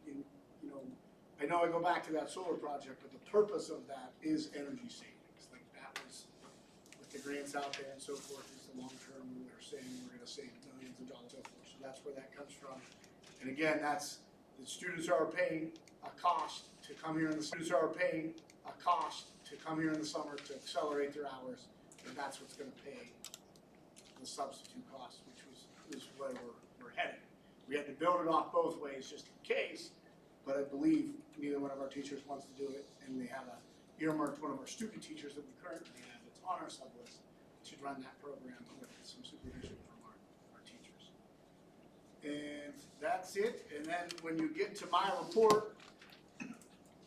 you know I go back to that solar project, but the purpose of that is energy savings. Like that was, with the grants out there and so forth, is the long term, we're saying we're gonna save millions of dollars and so forth. So that's where that comes from. And again, that's, the students are paying a cost to come here, and the students are paying a cost to come here in the summer to accelerate their hours, and that's what's gonna pay the substitute cost, which is where we're heading. We had to build it off both ways just in case, but I believe neither one of our teachers wants to do it, and they have earmarked one of our student teachers that we currently have that's on our sub list to run that program with some supervision from our teachers. And that's it, and then when you get to my report,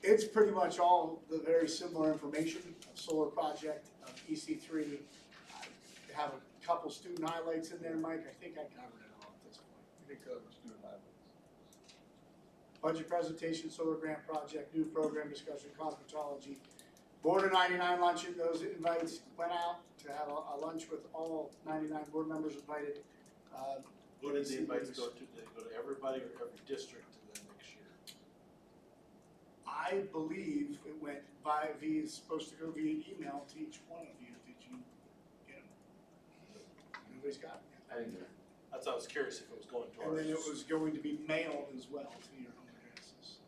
it's pretty much all the very similar information, a solar project, of EC3. I have a couple student highlights in there, Mike, I think I covered it all at this point. You can cover student highlights. Budget presentation, solar grant project, new program discussion, cosmetology. Board of 99 luncheon, those invites went out to have a lunch with all 99 board members invited. Who did the invites go to? Did they go to everybody or every district and then next year? I believe it went it's supposed to go via email to each one of you. Did you get them? Nobody's got them yet. I didn't get it. That's why I was curious if it was going to And ours. then it was going to be mailed as well to your home addresses.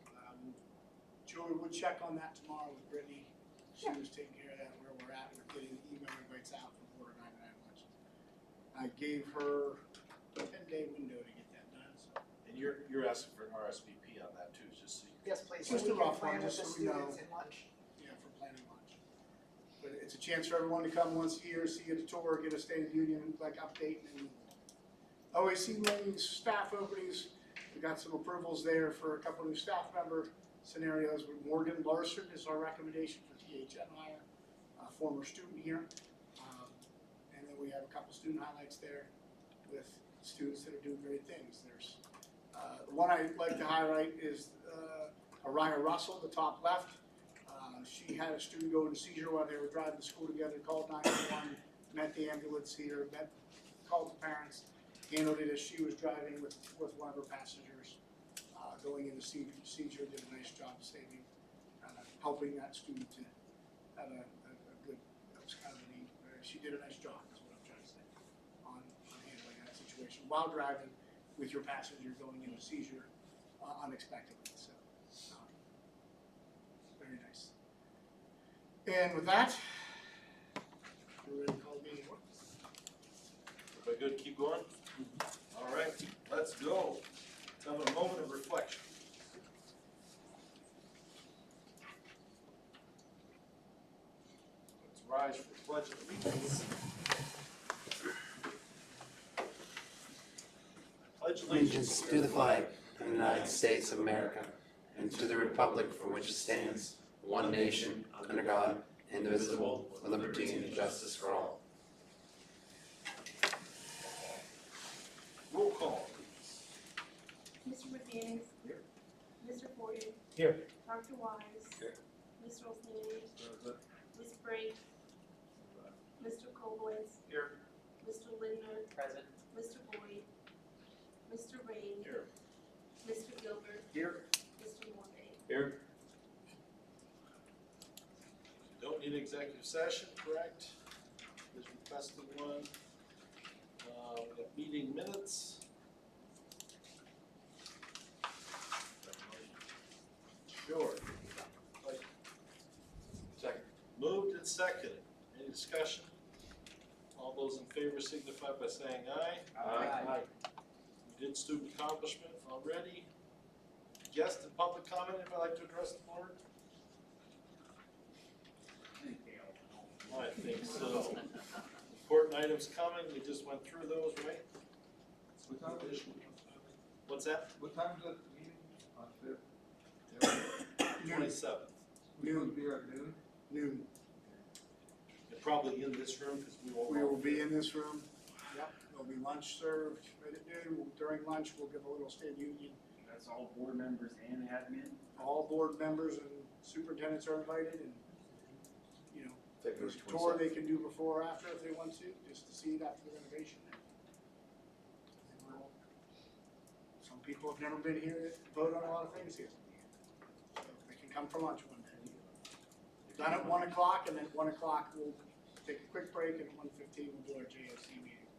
Julie would check on that tomorrow with Brittany. She was taking care of that, where we're at with getting the email invites out from Board of 99 lunch. I gave her a 10-day window to get that done, so. And you're asking for an RSVP on that too, just so you. Yes, please. Just so a we can rough plan one, with just the so we know. students in lunch. Yeah, for planning lunch. But it's a chance for everyone to come once a year, see a tour, get a State of the Union like update, and OAC meetings, staff openings. We got some approvals there for a couple new staff member scenarios. Morgan Larson is our recommendation for THM hire, a former student here. And then we have a couple student highlights there with students that are doing great things. There's the one I'd like to highlight is Araya Russell, the top left. She had a student go into seizure while they were driving to school together, called 911, met the ambulance here, called the parents, handled it as she was driving with one of her passengers going into seizure, did a nice job saving, helping that student to have a good, that was kind of a neat, she did a nice job, is what I'm trying to say, on handling that situation while driving with your passenger going into seizure unexpectedly, so very nice. And with that, we're ready to call the meeting to order. Everybody good, keep going? All right, let's go. Let's have a moment of reflection. Let's rise for the Pledge of Allegiance. Pledge Allegiance to the flag of the United States of America and to the republic for which it stands, one nation, under God, indivisible, with liberty and justice for all. Roll call. Mr. McDaniel. Here. Mr. Boyd. Here. Dr. Wise. Here. Ms. Rosanna. Ms. Brink. Mr. Colboys. Here. Mr. Lindner. Present. Mr. Boyd. Mr. Rain. Here. Mr. Gilbert. Here. Mr. Morvay. Here. Don't need executive session, correct? There's requested one. We got meeting minutes. Sure. Second. Moved and seconded. Any discussion? All those in favor signify by saying aye. Aye. We did student accomplishment already. Guest and public comment, if I'd like to address the board? I think so. Important items coming, we just went through those, right? What time is it? What's that? What time is that meeting on fifth? 27th. We will be at noon? Noon. And probably in this room, because we won't. We will be in this room. Yep, there'll be lunch served right at noon. During lunch, we'll give a little State of Union. That's all board members and admin? All board members and superintendents are invited, and, you know, February there's a tour they can do before or after if they want to, just to see it after the renovation. Some people have never been here to vote on a lot of things here. So they can come for lunch one day. Done at 1 o'clock, and then at 1 o'clock, we'll take a quick break, and at 1:15, we'll do our JOC meeting.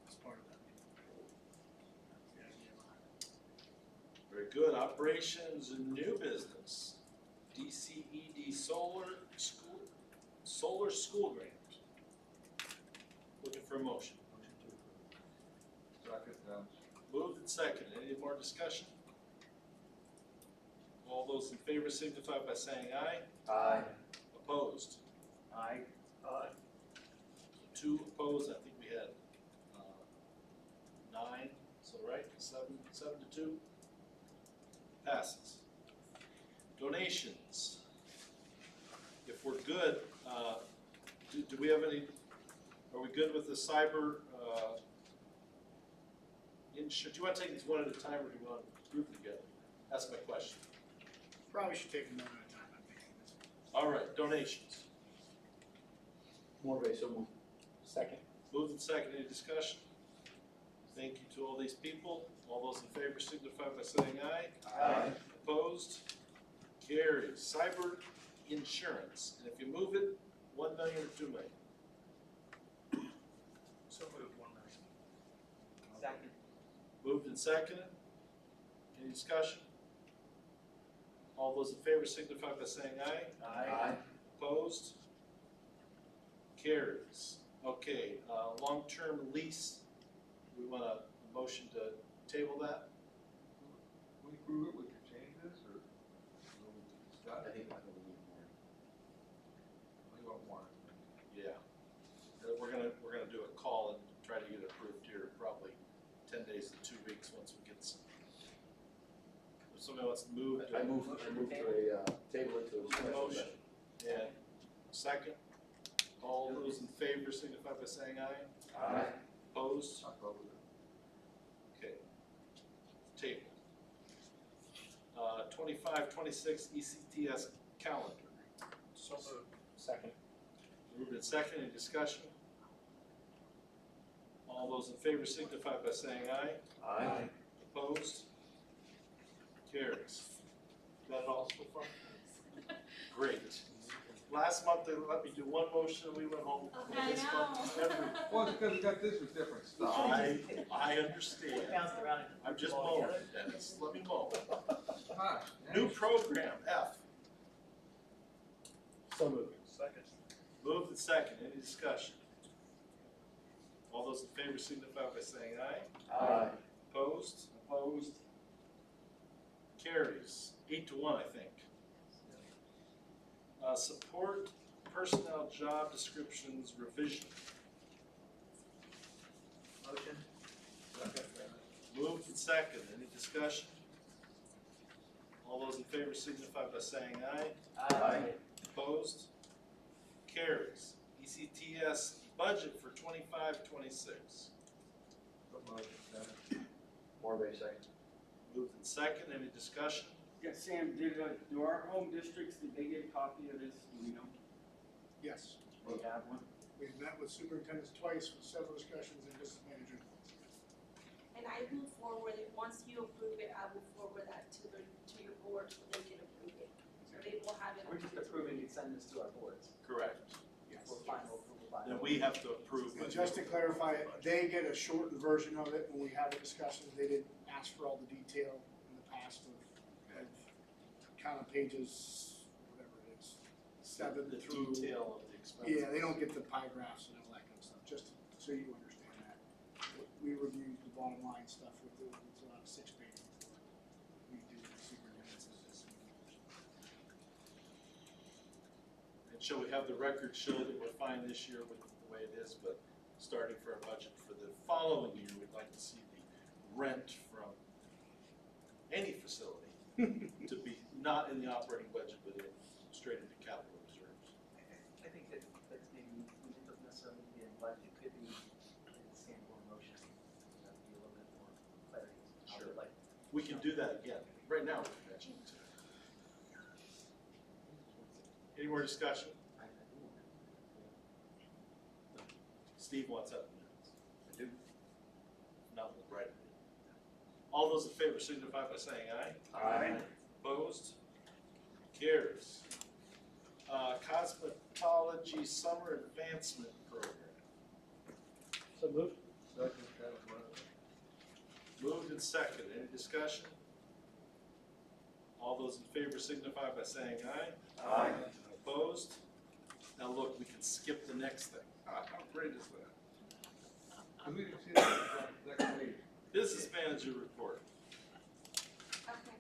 As part of that. Very good. Operations and new business. DCED solar school grant. Looking for a motion. Second, Moved and seconded. Any more discussion? All those in favor signify by saying aye. Aye. Opposed? Aye. Aye. Two opposed, I think we had, 9, so right, 7-2. Passes. Donations. If we're good, do we have any, are we good with the cyber, do you wanna take these one at a time, or do you want to group them together? That's my question. Probably should take them one at a time, I'm thinking. All right, donations. Morvay, so moved. Second. Moved and seconded, any discussion? Thank you to all these people. All those in favor signify by saying aye. Aye. Opposed? Carries. Cyber insurance, and if you move it, 1 million or 2 million? So moved, 1 million. Second. Moved and seconded. Any discussion? All those in favor signify by saying aye. Aye. Opposed? Carries. Okay, long-term lease, we want a motion to table that? we approve it, we can change this, or will we discuss? I think we need more. We want more. Yeah. We're gonna do a call and try to get it approved here, probably 10 days to 2 weeks, once we get some. If somebody wants to move. I move to a, table it to a special Motion. session. And second, all those in favor signify by saying aye. Aye. Opposed? I'll go with it. Okay. Table. 25-26 ECTS calendar. So moved. Second. Moved and second, any discussion? All those in favor signify by saying aye. Aye. Opposed? Carries. Got it all so far? Great. Last month, they let me do one motion, and we went home. I This month, every- Well, it's because we got this with different stuff. I understand. Bounced around and I'm just put them all mowing, together. Dennis, let me mow. Gosh, New program, F. So moved. Second. Moved and second, any discussion? All those in favor signify by saying aye. Aye. Opposed? Opposed? Carries, 8-1, I think. Support personnel job descriptions revision. Motion. Moved and second, any discussion? All those in favor signify by saying aye. Aye. Opposed? Carries. ECTS budget for 25-26. Morvay, second. Moved and second, any discussion? Yeah, Sam, do our home districts, did they get a copy of this, do we know? Yes, They have one? we've met with superintendents twice with several discussions and business manager. And I will forward it, once you approve it, I will forward that to your board so they can approve it. So they will have it. We're just approving and send this to our boards. Correct. For final approval by. Then we have to approve. And just to clarify, they get a shortened version of it when we have a discussion. They didn't ask for all the detail in the past of kind of pages, whatever it is, 7 The through. detail of the expense. Yeah, they don't get the pie graphs and all that kind of stuff, just so you understand that. We reviewed the bottom line stuff with it, it's about 6 pages before we do the superintendent's. And shall we have the record show that we're fine this year with the way it is, but starting for our budget for the following year, we'd like to see the rent from any facility to be not in the operating budget, but in, straight into capital reserves. I think that's maybe, it doesn't necessarily be in budget, it could be in standalone motion. That'd be a little bit more clarity. I would like. We can do that again. Right now, we can mention it. Any more discussion? Steve wants up minutes. I do. No, right. All those in favor signify by saying aye. Aye. Opposed? Carries. Cosmetology Summer Advancement Program. So moved. Second, that was Moved and second. Any discussion? All those in favor signify by saying aye. Aye. Opposed? Now look, we can skip the next thing. How great is that? 'Cause we didn't see that on the next page. Business manager report. Okay.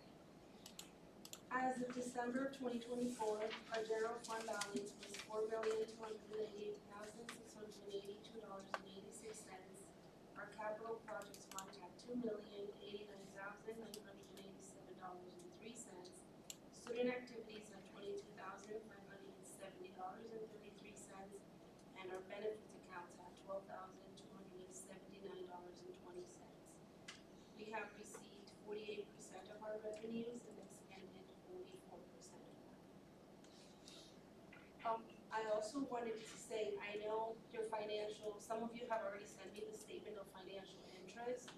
As of December 2024, our general fund balance was $4,298,682.86. Our capital projects fund at $2,089,987.03. Student activities of $22,570.33, and our benefits accounts at $12,279.20. We have received 48% of our revenues and expended 44% of them. I also wanted to say, I know your financial, some of you have already sent me the statement of financial interest.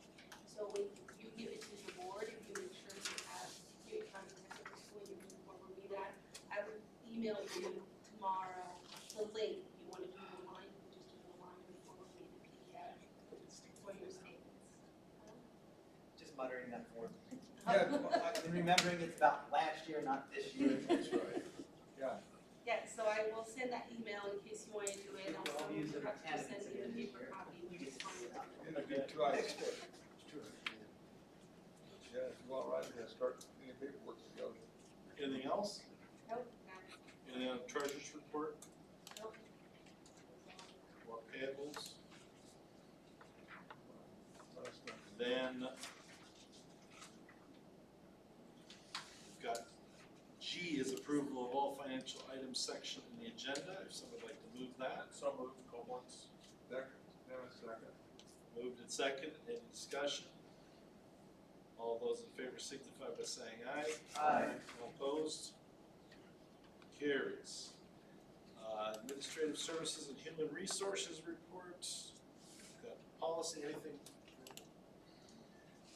So when you give it to the board, if you make sure you have your accounting technical school, you can forward me that. I will email you tomorrow the link. If you want to do it online, you can just do it online and forward me the PDF for your statements. Just muttering that for me. Yeah. And remembering it's about last year, not this year. That's right. Yeah. Yeah, so I will send that email in case you want to do it. We'll Also, use you it have to as send me the it's paper here. copy, which is fine. In a good try. Yeah, if you want, right, we're gonna start getting paperwork together. Anything else? Nope, Anything on treasurer's report nope. or payables? Last time. Then we've got G is approval of all financial items section in the agenda. If someone would like to move that. So moved, Cobles. Second, second. Moved and second, any discussion? All those in favor signify by saying aye. Aye. All opposed? Carries. Administrative Services and Human Resources report. We've got policy, anything?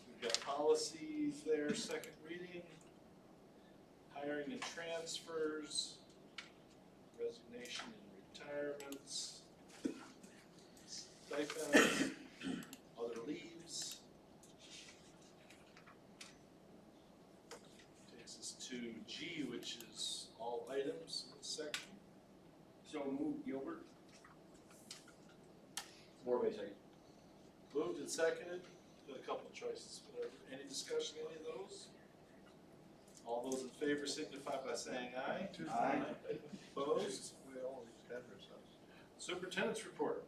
We've got policies there, second reading. Hiring and transfers. Resignation and retirements. Stipends. Other leaves. Takes us to G, which is all items in this section. So move Gilbert. More basic. Moved and seconded, got a couple of choices, whatever. Any discussion, on any of those? All those in favor signify by saying aye. Aye. Opposed? We all extend ourselves. Superintendent's report.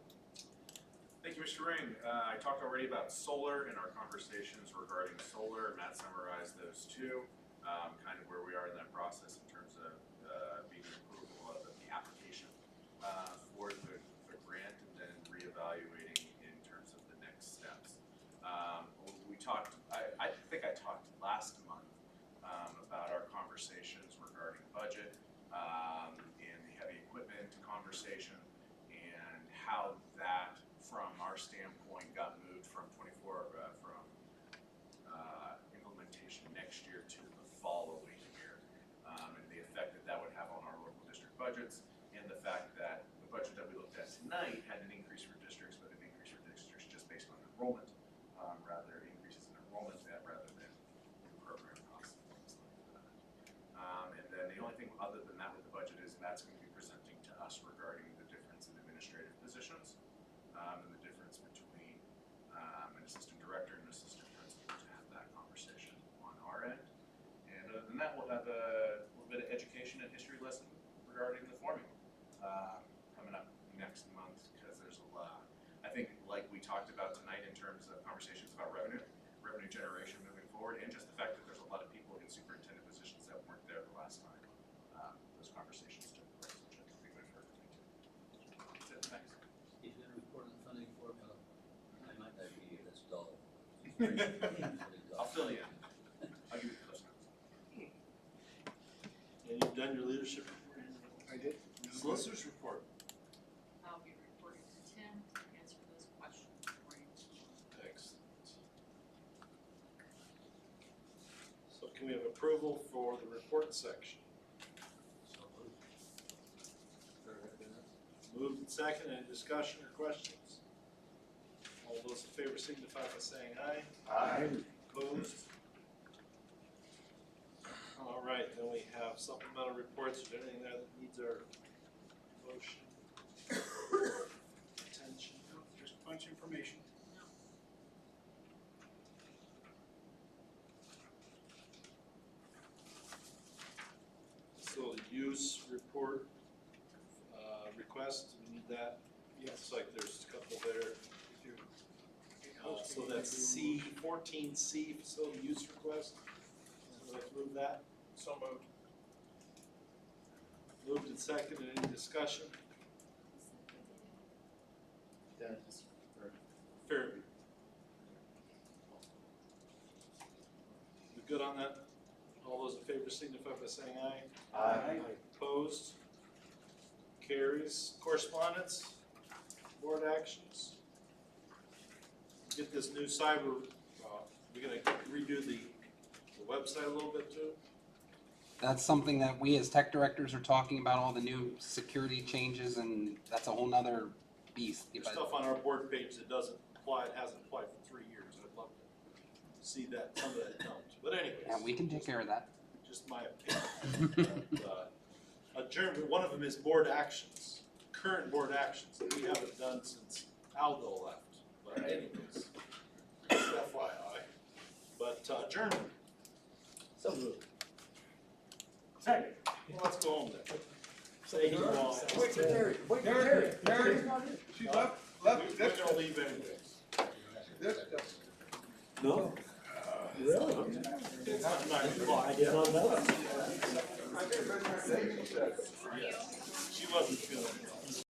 Thank you, Mr. Ring. I talked already about solar in our conversations regarding solar. Matt summarized those two, kind of where we are in that process in terms of being approval of the application for the grant and then reevaluating in terms of the next steps. We talked, I think I talked last month about our conversations regarding budget and the heavy equipment conversation and how that from our standpoint got moved from implementation next year to the following year, and the effect that would have on our local district budgets, and the fact that the budget that we looked at tonight had an increase for districts, but an increase for districts just based on enrollment, rather increases in enrollment rather than in program costs and things like that. And then the only thing other than that with the budget is Matt's going to be presenting to us regarding the difference in administrative positions. And the difference between an assistant director and an assistant principal to have that conversation on our end. And other than that, we'll have a little bit of education and history lesson regarding the formula coming up next month, because there's a lot. I think like we talked about tonight in terms of conversations about revenue generation moving forward, and just the fact that there's a lot of people in superintendent positions that weren't there the last time those conversations took place, which I think we went for everything too. That's it, thanks. He's gonna report on funding formula. I might not be here, that's dull. I'll fill you in. I'll give you the cliff notes. And you've done your leadership report? I did. Solicitor's report. I'll be reporting to Tim to answer those questions for you. Excellent. So can we have approval for the report section? Moved and second, any discussion or questions? All those in favor signify by saying aye. Aye. Opposed? All right, then we have supplemental reports. Is there anything there that needs our motion? Attention? Just a bunch of information. So use report, request, we need that. Yes. Looks like there's a couple there. So that's C, 14C, facility use request. So let's move that. So moved. Moved and seconded, any discussion? Fairview. We good on that? All those in favor signify by saying aye. Aye. Opposed? Carries. Correspondence? Board actions? Get this new cyber, we're gonna redo the website a little bit too? That's something that we as tech directors are talking about, all the new security changes, and that's a whole nother beast. There's But stuff on our board page that doesn't apply, it hasn't applied for 3 years. I'd love to see that, some of that don't. But anyways. yeah, we can take care of that. Just my opinion. Adjournment, one of them is board actions, current board actions that we haven't done since Aldo left. But anyways, just FYI. But adjournment, So moved. Second. well, let's go home then. Say you all. Wait for Terry, wait for Terry, Terry. Terry. She left, We're gonna leave anyways. this, No? Really? It's not 9 o'clock. I did not know. She wasn't feeling it.